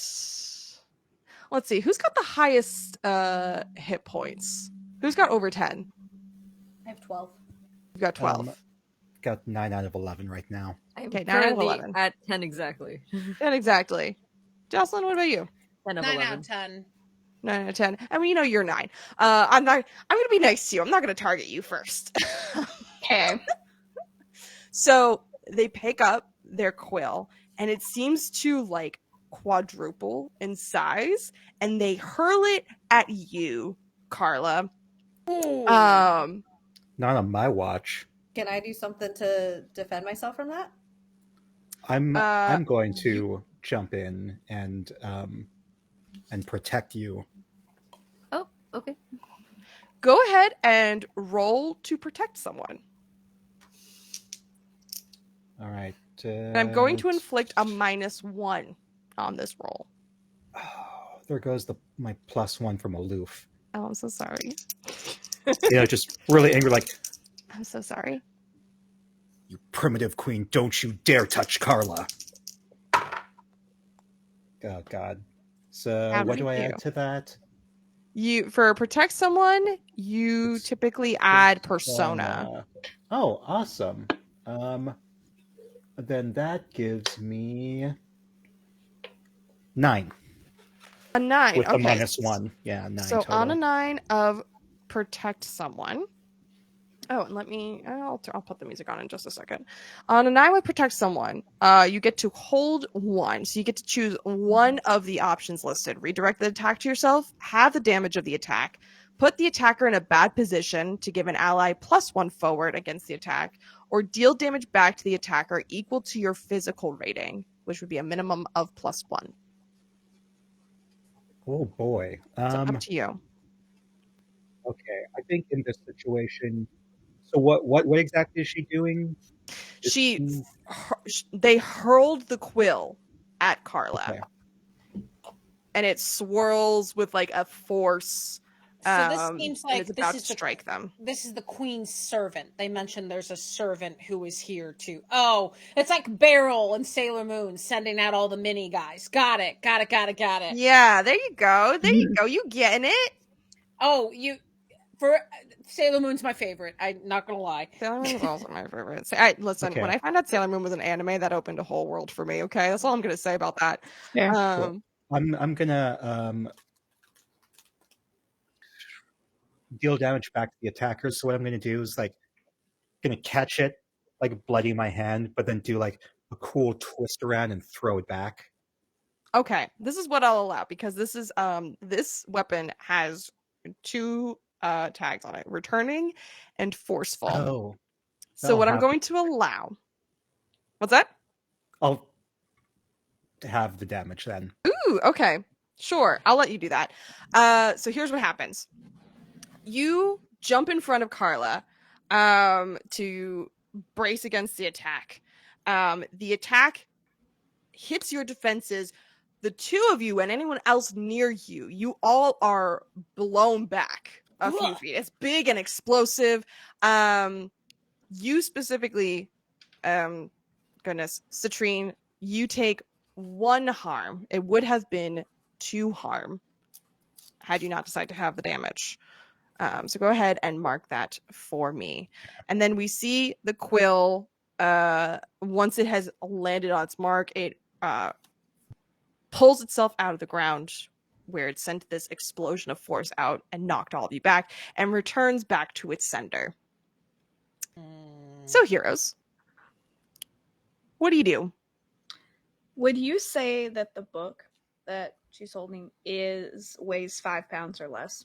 let's see, who's got the highest hit points? Who's got over 10? I have 12. You've got 12. Got 9 out of 11 right now. I'm Okay, 9 out of currently 11. at 10 exactly. 10 exactly. Jocelyn, what about you? 10 of 9 11. out of 10. 9 out of 10. I mean, you're 9. I'm gonna be nice to you. I'm not gonna target you first. Okay. So they pick up their quill, and it seems to like quadruple in size, and they hurl it at you, Carla. Not on my watch. Can I do something to defend myself from that? I'm going to jump in and protect you. Oh, okay. Go ahead and roll to protect someone. All right. I'm going to inflict a -1 on this roll. Oh, there goes my +1 from aloof. Oh, I'm so sorry. Just really angry, like, I'm so sorry. you primitive queen, don't you dare touch Carla. Oh, God. So what do I add to that? For protect someone, you typically add persona. Oh, awesome. Then that gives me 9. A 9. With okay. the -1. Yeah, 9 So total. on a 9 of protect someone. Oh, and I'll put the music on in just a second. On a 9 with protect someone, you get to hold 1. So you get to choose one of the options listed. Redirect the attack to yourself, have the damage of the attack, put the attacker in a bad position to give an ally +1 forward against the attack, or deal damage back to the attacker equal to your physical rating, which would be a minimum of +1. Oh boy. So up to you. Okay, I think in this situation. So what exactly is she doing? They hurled the quill at Carla, Okay. and it swirls with like a force. So this seems like it's about to strike them. This is the queen's servant. They mentioned there's a servant who is here too. Oh, it's like Beryl and Sailor Moon sending out all the mini guys. Got it. Yeah, there you go. You getting it? Oh, Sailor Moon's my favorite. I'm not gonna lie. Sailor Moon was also my favorite. Listen, Okay. when I found out Sailor Moon was an anime, that opened a whole world for me. Okay, that's all I'm gonna say about that. Yeah. Cool. I'm gonna deal damage back to the attackers. So what I'm gonna do is gonna catch it, like bloody my hand, but then do like a cool twist around and throw it back. Okay, this is what I'll allow because this is this weapon has 2 tags on it: returning and forceful. Oh. So what I'm going to allow. What's that? I'll have the damage then. Ooh, okay. Sure. I'll let you do that. So here's what happens. You jump in front of Carla to brace against the attack. The attack hits your defenses. The 2 of you and anyone else near you, you all are blown back a few feet. It's big and explosive. You specifically, goodness, Citrine, you take 1 harm. It would have been 2 harm had you not decided to have the damage. So go ahead and mark that for me. And then we see the quill, once it has landed on its mark, it pulls itself out of the ground, where it sent this explosion of force out and knocked all of you back, and returns back to its sender. So, heroes, what do you do? Would you say that the book that she's holding weighs 5 pounds or less?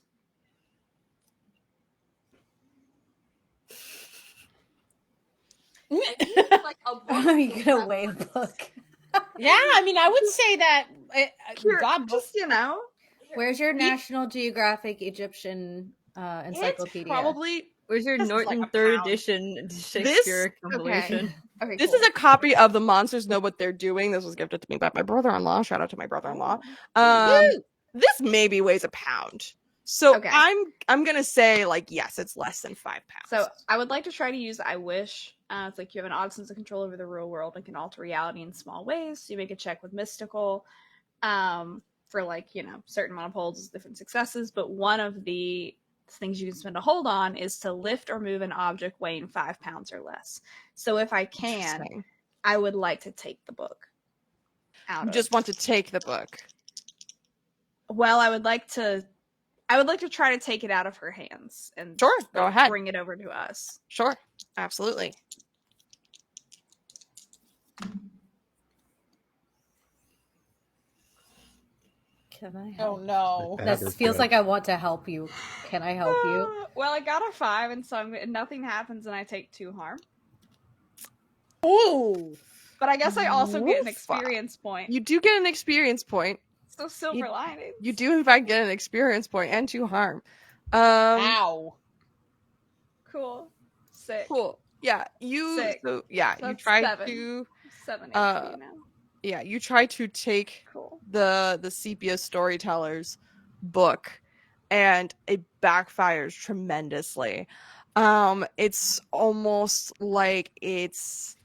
Like are you gonna weigh a book? Yeah, I mean, I would say that. God, just Where's your National Geographic Egyptian encyclopedia? It's probably. Where's your This is Norton like a 3rd pound. edition Shakespeare compilation? Okay, This cool. is a copy of The Monsters Know What They're Doing. This was gifted to me by my brother-in-law. Shout out to my brother-in-law. This maybe weighs a pound. So Okay. I'm gonna say, like, yes, it's less than 5 pounds. So I would like to try to use I Wish. It's like you have an odd sense of control over the real world and can alter reality in small ways. So you make a check with mystical for, like, you know, certain amount of holds, different successes. But one of the things you can spend a hold on is to lift or move an object weighing 5 pounds or less. So if I can, I would like to take the book out. You just want to take the book. Well, I would like to try to take it out of her hands and Sure, go ahead. Bring it over to us. Sure, absolutely. Can I Oh help? no. This feels like I want to help you. Can I help you? Well, I got a 5, and so nothing happens, and I take 2 harm. Ooh. But I guess I also get an Woofa. experience point. You do get an experience point. So silver linings. You do, in fact, get an experience point and 2 harm. Ow. Cool. Sick. Cool. Yeah, you. Sick. So, yeah, So you that's try 7. to. 7 HP now. Yeah, you try to take Cool. the Sepia Storyteller's book, and it backfires tremendously. It's almost like it's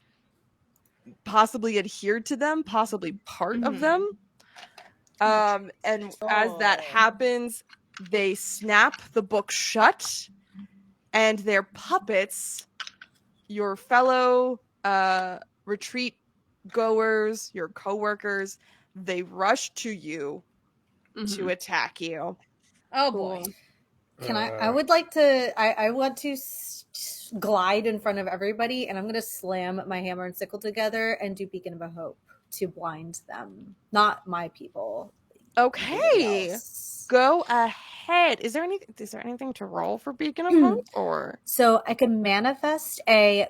possibly adhered to them, possibly part of them. And as that happens, they snap the book shut, and their puppets, your fellow retreat goers, your coworkers, they rush to you to attack you. Oh boy. Can I would like to I want to glide in front of everybody, and I'm going to slam my hammer and sickle together and do Beacon of a Hope to blind them. Not my people. Okay. Go ahead. Is there anything to roll for Beacon of Hope, or? So I can manifest a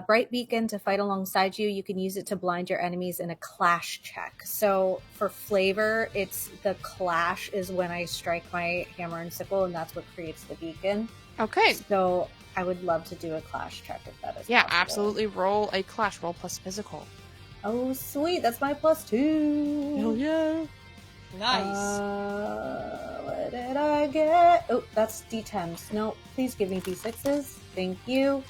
bright beacon to fight alongside you. You can use it to blind your enemies in a clash check. So for flavor, it's the clash is when I strike my hammer and sickle, and that's what creates the beacon. Okay. So I would love to do a clash check if that is possible. Absolutely. Roll a clash. Roll plus physical. Oh, sweet. That's my +2. Hell yeah. Nice. What did I get? Oh, that's D10s. No, please give me D6s. Thank you.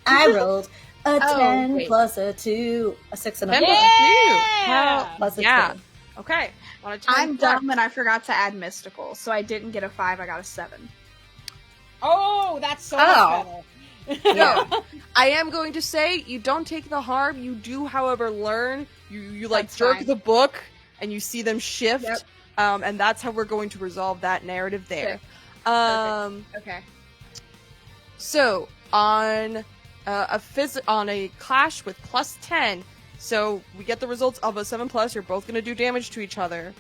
I rolled a 10 plus a 2, a 6 and a 4. Plus a 2. Okay. I'm dumb and I forgot to add mystical, so I didn't get a 5. I got a 7. Oh, that's so much better. Yeah. I am going to say you don't take the harm. You do, however, learn. You like That's jerk fine. the book and you see them shift. Yep. And that's how we're going to resolve that narrative there. Okay. So on on a clash with +10, so we get the results of a 7+. You're both going to do damage to each other.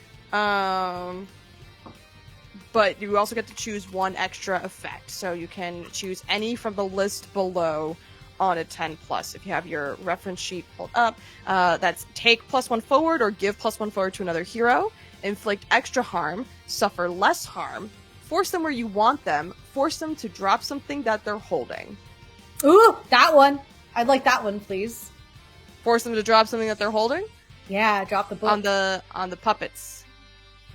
But you also get to choose one extra effect. So you can choose any from the list below on a 10+. If you have your reference sheet pulled up, that's take +1 forward or give +1 forward to another hero, inflict extra harm, suffer less harm, force them where you want them, force them to drop something that they're holding. Ooh, that one. I'd like that one, please. Force them to drop something that they're holding? Yeah, drop the book. On the puppets.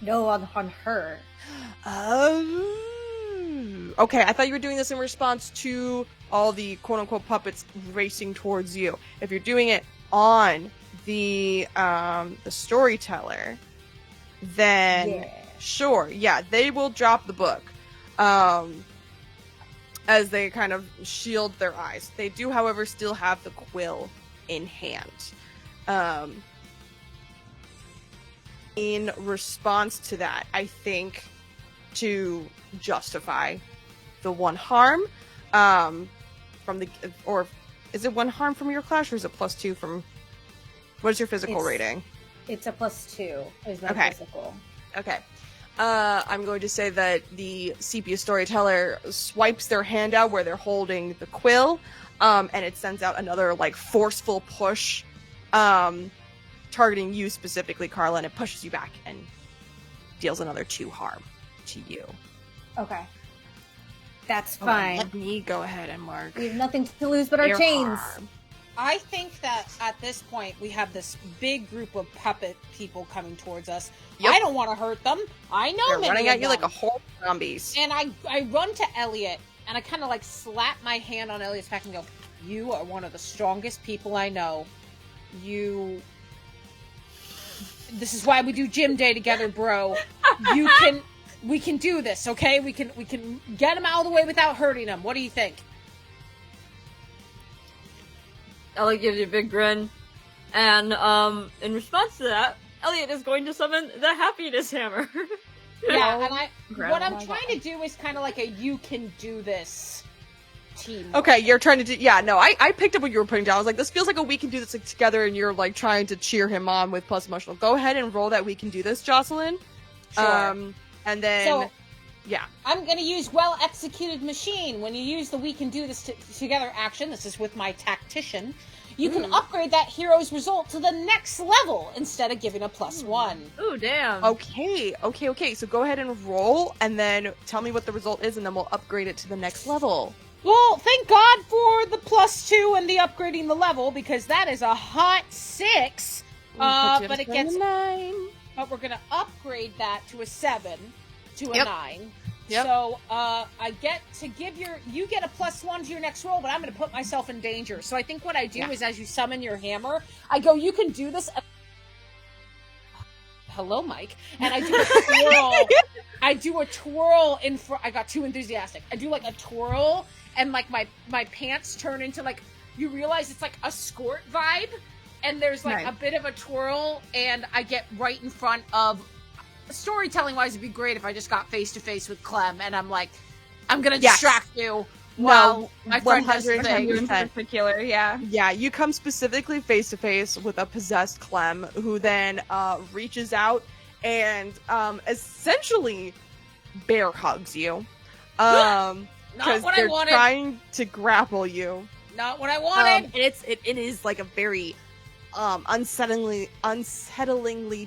No, on her. Okay, I thought you were doing this in response to all the quote-unquote puppets racing towards you. If you're doing it on the storyteller, then sure, yeah, they will drop the book as they kind of shield their eyes. They do, however, still have the quill in hand. in response to that, I think, to justify the 1 harm, from the, or is it 1 harm from your clash, or is it +2 from, what is your physical rating? It's a +2 is my physical. Okay. I'm going to say that the sepia storyteller swipes their hand out where they're holding the quill, and it sends out another, like, forceful push, targeting you specifically, Carla, and it pushes you back and deals another 2 harm to you. Okay. That's fine. Let me go ahead and mark. We have nothing to lose but our chains. Harm. I think that at this point we have this big group of puppet people coming towards us. Yep. I don't want to hurt them. I know they're running at you like a whole zombies. And I run to Elliot and I kind of like slap my hand on Elliot's back and go, "You are one of the strongest people I know. This is why we do gym day together, bro. We can do this, okay? We can get him out of the way without hurting him. What do you think?" Elliot gives you a big grin, and in response to that, Elliot is going to summon the happiness hammer. Yeah, and what I'm trying to do is kind of like a "you can do this" team. Okay, you're trying to do. Yeah, no, I picked up what you were putting down. I was like, this feels like a "we can do this" together, and you're like trying to cheer him on with plus emotional. Go ahead and roll that "we can do this," Jocelyn. Sure. And then. So, yeah. I'm going to use well-executed machine. When you use the "we can do this" together action, this is with my tactician, you can upgrade that hero's result to the next level instead of giving a +1. Ooh, damn. Okay. So go ahead and roll, and then tell me what the result is, and then we'll upgrade it to the next level. Well, thank God for the +2 and the upgrading the level, because that is a hot 6. But it gets 9. But we're going to upgrade that to a 7. To a 9. Yep. So I get to give you get a +1 to your next roll, but I'm going to put myself in danger. So I think what I do is, as you summon your hammer, I go, "You can do this." Hello, Mike. And I do a twirl. I do a twirl in front. I got too enthusiastic. I do like a twirl, and like my pants turn into like, you realize it's like a skirt vibe, and there's like a bit of a twirl, and I get right in front of. Storytelling wise, it'd be great if I just got face to face with Clem, and I'm like, "I'm gonna distract you." While my friend does the thing. In particular, yeah. You come specifically face to face with a possessed Clem, who then reaches out and essentially bear hugs you. Not what they're I wanted. Trying to grapple you. Not what I wanted. And it is like a very unsettlingly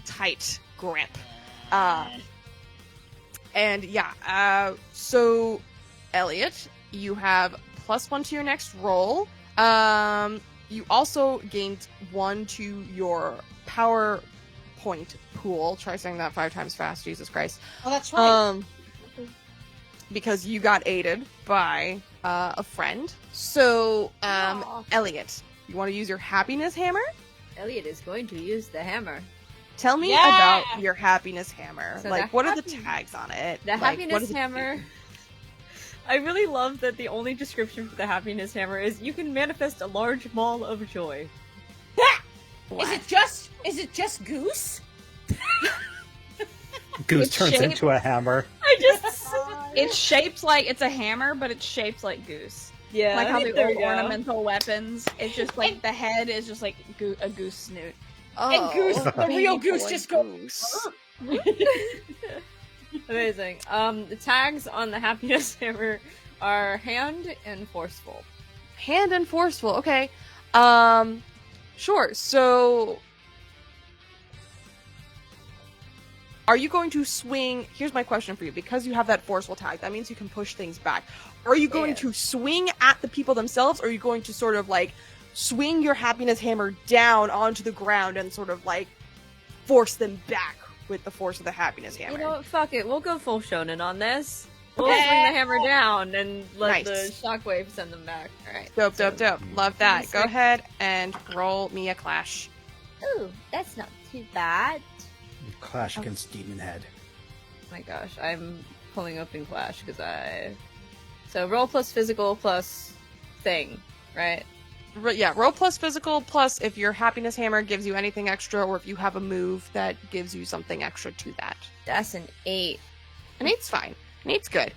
tight grip. So Elliot, you have +1 to your next roll. You also gained 1 to your power point pool. Try saying that 5 times fast, Jesus Christ. Oh, that's right. Because you got aided by a friend. So, Elliot, you want to use your happiness hammer? Elliot is going to use the hammer. Tell me about your happiness hammer. So like, what are the tags on it? The happiness hammer. I really love that the only description for the happiness hammer is you can manifest a large ball of joy. Is it just Goose? Goose turns into a hammer. It's shaped like it's a hammer, but it's shaped like Goose. Yeah, like how the old ornamental weapons. It's just like the head is just like a goose snoot. Oh, and Goose, the real Goose, just goes. Amazing. The tags on the happiness hammer are hand and forceful. Hand and forceful. Okay. Sure. So, are you going to swing? Here's my question for you. Because you have that forceful tag, that means you can push things back. Are you going to swing at the people themselves, or are you going to sort of like swing your happiness hammer down onto the ground and sort of like force them back with the force of the happiness hammer? You know what? Fuck it. We'll go full shonen on this. We'll swing the hammer down and let the shockwave send them back. Alright. Dope. Love that. Go ahead and roll me a clash. Ooh, that's not too bad. Clash against Demon Head. Oh my gosh, I'm pulling up in Clash because So roll plus physical plus thing, right? roll plus physical, plus if your happiness hammer gives you anything extra, or if you have a move that gives you something extra to that. That's an 8. An 8's fine. An 8's good.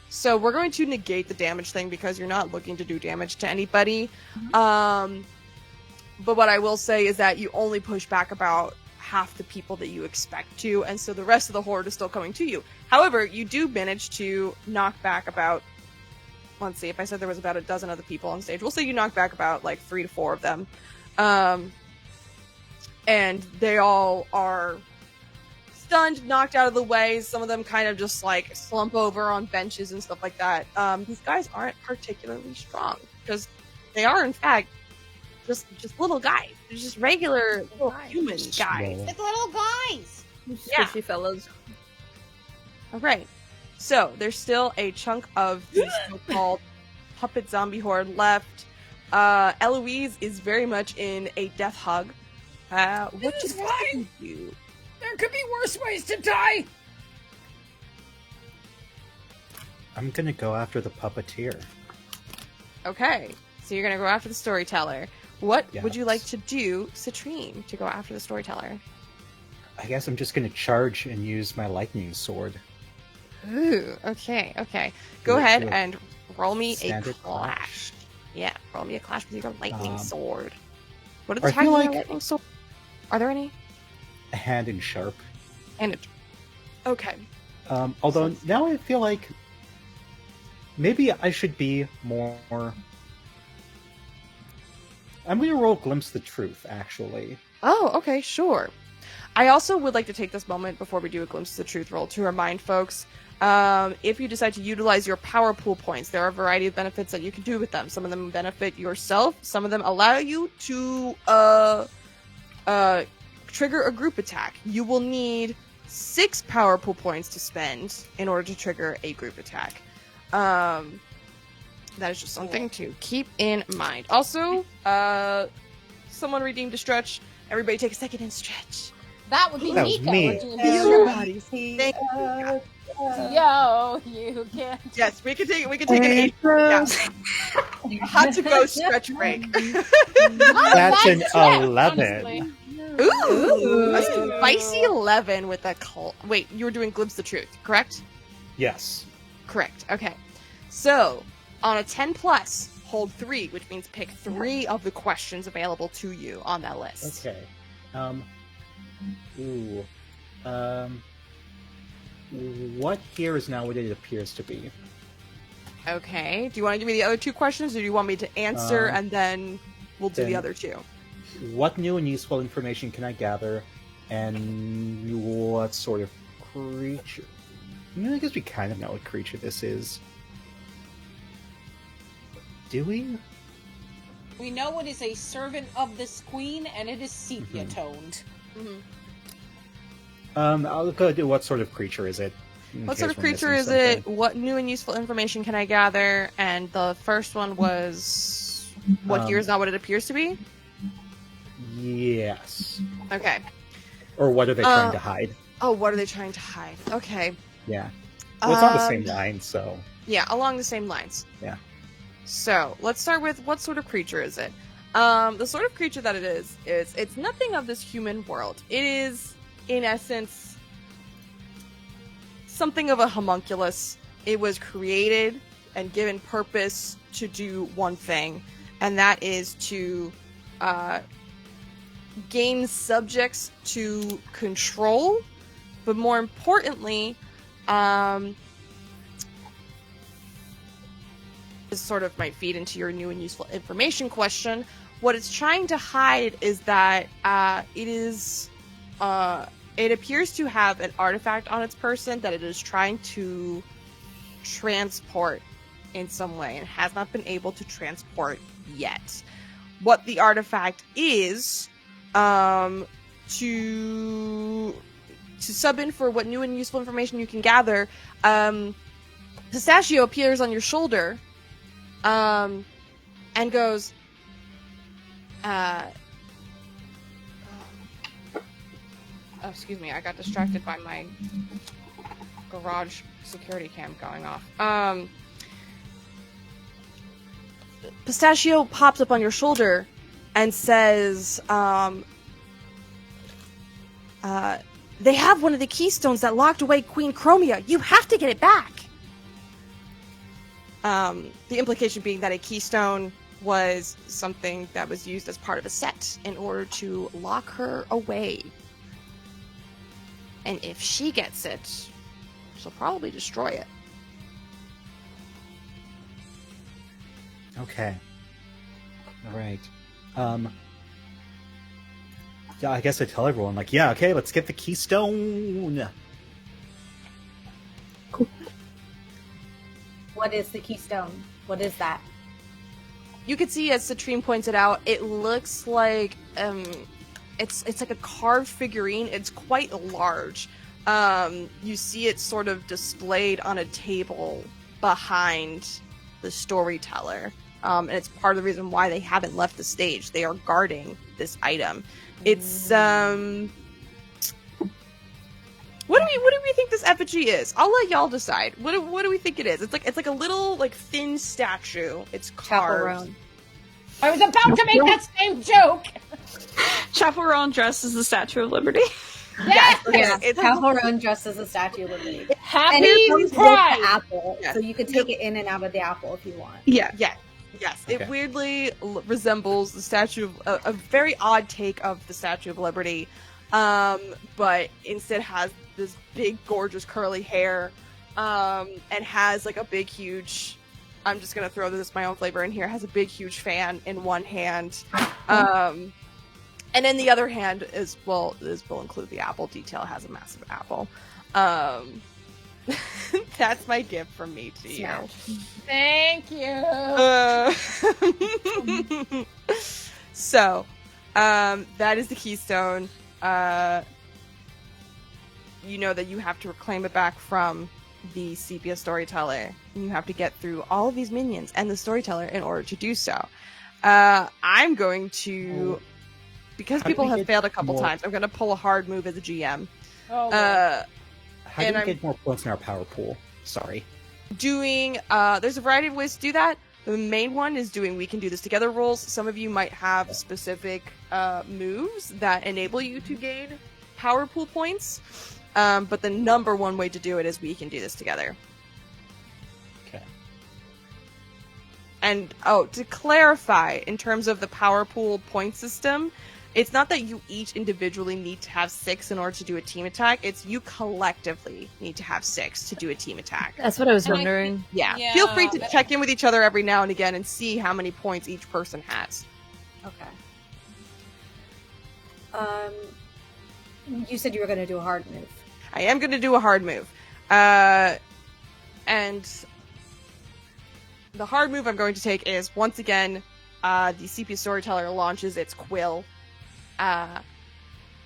So we're going to negate the damage thing because you're not looking to do damage to anybody. But what I will say is that you only push back about half the people that you expect to, and so the rest of the horde is still coming to you. However, you do manage to knock back about, let's see, if I said there was about a dozen other people on stage, we'll say you knock back about like 3 to 4 of them. And they all are stunned, knocked out of the way. Some of them kind of just like slump over on benches and stuff like that. These guys aren't particularly strong because they are in fact just little guys. They're just regular little human guys. It's little guys. Yeah. Squishy fellows. All right. So there's still a chunk of the so-called puppet zombie horde left. Eloise is very much in a death hug. What This is does fine. you? There could be worse ways to die. I'm gonna go after the puppeteer. Okay. So you're gonna go after the storyteller. What would you Yes. like to do, Citrine, to go after the storyteller? I guess I'm just gonna charge and use my lightning sword. Ooh. Okay. Go Do it- ahead do it. and roll me a Standard clash. Yeah. Roll me a clash with your lightning Um, sword. What are I the feel tags on like- your lightning sword? Are there any? A hand and sharp. And it. Okay. Although now I feel like maybe I should be more. I'm gonna roll Glimpse the Truth, actually. Oh, okay, sure. I also would like to take this moment before we do a Glimpse of the Truth roll to remind folks, if you decide to utilize your power pool points, there are a variety of benefits that you can do with them. Some of them benefit yourself. Some of them allow you to trigger a group attack. You will need 6 power pool points to spend in order to trigger a group attack. That is just something to keep in mind. Also, someone redeemed a stretch. Everybody take a second and stretch. That would be That was Mika. me. We're doing Everybody. Thank Yo, you can't. Yes, we can take it. We can take an 8. Yeah. Had to go stretch break. That's an bad, 11. honestly. Ooh, a spicy 11 with a cult. Wait, you were doing Glimpse the Truth, correct? Yes. Correct. Okay. So, on a 10 plus, hold 3, which means pick 3 of the questions available to you on that list. Okay. What here is now what it appears to be? Okay. Do you want to give me the other 2 questions, or do you want me to answer and then we'll do the then- other 2? What new and useful information can I gather, and what sort of creature? I guess we kind of know what creature this is. Do we? We know it is a servant of this queen, and it is sepia-toned. I'll go do what sort of creature is it? in What case sort of we're creature missing is something. it? What new and useful information can I gather? And the first one was what here is not what it appears to be? Yes. Okay. Or what are they trying to hide? Oh, what are they trying to hide? Okay. Yeah. Well, it's on the Um, same line, so. Yeah, along the same lines. Yeah. So, let's start with what sort of creature is it? The sort of creature that it is it's nothing of this human world. It is, in essence, something of a homunculus. It was created and given purpose to do one thing, and that is to gain subjects to control, but more importantly, this sort of might feed into your new and useful information question. What it's trying to hide is that it appears to have an artifact on its person that it is trying to transport in some way and has not been able to transport yet. What the artifact is, to sub in for what new and useful information you can gather, Pistachio appears on your shoulder, and goes, oh, excuse me, I got distracted by my garage security cam going off. Pistachio pops up on your shoulder and says, they have one of the keystones that locked away Queen Chromia. You have to get it back. The implication being that a keystone was something that was used as part of a set in order to lock her away. And if she gets it, she'll probably destroy it. Okay. All right. Yeah, I guess I tell everyone, like, yeah, okay, let's get the keystone. Cool. What is the keystone? What is that? You can see, as Citrine points it out, it looks like it's like a carved figurine. It's quite large. You see it sort of displayed on a table behind the storyteller. And it's part of the reason why they haven't left the stage. They are guarding this item. It's what do we think this effigy is? I'll let y'all decide. What do we think it is? It's like a little like thin statue. It's carved. I was about to make that same joke. Chaperone dressed as the Statue of Liberty. Yes, yeah. It's Chaperone dressed as the Statue of Liberty. Happy and it comes with Pride. the apple, Yes. so you can take it in and out of the apple if you want. Yeah. Yes. Okay. It weirdly resembles the statue of a very odd take of the Statue of Liberty, but instead has this big, gorgeous, curly hair, and has like a big, huge. I'm just gonna throw this my own flavor in here. Has a big, huge fan in one hand, and in the other hand is will include the apple detail. Has a massive apple. That's my gift from me to you. Thank you. So, that is the keystone. You know that you have to reclaim it back from the sepia storyteller. And you have to get through all of these minions and the storyteller in order to do so. I'm going to, because people have failed a couple times, I'm going to pull a hard move as a GM. Oh, How do we get more points in our power pool? Sorry. Doing there's a variety of ways to do that. The main one is doing we can do this together rules. Some of you might have specific moves that enable you to gain power pool points, but the number one way to do it is we can do this together. Okay. And to clarify, in terms of the power pool point system, it's not that you each individually need to have 6 in order to do a team attack. It's you collectively need to have 6 to do a team attack. That's what I was wondering. Yeah. Feel free to check in with each other every now and again and see how many points each person has. Okay. You said you were going to do a hard move. I am going to do a hard move. And the hard move I'm going to take is, once again, the sepia storyteller launches its quill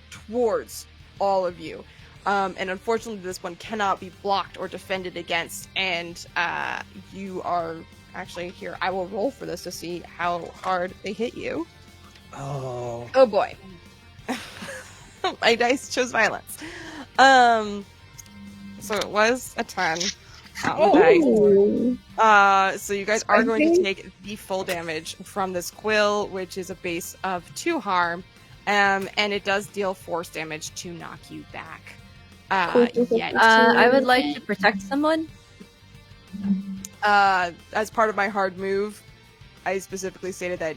towards all of you. And unfortunately, this one cannot be blocked or defended against. And you are actually here. I will roll for this to see how hard they hit you. Oh boy. My dice chose violence. So it was a 10. So you guys are going to take the full damage from this quill, which is a base of 2 harm. And it does deal force damage to knock you back. I would like to protect someone. As part of my hard move, I specifically stated that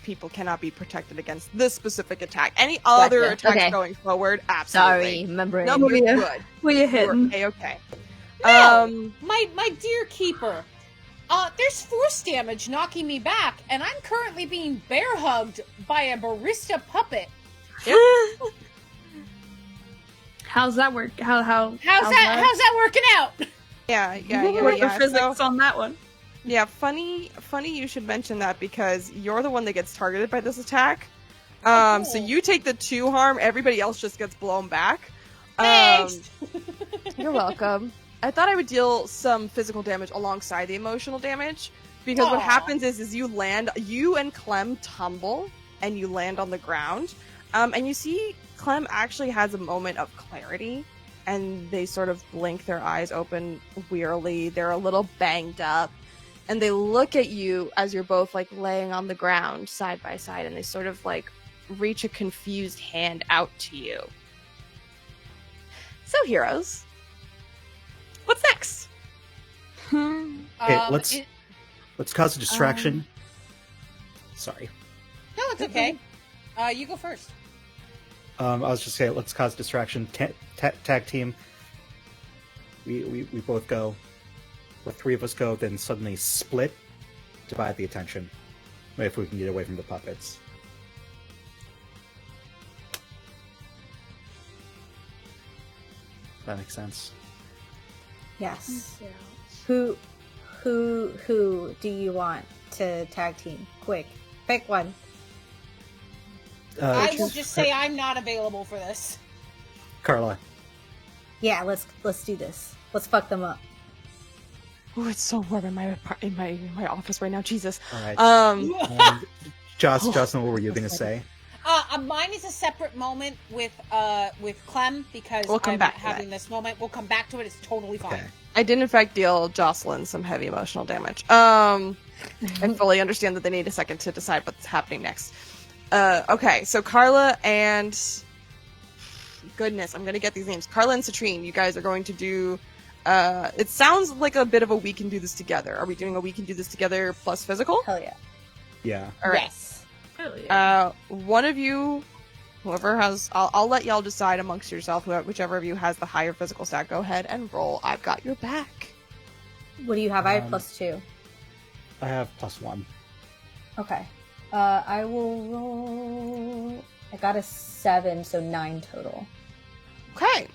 people cannot be protected against this specific attack. Any other attacks going forward, absolutely. Sorry, remember. No, you're good. Will you hit him? Okay. No, my dear keeper. There's force damage knocking me back, and I'm currently being bear hugged by a barista puppet. How's that work? How's that working out? Yeah. Physics on that one. Yeah, funny you should mention that, because you're the one that gets targeted by this attack. So you take the 2 harm, everybody else just gets blown back. Thanks! You're welcome. I thought I would deal some physical damage alongside the emotional damage, because what happens is you land, you and Clem tumble, and you land on the ground, and you see Clem actually has a moment of clarity, and they sort of blink their eyes open wearily. They're a little banged up, and they look at you as you're both like laying on the ground side by side, and they sort of like reach a confused hand out to you. So, heroes, what's next? Okay, let's cause a distraction. Sorry. No, it's okay. You go first. I was just saying, let's cause distraction. Tag team. We both go. Where three of us go, then suddenly split, divide the attention. If we can get away from the puppets. That makes sense. Yes. Who do you want to tag team? Quick, pick one. I will just say I'm not available for this. Carla. Yeah, let's do this. Let's fuck them up. Oh, it's so warm in my office right now. Jesus. All right. Jocelyn, what were you gonna say? Mine is a separate moment with Clem because I'm having this moment. We'll come back to it. It's totally fine. Okay. I did in fact deal Jocelyn some heavy emotional damage. I fully understand that they need a second to decide what's happening next. Okay, so Carla and goodness, I'm gonna get these names. Carla and Citrine, you guys are going to do. It sounds like a bit of a we can do this together. Are we doing a we can do this together plus physical? Hell yeah. Yeah. All right. Yes. One of you, whoever has, I'll let y'all decide amongst yourself. Whichever of you has the higher physical stat, go ahead and roll. I've got your back. What do you have? I have +2. I have +1. Okay. I will roll. I got a 7, so 9 total. Okay.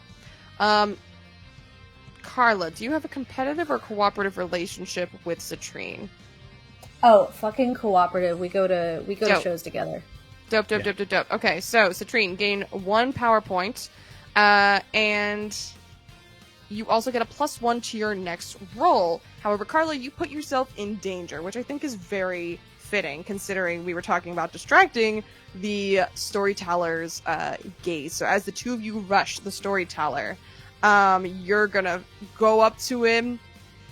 Carla, do you have a competitive or cooperative relationship with Citrine? Oh, fucking cooperative. We go to shows together. Dope. Okay, so Citrine, gain 1 power point, and you also get a +1 to your next roll. However, Carla, you put yourself in danger, which I think is very fitting, considering we were talking about distracting the storyteller's gaze. So as the two of you rush the storyteller, you're gonna go up to him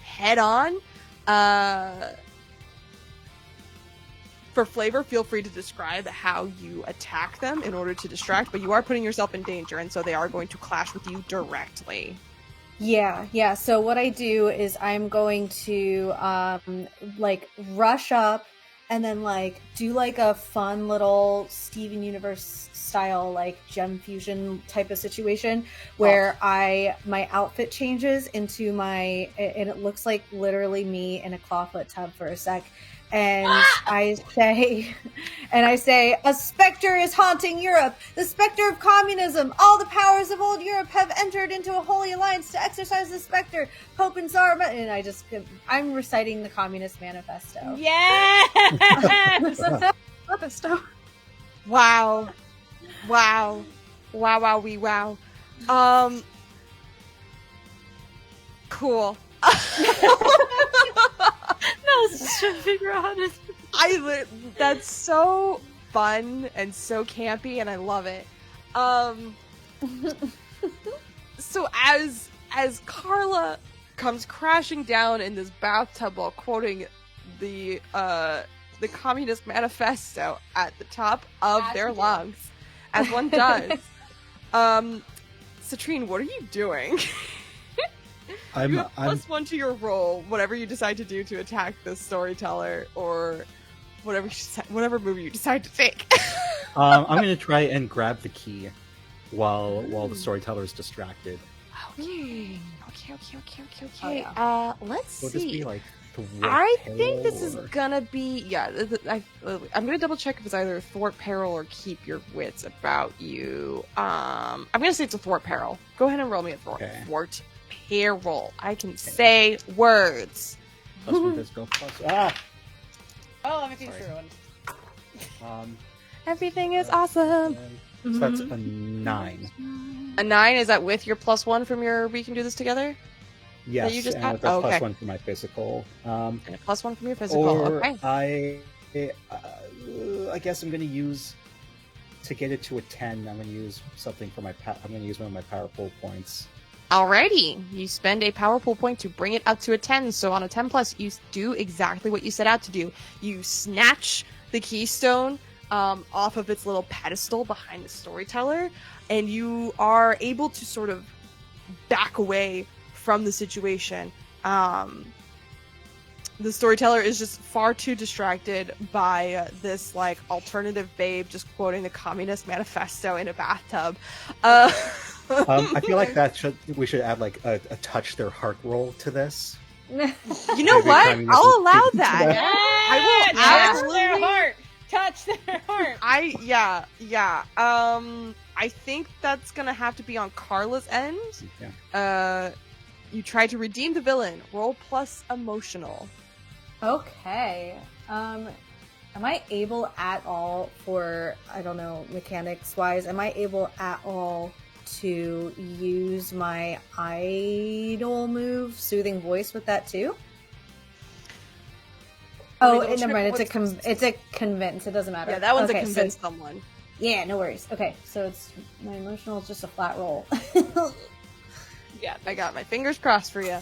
head on. For flavor, feel free to describe how you attack them in order to distract, but you are putting yourself in danger, and so they are going to clash with you directly. Yeah. So what I do is I'm going to rush up and then do a fun little Steven Universe style gem fusion type of situation where my outfit changes into and it looks like literally me in a clawfoot tub for a sec. And I say, a specter is haunting Europe. The specter of communism. All the powers of old Europe have entered into a holy alliance to exorcise the specter. Pope and Tsar. And I'm reciting the Communist Manifesto. Yes! Manifesto. Wow. Cool. I was just trying to figure out how to. That's so fun and so campy, and I love it. So as Carla comes crashing down in this bathtub while quoting the Communist Manifesto at the top of their lungs, as one does, Citrine, what are you doing? You have +1 to your roll, whatever you decide to do to attack the storyteller, or whatever move you decide to take. I'm gonna try and grab the key while the storyteller is distracted. Okay. Oh, yeah. Let's Will see. this be like I think this is gonna be I'm gonna double check if it's either thwart peril or keep your wits about you. I'm gonna say it's a thwart peril. Go ahead and roll me a thwart peril. I can say words. +1 physical Oh, everything's ruined. Everything is awesome. So that's a 9. A 9, is that with your +1 from your we can do this together? Yes, you just and got? with a +1 for my physical. And a +1 from your physical. Or Okay. I guess I'm gonna use to get it to a 10. I'm gonna use something for I'm gonna use one of my power pull points. Alrighty, you spend a power pool point to bring it up to a 10. So on a 10 plus, you do exactly what you set out to do. You snatch the keystone off of its little pedestal behind the storyteller, and you are able to sort of back away from the situation. The storyteller is just far too distracted by this like alternative babe just quoting the Communist Manifesto in a bathtub. I feel like we should add like a touch their heart roll to this. You know what? I'll allow that. Yeah, I will touch their heart. Touch their heart. I think that's gonna have to be on Carla's end. Yeah. You try to redeem the villain. Roll plus emotional. Okay. Am I able at all for, I don't know, mechanics wise, am I able at all to use my idol move, Soothing Voice, with that too? Oh, never mind. It's a convince. It doesn't matter. Yeah, that one's okay, a convince someone. Yeah, no worries. Okay, so it's my emotional is just a flat roll. Yeah, I got my fingers crossed for you.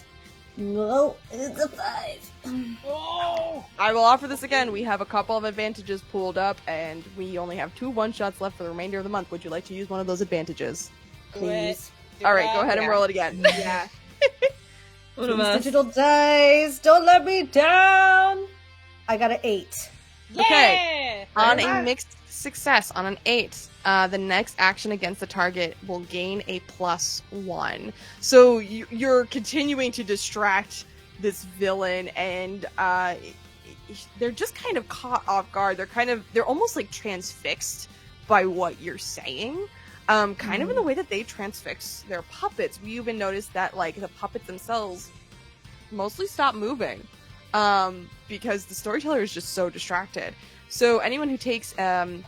No, it's a 5. Oh! I will offer this again. We have a couple of advantages pooled up, and we only have 2 1-shots left for the remainder of the month. Would you like to use one of those advantages? Please. All right, go ahead and roll it again. Yeah. One of Please, us. digital dice, don't let me down. I got an 8. Okay. On a mixed success, on an 8, the next action against the target will gain a +1. So you're continuing to distract this villain, and they're just kind of caught off guard. They're almost like transfixed by what you're saying. Kind of in the way that they transfix their puppets. We even noticed that like the puppets themselves mostly stop moving. Because the storyteller is just so distracted. So anyone who takes an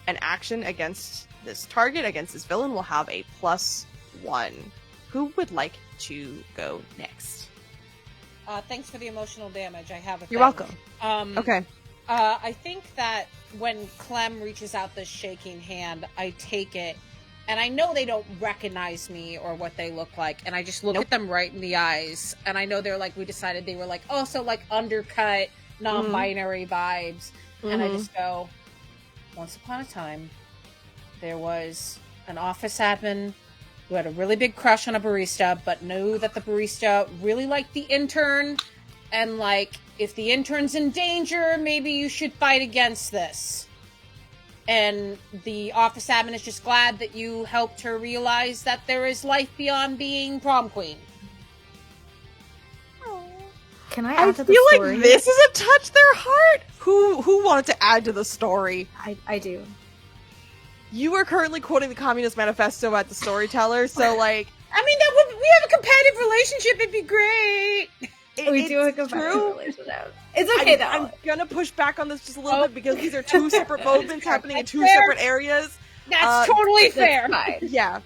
action against this target, against this villain, will have a +1. Who would like to go next? Thanks for the emotional damage. I have a You're welcome. Okay. I think that when Clem reaches out this shaking hand, I take it, and I know they don't recognize me or what they look like, and I just look at them right in the eyes, and I know they're like, we decided they were like, oh, so like undercut, non-binary vibes, and I just go, once upon a time, there was an office admin who had a really big crush on a barista, but knew that the barista really liked the intern, and like, if the intern's in danger, maybe you should fight against this. And the office admin is just glad that you helped her realize that there is life beyond being prom queen. Can I add to the feel story? like this is a touch their heart. Who wanted to add to the story? I do. You are currently quoting the Communist Manifesto at the storyteller, so like, I mean, that would, we have a competitive relationship. It'd be great. We do have a competitive relationship. It's okay though. I'm gonna push back on this just a little bit because these are 2 separate movements happening in 2 fair. separate areas. That's totally fair. Fine. Yeah.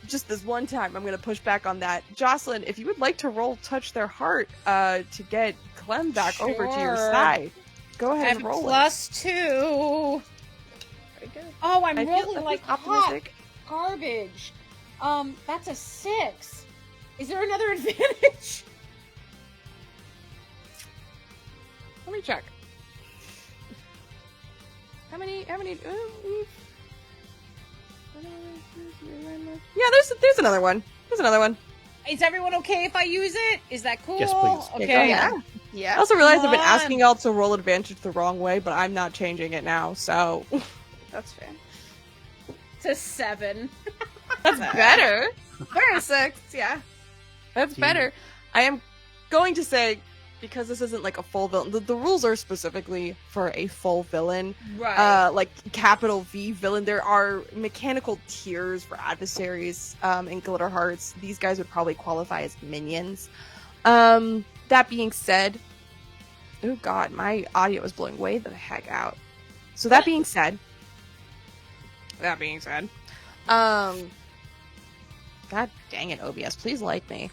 Just this one time, I'm gonna push back on that. Jocelyn, if you would like to roll Touch Their Heart to get Clem back over to your Sure. side, go I ahead have and roll +2. Very good. Oh, I'm I feel rolling like optimistic. hot garbage. That's a 6. Is there another advantage? Let me check. How many? Yeah, there's another one. There's another one. Is everyone okay if I use it? Is that cool? Yes, please. Okay. Yeah. I also realized I've been Come on. asking y'all to roll advantage the wrong way, but I'm not changing it now, so That's fair. To 7. that's better. We're a 6, yeah. That's better. I am going to say, because this isn't like a full villain, the rules are specifically for a full villain. Right. Like capital V villain. There are mechanical tiers for adversaries in Glitter Hearts. These guys would probably qualify as minions. That being said, oh god, my audio is blowing way the heck out. So that being said, god dang it, OBS, please like me.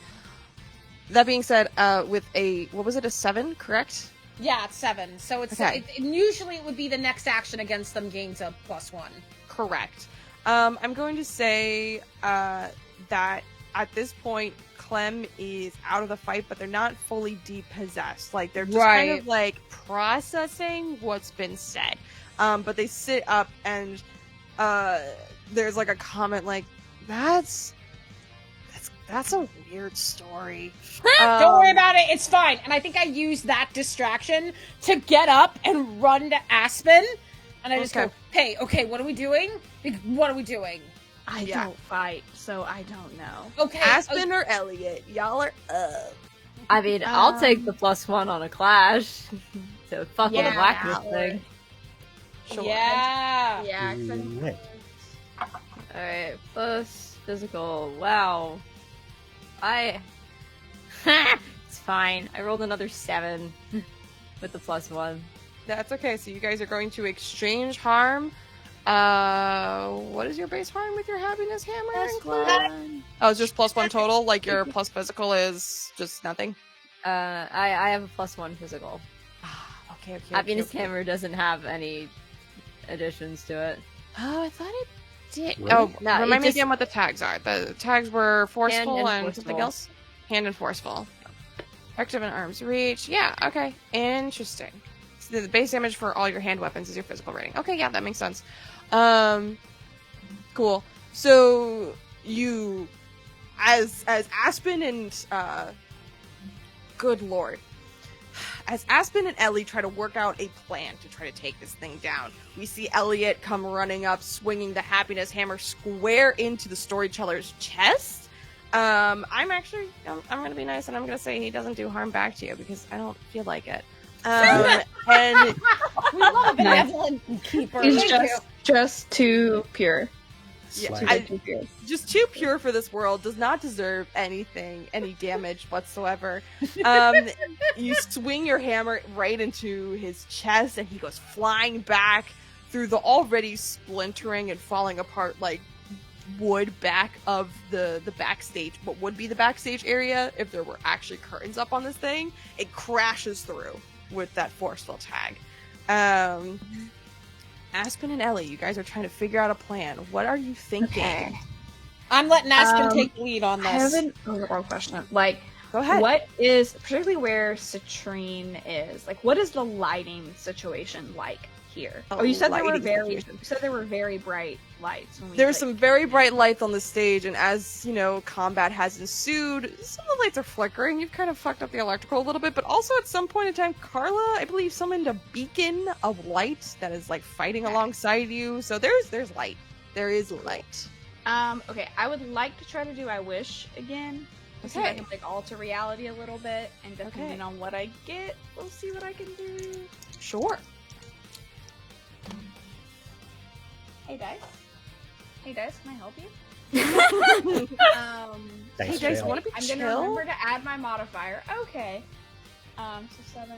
That being said, with a, what was it, a 7, correct? Yeah, it's 7. So it's Okay. usually it would be the next action against them gains a +1. Correct. I'm going to say that at this point, Clem is out of the fight, but they're not fully depossessed. Like, they're just Right. kind of like processing what's been said. But they sit up and there's like a comment like, that's a weird story. Don't worry about it. It's fine. And I think I used that distraction to get up and run to Aspen. And I just go, hey, okay, what are we doing? Like, what are we doing? I don't fight, so I don't know. Okay. Aspen or Elliot, y'all are up. I mean, I'll take the +1 on a clash to fuck with the blackness thing. Sure. Yeah. Yeah. Lit. Alright, plus physical. Wow. It's fine. I rolled another 7 with the +1. That's okay. So you guys are going to exchange harm. What is your base harm with your happiness hammer? Oh, it's just +1 total. Like your plus physical is just nothing. I have a +1 physical. Okay. Happiness hammer doesn't have any additions to it. Oh, I thought it did. Really? Oh, No, remind it me just- again what the tags are. The tags were forceful Hand and and something forceful. else. Hand and forceful. Effective and arm's reach. Yeah. Okay. Interesting. So the base damage for all your hand weapons is your physical rating. Okay. Yeah, that makes sense. Cool. So you, as Aspen and good lord, as Aspen and Ellie try to work out a plan to try to take this thing down, we see Elliot come running up, swinging the happiness hammer square into the storyteller's chest. I'm gonna be nice and I'm gonna say he doesn't do harm back to you because I don't feel like it. And We love a benevolent keeper. He's Thank you. just too pure. Slight. Too pure. just too pure for this world, does not deserve any damage whatsoever. You swing your hammer right into his chest and he goes flying back through the already splintering and falling apart like wood back of the backstage, what would be the backstage area if there were actually curtains up on this thing. It crashes through with that forceful tag. Aspen and Ellie, you guys are trying to figure out a plan. What are you thinking? Okay. I'm letting Aspen take the lead on I this. haven't. Oh, the wrong question. Like, Go ahead. what is particularly where Citrine is? Like, what is the lighting situation like here? Oh, Oh, you said there were lighting very. situation. You said there were very bright lights. When we, There's like, some very bright lights on the stage, and as you know, combat has ensued. Some of the lights are flickering. You've kind of fucked up the electrical a little bit, but also at some point in time, Carla, I believe, summoned a beacon of light that is like fighting alongside you. So there's light. There is light. Okay, I would like to try to do I Wish again. To see if I Okay. can like alter reality a little bit, and depending Okay. on what I get, we'll see what I can do. Sure. Hey Dice. Hey Dice, can I help you? Dice Hey guys, fail. want to be I'm chill? gonna remember to add my modifier. Okay. So 7.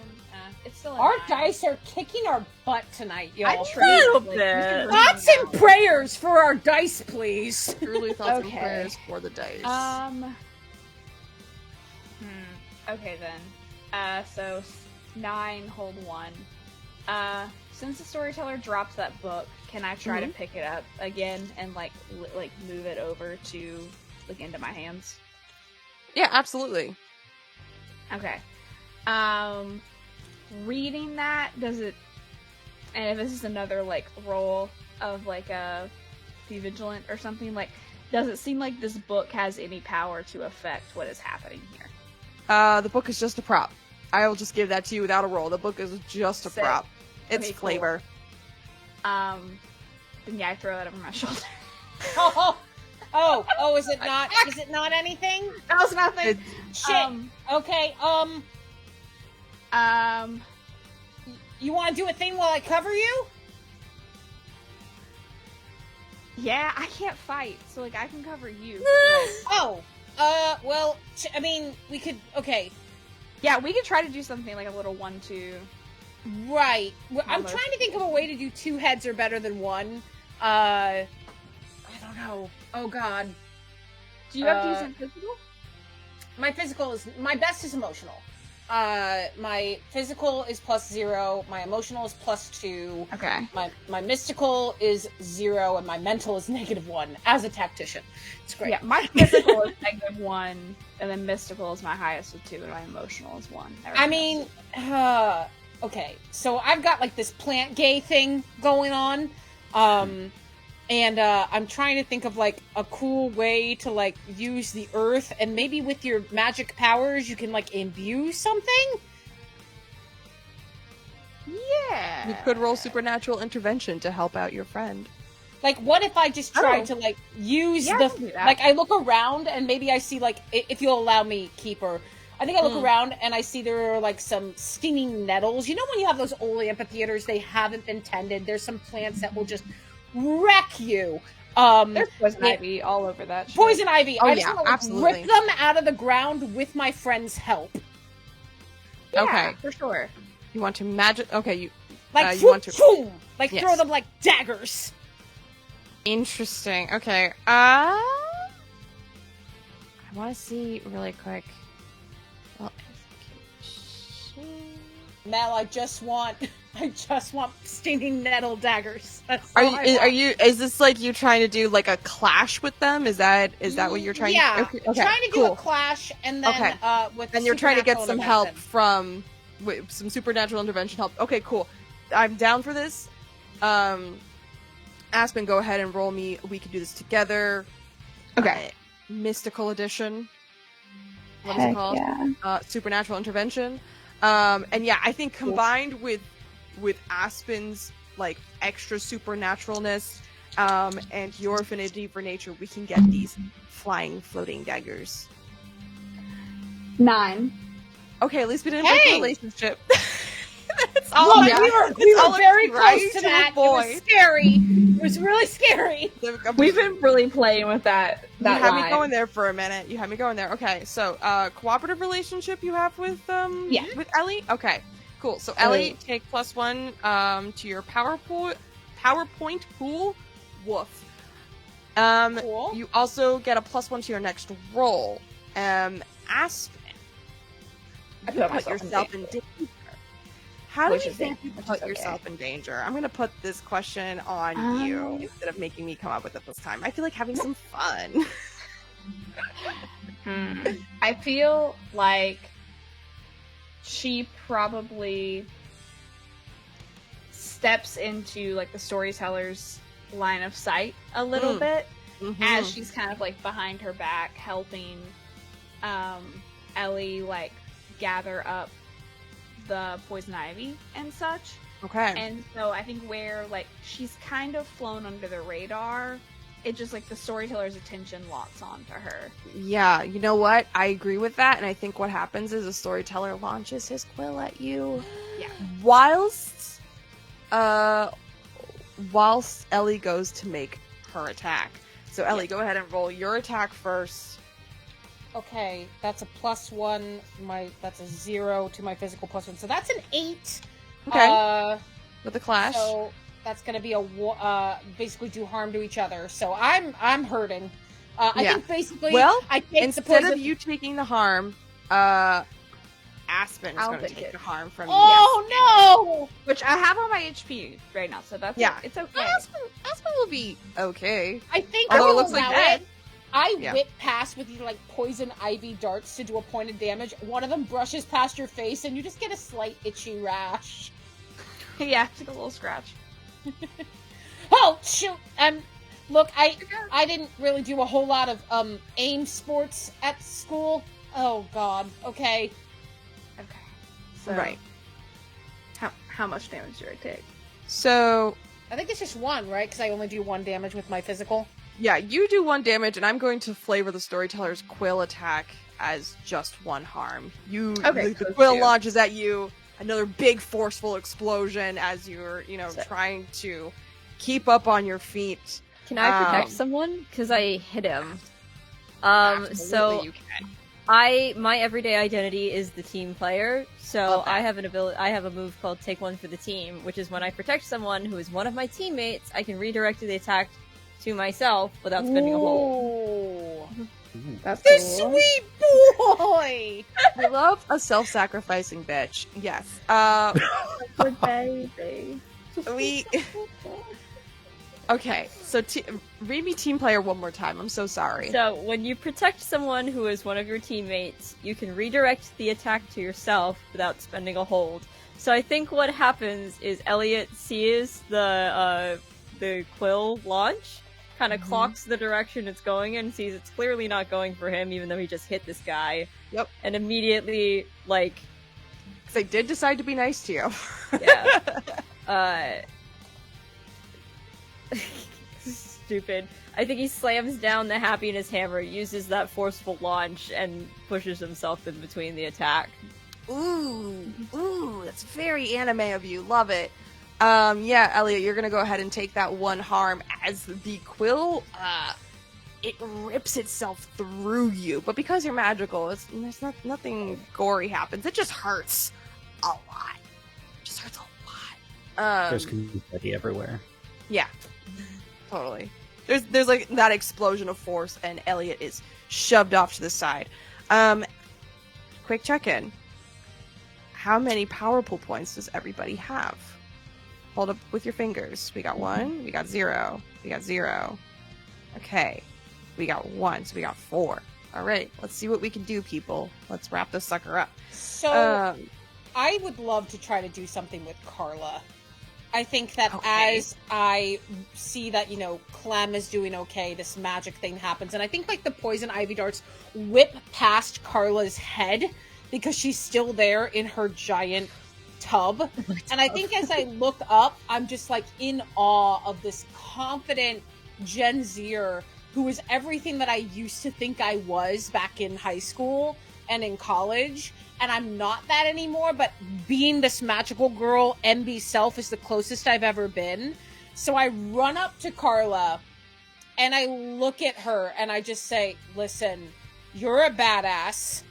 It's still a Our 9. dice are kicking our butt tonight, I y'all. tried, little like, bit. Thoughts and prayers for our dice, please. Truly thoughts and Okay. prayers for the dice. Okay then. So 9, hold 1. Since the storyteller dropped that book, can I try to pick it up again and like move it over to like into my hands? Yeah, absolutely. Okay. Reading that, does it, and if this is another like roll of like a be vigilant or something, like does it seem like this book has any power to affect what is happening here? The book is just a prop. I will just give that to you without a roll. The book is just a Sick. prop. It's Okay, cool. flavor. Then yeah, I throw it over my shoulder. Oh, is it not? Is it not anything? That was nothing. Shit. Okay. You want to do a thing while I cover you? Yeah, I can't fight, so like I can cover you. Oh. Well, I mean, we could. Okay. Yeah, we could try to do something like a little 1-2. Right. Well, I'm Almost. trying to think of a way to do 2 heads are better than 1. I don't know. Oh God. Do you have decent physical? My physical is my best is emotional. my physical is +0, my emotional is +2. Okay. My mystical is 0, and my mental is -1 as a tactician. It's great. Yeah, my physical is -1, and then mystical is my highest with 2, and my emotional is 1. I mean, okay, so I've got like this plant gay thing going on, and I'm trying to think of like a cool way to like use the earth, and maybe with your magic powers you can like imbue something. Yeah. You could roll supernatural intervention to help out your friend. Like, what if I just tried to like use Yeah, I can do that. like I look around and maybe I see like, if you'll allow me, Keeper, I think I look around and I see there are like some stinging nettles. You know when you have those old amphitheaters, they haven't been tended. There's some plants that will just wreck you. There's poison ivy all over that shit. Poison ivy. Oh, I just yeah, want to absolutely. rip them out of the ground with my friend's help. Yeah, Okay. for sure. You want to magic? Okay, you Like, you want to? boom! Like, Yes. throw them like daggers. Interesting. Okay. I want to see really quick. Well, Mel, I just want stinging nettle daggers. That's are all you? I Is, want. are you? Is this like you trying to do like a clash with them? Is that what you're trying? Yeah, to okay, trying to do cool. a clash, and then with And you're trying to get some supernatural help intervention. from with some supernatural intervention help. Okay, cool. I'm down for this. Aspen, go ahead and roll me. We can do this together. Okay. Mystical edition. What is Heck it called? yeah. Supernatural intervention. And yeah, I think combined with Aspen's like extra supernaturalness, and your affinity for nature, we can get these flying, floating daggers. 9. Okay, at least we didn't break Hey! the relationship. It's Well, all we all were a very key, right? close to To that. It avoid. was scary. It was really scary. We've been really playing with that You had me line. going there for a minute. You had me going there. Okay, so cooperative relationship you have with with Ellie. Okay, cool. So Ellie, take +1 to your PowerPoint pool. Woof. Cool. You also get a +1 to your next roll. Aspen, I you put put myself in yourself in danger. How do Which you is think okay, you which put is okay. yourself in danger? I'm gonna put this question on you instead of making me come up with it this time. I feel like having some fun. I feel like she probably steps into like the storyteller's line of sight a little bit as she's kind of like behind her back helping Ellie like gather up the poison ivy and such. Okay. And so I think where like she's kind of flown under the radar, it just like the storyteller's attention locks onto her. Yeah, you know what? I agree with that, and I think what happens is a storyteller launches his quill at you. Yeah. Whilst Ellie goes to make her attack. So Ellie, go ahead and roll your attack first. Okay, that's a +1. That's a 0 to my physical +1. So that's an 8. Okay. With a clash. So that's gonna be basically do harm to each other. So I'm hurting. I think basically, well, I take instead the poison. of you taking the harm, Aspen is I'll going to take take it. the harm from Oh Which I have on my HP right now, so that's it's okay. you. Aspen will be okay. no! I think Although I it will looks like allow that. it. I whip past with like poison ivy darts to do a point of damage. One of them brushes past your face, and you just get a slight itchy rash. Yeah, just a little scratch. Oh shoot! Look, I didn't really do a whole lot of aim sports at school. Oh god. Okay. Okay. So Right. how much damage do I take? So, I think it's just 1, right? Because I only do 1 damage with my physical. yeah, you do 1 damage, and I'm going to flavor the storyteller's quill attack as just 1 harm. The quill launches at you, another big forceful explosion as you're, trying to keep up on your feet. Can I protect someone? Because I hit him. Absolutely So you can. my everyday identity is the team player. So Okay. I have a move called Take One for the Team, which is when I protect someone who is one of my teammates, I can redirect the attack to myself without spending a hole. That's This cool. sweet boy. I love a self-sacrificing bitch. Yes. Good baby. We. Okay, so read me team player one more time. I'm so sorry. So, when you protect someone who is one of your teammates, you can redirect the attack to yourself without spending a hold. So I think what happens is Elliot sees the quill launch, kind of clocks the direction it's going in, sees it's clearly not going for him, even though he just hit this guy. Yep. And immediately, like... Because I did decide to be nice to you. Yeah. Stupid. I think he slams down the happiness hammer, uses that forceful launch, and pushes himself in between the attack. Ooh, that's very anime of you. Love it. Yeah, Elliot, you're gonna go ahead and take that one harm as the quill, it rips itself through you. But because you're magical, there's nothing gory happens. It just hurts a lot. It just hurts a lot. There's confetti everywhere. Yeah, totally. There's like that explosion of force, and Elliot is shoved off to the side. Quick check-in. How many power pool points does everybody have? Hold up with your fingers. We got 1, we got 0, we got 0. Okay, we got 1, so we got 4. All right, let's see what we can do, people. Let's wrap this sucker up. So, I would love to try to do something with Carla. I think that as I see that, you know, Clem is doing okay, this magic thing happens, and I think, like, the poison ivy darts whip past Carla's head because she's still there in her giant tub. And I think as I look up, I'm just, like, in awe of this confident Gen Zer who is everything that I used to think I was back in high school and in college. And I'm not that anymore, but being this magical girl, MB self, is the closest I've ever been. So I run up to Carla, and I look at her, and I just say, listen, you're a badass.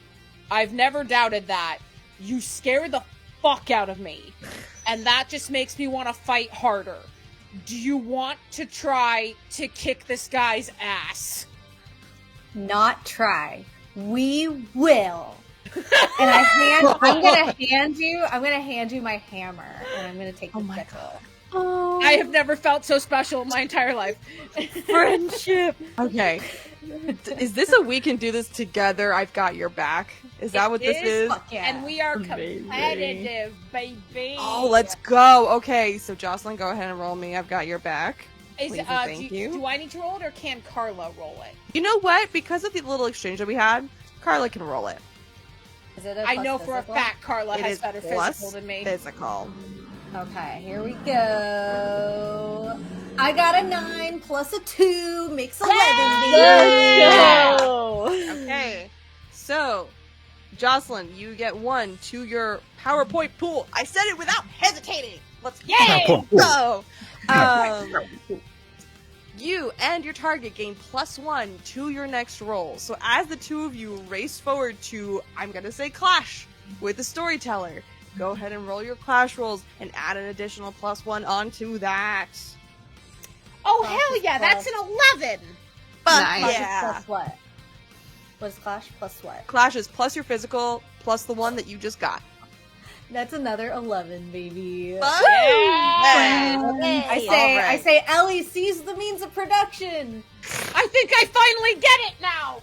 I've never doubted that. You scare the fuck out of me. And that just makes me want to fight harder. Do you want to try to kick this guy's ass? Not try. We will. And I'm gonna hand you my hammer, and I'm gonna take the sickle. Oh, I have never felt so special in my entire life. Friendship! Okay. Is this a we can do this together, I've got your back? Is that what this is? Fuck yeah. And we are Amazing. competitive, baby. Oh, let's go. Okay, so Jocelyn, go ahead and roll me. I've got your back. Is, Please and thank you. Do I need to roll it, or can Carla roll it? You know what? Because of the little exchange that we had, Carla can roll it. Is it a I plus know for a physical? fact Carla It has is better plus physical than me. physical. Okay, here we go. I got a 9 plus a 2 makes 11. Let's go! Okay, so Jocelyn, you get 1 to your PowerPoint pool. I said it without hesitating. Let's go. You and your target gain +1 to your next roll. So as the two of you race forward to, I'm gonna say, clash with the storyteller, go ahead and roll your clash rolls and add an additional +1 onto that. Oh, Clash hell is yeah, plus- that's an 11! Fuck Nice. Clash is yeah. plus what? What's Clash plus what? Clash is plus your physical plus the one that you just got. That's another 11, baby. Fuck Yeah. yeah. I say Ellie sees the means of production. I think I finally get it now!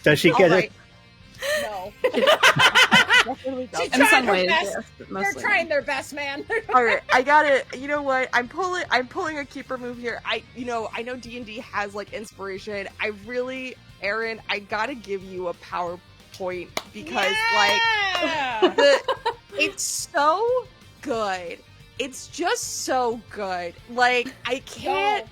Does she get Alright. it? No. She's In trying some her ways, best. yes, but They're mostly. trying their best, man. All right, I got it. You know what? I'm pulling a keeper move here. I know D&D has like inspiration. Aaron, I gotta give you a PowerPoint because Yeah! it's so good. It's just so good. Like I can't.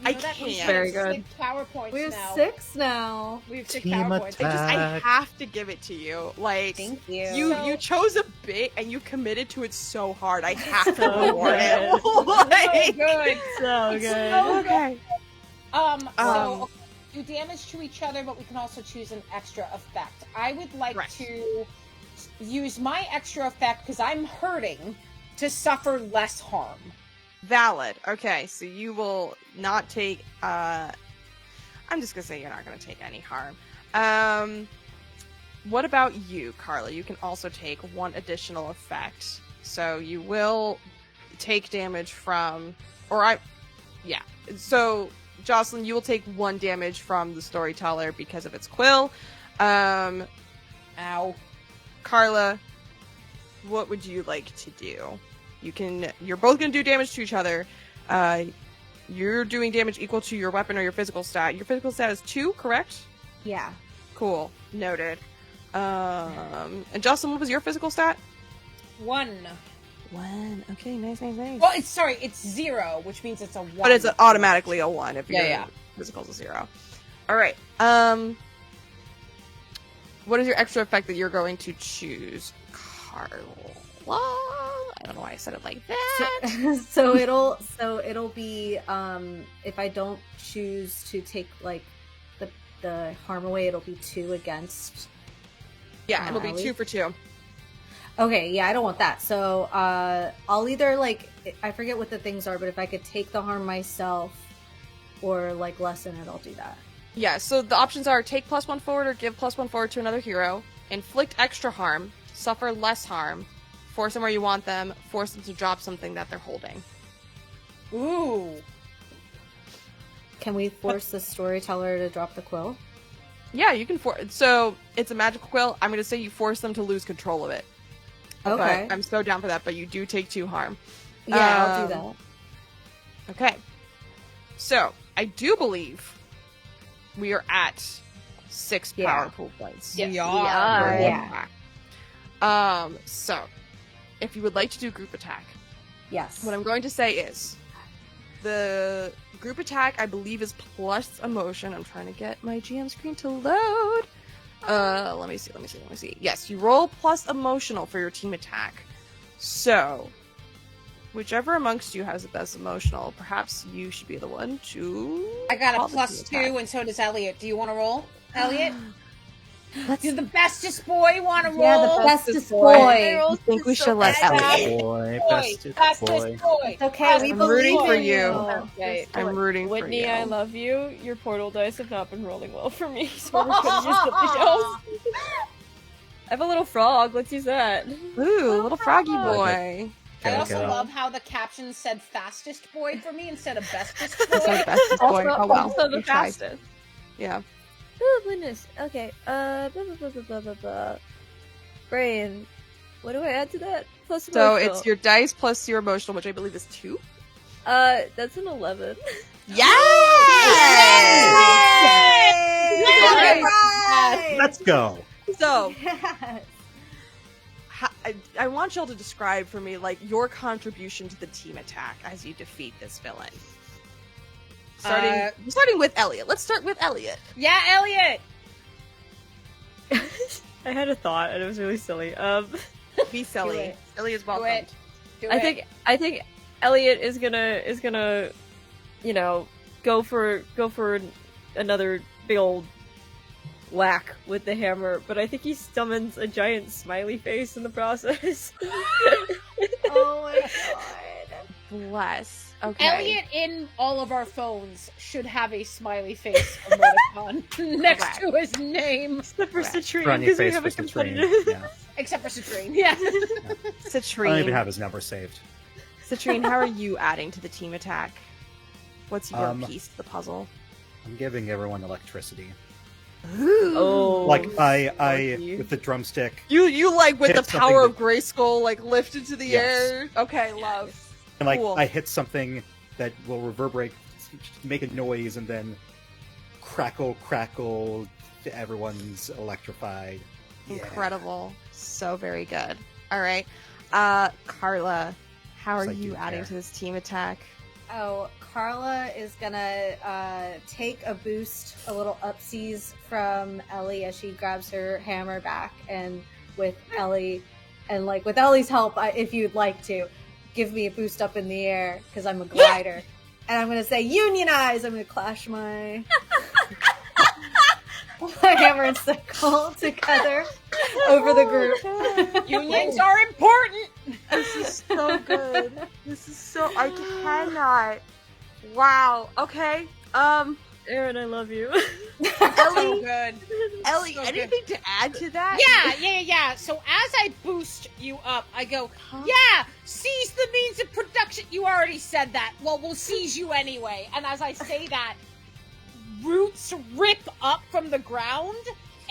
I can't. Very good. PowerPoints We have now. 6 now. We have 6 Team PowerPoints. attack. I have to give it to you. Like Thank you. you chose a bit and you committed to it so hard. I have to So reward it. So Like, good. So It's good. so good. okay. So do damage to each other, but we can also choose an extra effect. I would like Right. to use my extra effect because I'm hurting to suffer less harm. Valid. Okay, so you will not take I'm just gonna say you're not gonna take any harm. What about you, Carla? You can also take one additional effect. So you will take damage from, So, Jocelyn, you will take 1 damage from the storyteller because of its quill. Ow. Carla, what would you like to do? You're both gonna do damage to each other. You're doing damage equal to your weapon or your physical stat. Your physical stat is 2, correct? Yeah. Cool. Noted. And Jocelyn, what was your physical stat? 1. 1. Okay, nice. Well, it's 0, which means it's a 1. But it's automatically a 1 if your Yeah. physical's a 0. Alright. What is your extra effect that you're going to choose, Carla? I don't know why I said it like that. So it'll be if I don't choose to take like the harm away, it'll be 2 against. Yeah, it'll be Ellie? 2 for 2. Okay, yeah, I don't want that. So I'll either I forget what the things are, but if I could take the harm myself or like lessen it, I'll do that. Yeah, so the options are take +1 forward or give +1 forward to another hero, inflict extra harm, suffer less harm, force them where you want them, force them to drop something that they're holding. Ooh. Can we force the storyteller to drop the quill? Yeah, you can so it's a magical quill. I'm going to say you force them to lose control of it. Okay. But I'm so down for that, but you do take 2 harm. Yeah, I'll do that. Okay. So, I do believe we are at 6 power pool points. Yes, we are. Yeah. So, if you would like to do group attack, Yes. what I'm going to say is the group attack, I believe, is plus emotion. I'm trying to get my GM screen to load. Let me see. Yes, you roll plus emotional for your team attack. So, whichever amongst you has the best emotional, perhaps you should be the one to. I got call a the +2, team attack. and so does Elliot. Do you want to roll, Elliot? You're the bestest boy. Want to roll? Yeah, the bestest boy. boy. I think we should let Elliot. Boy, Bestest boy. It's okay. We I'm believe rooting for in you. Okay. I'm rooting Whitney, for you. I love you. Your portal dice have not been rolling well for me, so we're gonna use something else. I have a little frog. Let's use that. Ooh, little froggy boy. I also Okay. love how the caption said "fastest boy" for me instead of "bestest That's our boy." bestest boy. Oh well. Also the you tried. fastest. Yeah. Oh goodness. Okay. Blah. Brain. What do I add to that? Plus So emotional. it's your dice plus your emotional, which I believe is 2. That's an 11. Yes! Let's go. So Yes. I want y'all to describe for me like your contribution to the team attack as you defeat this villain. Starting with Elliot. Let's start with Elliot. Yeah, Elliot. I had a thought and it was really silly. Be silly. it. Silly is Do welcome. it. Do I it. think Elliot is gonna you know go for another big old whack with the hammer, but I think he summons a giant smiley face in the process. Oh my god. Bless. Okay. Elliot in all of our phones should have a smiley face emoticon next to his name, Except for Citrine, Frowny because we face have a for Citrine. competitive. Yeah. except for Citrine. Yeah. I don't even Citrine. have his number saved. Citrine, how are you adding to the team attack? What's your Um, piece of the puzzle? I'm giving everyone electricity. Oh, Like I lucky. with the drumstick You like with Hit the power of something Grayskull like lift into the Yes. air. Okay, love. and like Cool. I hit something that will reverberate, make a noise, and then crackle. Everyone's electrified. Yeah. Incredible. So very good. All right. Carla, how are Yes, I you do adding care. to this team attack? Oh, Carla is gonna take a boost, a little upsies from Ellie as she grabs her hammer back, and with Ellie, and like with Ellie's help, if you'd like to, give me a boost up in the air because I'm a glider, and I'm gonna say unionize. I'm gonna clash my my hammer and sickle together over the group. Unions are important. This is so good. This is so I cannot. Wow. Okay. Aaron, I love you. So good. Ellie, So good. anything to add to that? Yeah. So as I boost you up, I go, yeah, seize the means of production. You already said that. Well, we'll seize you anyway. And as I say that, roots rip up from the ground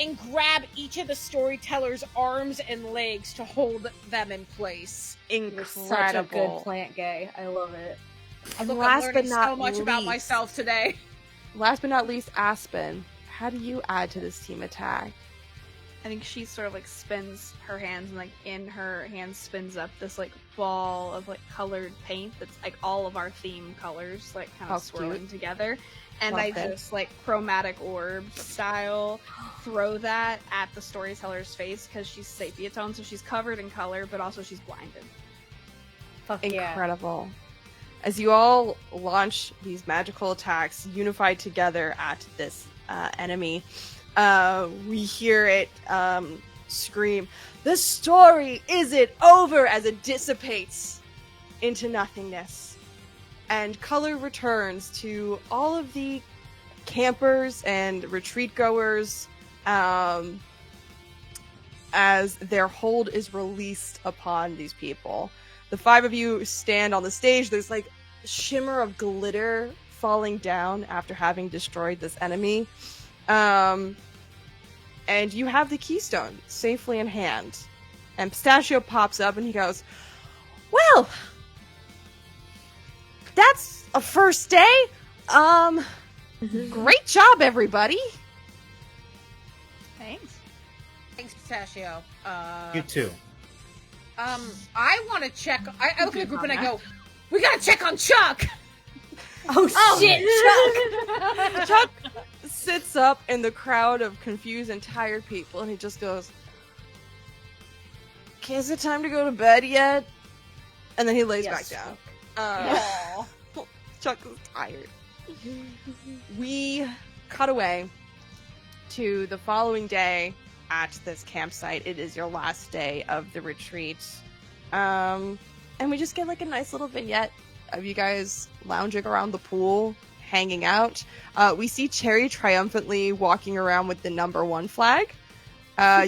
and grab each of the storyteller's arms and legs to hold them in place. You're such a good plant gay. I love it. And Look, last I'm but learning not so much about least- myself today. Last but not least, Aspen. How do you add to this team attack? I think she sort of like spins her hands, and like in her hands spins up this like ball of like colored paint that's like all of our theme colors like kind How of swirling cute. together. And Love I it. just like chromatic orb style throw that at the storyteller's face because she's sepia tone, so she's covered in color, but also she's blinded. Fuck yeah. Incredible. As you all launch these magical attacks unified together at this enemy, we hear it scream, "The story isn't over," as it dissipates into nothingness. And color returns to all of the campers and retreat goers as their hold is released upon these people. The 5 of you stand on the stage. There's like a shimmer of glitter falling down after having destroyed this enemy. And you have the keystone safely in hand. And Pistachio pops up and he goes, "Well, that's a first day. Great job, everybody." Thanks. Thanks, Pistachio. You too. I want to check. I look at the group and I go, "We gotta check on Chuck." Oh shit, Chuck! Chuck sits up in the crowd of confused and tired people, and he just goes, "Okay, is it time to go to bed yet?" And then he lays Yes, back down. Chuck is tired. We cut away to the following day at this campsite. It is your last day of the retreat. And we just get like a nice little vignette of you guys lounging around the pool, hanging out. We see Cherry triumphantly walking around with the #1 flag.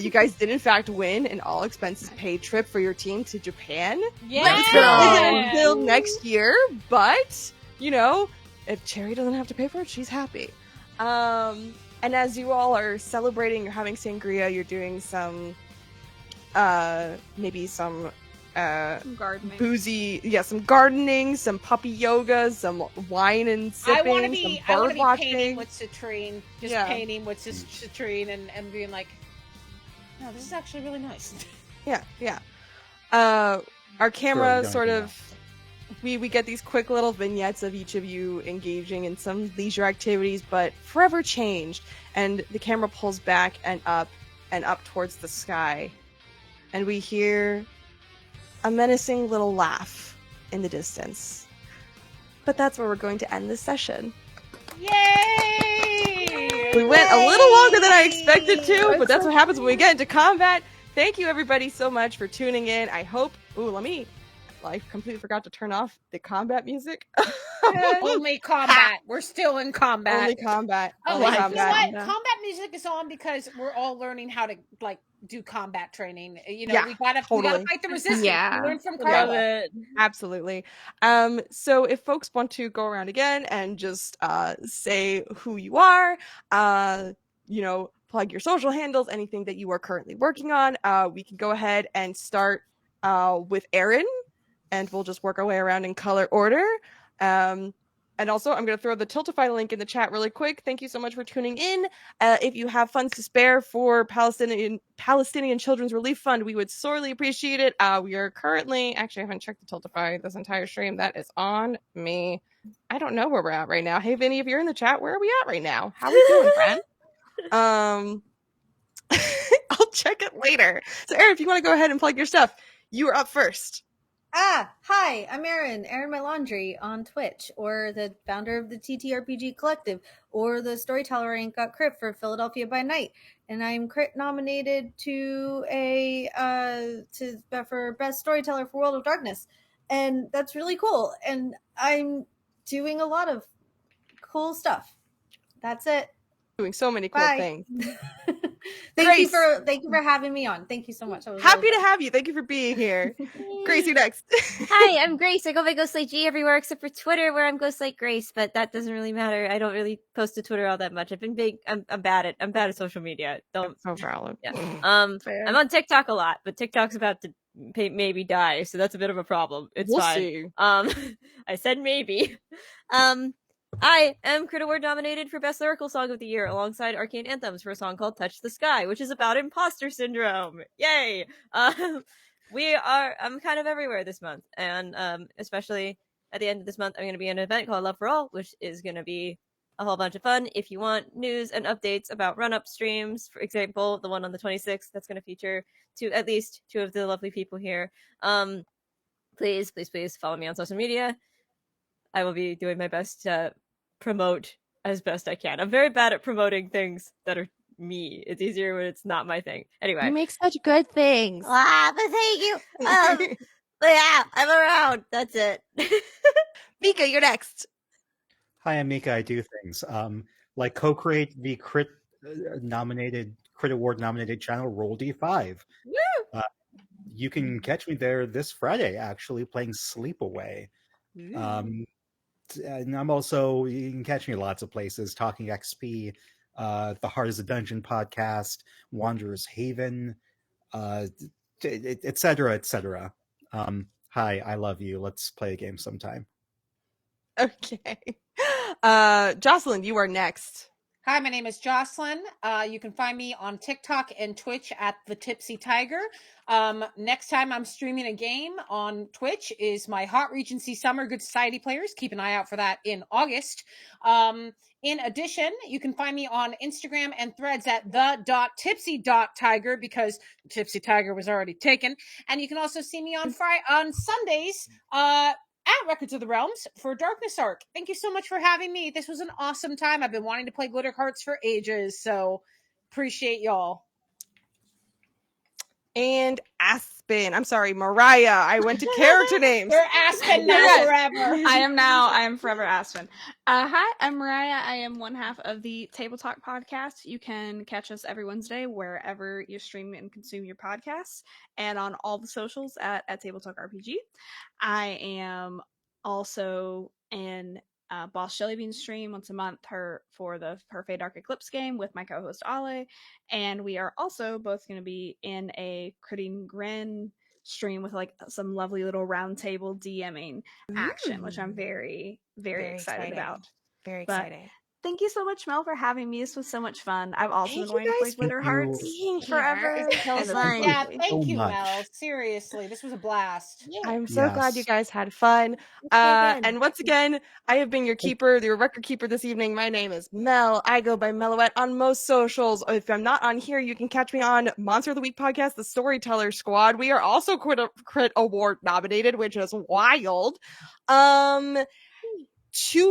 You guys did in fact win an all expenses paid trip for your team to Japan. It's probably until next year, but you know, if Cherry doesn't have to pay for it, she's happy. And as you all are celebrating, you're having sangria, you're doing some maybe some Gardening. boozy, some gardening, some puppy yoga, some wine and sipping, I want to some be bird painting watching. with citrine, just Yeah. painting with citrine, and being like, "No, this is actually really nice." Yeah. Our camera you don't sort do of we get these quick little vignettes of each of you engaging in some leisure activities, but forever changed. And the camera pulls back and up towards the sky, and we hear a menacing little laugh in the distance. But that's where we're going to end this session. Yay! We went a little longer than I expected to, but that's what happens when we get into combat. Thank you everybody so much for tuning in. I hope. I completely forgot to turn off the combat music. Only combat. We're still in combat. Only combat. Oh, Only you know combat. what? Combat music is on because we're all learning how to like do combat training. You know, Yeah, we gotta totally. fight the resistance. Yeah. We learn from Love Carla. it. Absolutely. So if folks want to go around again and just say who you are, plug your social handles, anything that you are currently working on, we can go ahead and start with Erin, and we'll just work our way around in color order. And also, I'm going to throw the Tiltify link in the chat really quick. Thank you so much for tuning in. If you have funds to spare for Palestinian Children's Relief Fund, we would sorely appreciate it. We are currently, actually, I haven't checked the Tiltify this entire stream. That is on me. I don't know where we're at right now. Hey, Vinny, if you're in the chat, where are we at right now? How are we doing, friend? I'll check it later. So, Erin, if you want to go ahead and plug your stuff, you are up first. Hi, I'm Erin My Laundry on Twitch, or the founder of the TTRPG Collective, or the storyteller Ain't Got Crit for Philadelphia by Night. And I'm crit nominated to for Best Storyteller for World of Darkness. And that's really cool. And I'm doing a lot of cool stuff. That's it. Doing so many cool Bye. things. Thank you for having me on. Thank you so much. Happy to have you. Thank you for being here. Grace, you next. Hi, I'm Grace. I go by Ghostlight G everywhere except for Twitter, where I'm Ghostlight Grace, but that doesn't really matter. I don't really post to Twitter all that much. I've been big. I'm bad at social media. Don't so valid. Yeah. I'm on TikTok a lot, but TikTok's about to maybe die, so that's a bit of a problem. It's We'll fine. see. I said maybe. I am Crit Award nominated for Best Lyrical Song of the Year alongside Arcane Anthems for a song called Touch the Sky, which is about imposter syndrome. Yay! I'm kind of everywhere this month, and especially at the end of this month, I'm going to be in an event called Love for All, which is going to be a whole bunch of fun. If you want news and updates about run-up streams, for example, the one on the 26th, that's going to feature at least two of the lovely people here. Please follow me on social media. I will be doing my best to promote as best I can. I'm very bad at promoting things that are me. It's easier when it's not my thing. Anyway. You make such good things. But thank you. But yeah, I'm around. That's it. Mika, you're next. Hi, I'm Mika. I do things. Like co-create the Crit Award nominated channel Roll D5. Woo! You can catch me there this Friday, actually, playing Sleepaway. And I'm also, you can catch me lots of places, Talking XP, The Heart is a Dungeon podcast, Wanderer's Haven, et cetera, et cetera. Hi, I love you. Let's play a game sometime. Okay. Jocelyn, you are next. Hi, my name is Jocelyn. You can find me on TikTok and Twitch at The Tipsy Tiger. Next time I'm streaming a game on Twitch is my Hot Regency Summer Good Society Players. Keep an eye out for that in August. In addition, you can find me on Instagram and Threads at the.tipsy.tiger because Tipsy Tiger was already taken. And you can also see me on Sundays, at Records of the Realms for Darkness Arc. Thank you so much for having me. This was an awesome time. I've been wanting to play Glitter Hearts for ages, so appreciate y'all. And Aspen. I'm sorry, Mariah. I went to character names. You're Aspen now forever. I am forever Aspen. Hi, I'm Mariah. I am one half of the Table Talk podcast. You can catch us every Wednesday wherever you stream and consume your podcasts, and on all the socials at Table Talk RPG. I am also in Boss Jellybean stream once a month for her Fey Dark Eclipse game with my co-host Ale, and we are also both going to be in a Critting Grin stream with like some lovely little round table DMing action, which I'm very, very excited about. Very exciting. Thank you so much, Mel, for having me. This was so much fun. I've also been wanting to play Glitter Hearts forever. It's so fun. Yeah, thank so you, much. Mel. Seriously, this was a blast. I'm so glad you guys had fun. And once again, I have been your keeper, your record keeper this evening. My name is Mel. I go by Meloette on most socials. If I'm not on here, you can catch me on Monster of the Week podcast, The Storyteller Squad. We are also Crit Award nominated, which is wild. Tune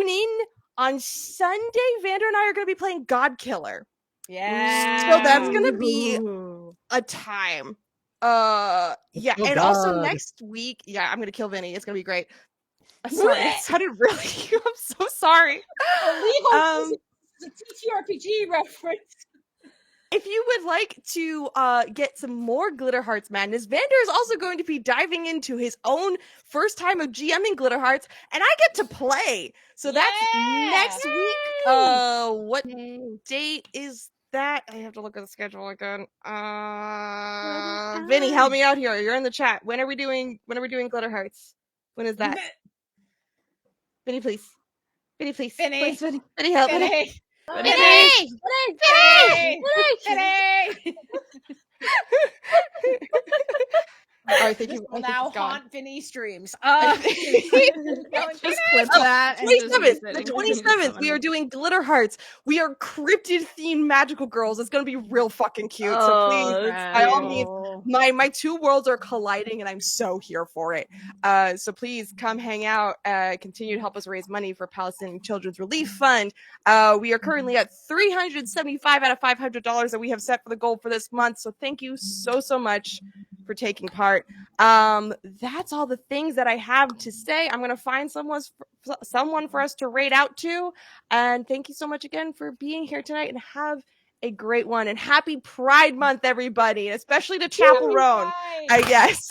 in on Sunday. Vander and I are going to be playing God Killer. Yeah. So that's going to be a time. Yeah, and also next week, I'm going to kill Vinny. It's going to be great. I'm sorry, it sounded really. I'm so sorry. Illegal. It's a TTRPG reference. If you would like to get some more Glitter Hearts madness, Vander is also going to be diving into his own first time of GMing Glitter Hearts, and I get to play. So that's next week. What date is that? I have to look at the schedule again. Vinny, help me out here. You're in the chat. When are we doing Glitter Hearts? When is that? Vinny, please. Vinny, please. Vinny. Please, Vinny. Vinny, help me. Vinny. All right, thank you. Will now haunt Vinny streams. Just clip that. The 27th, we are doing Glitter Hearts. We are cryptid themed magical girls. It's gonna be real fucking cute. So please, by all means, my two worlds are colliding, and I'm so here for it. So please come hang out. Continue to help us raise money for Palestinian Children's Relief Fund. We are currently at $375 out of $500 that we have set for the goal for this month. So thank you so much for taking part. That's all the things that I have to say. I'm going to find someone for us to raid out to. And thank you so much again for being here tonight, and have a great one. And happy Pride Month, everybody, especially to Chapel Roan, I guess.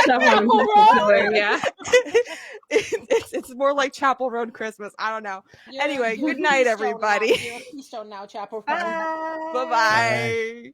Chapel Roan. Yeah. It's more like Chapel Road Christmas. I don't know. Anyway, good night, everybody. Keystone now, Chapel. Bye. Bye-bye.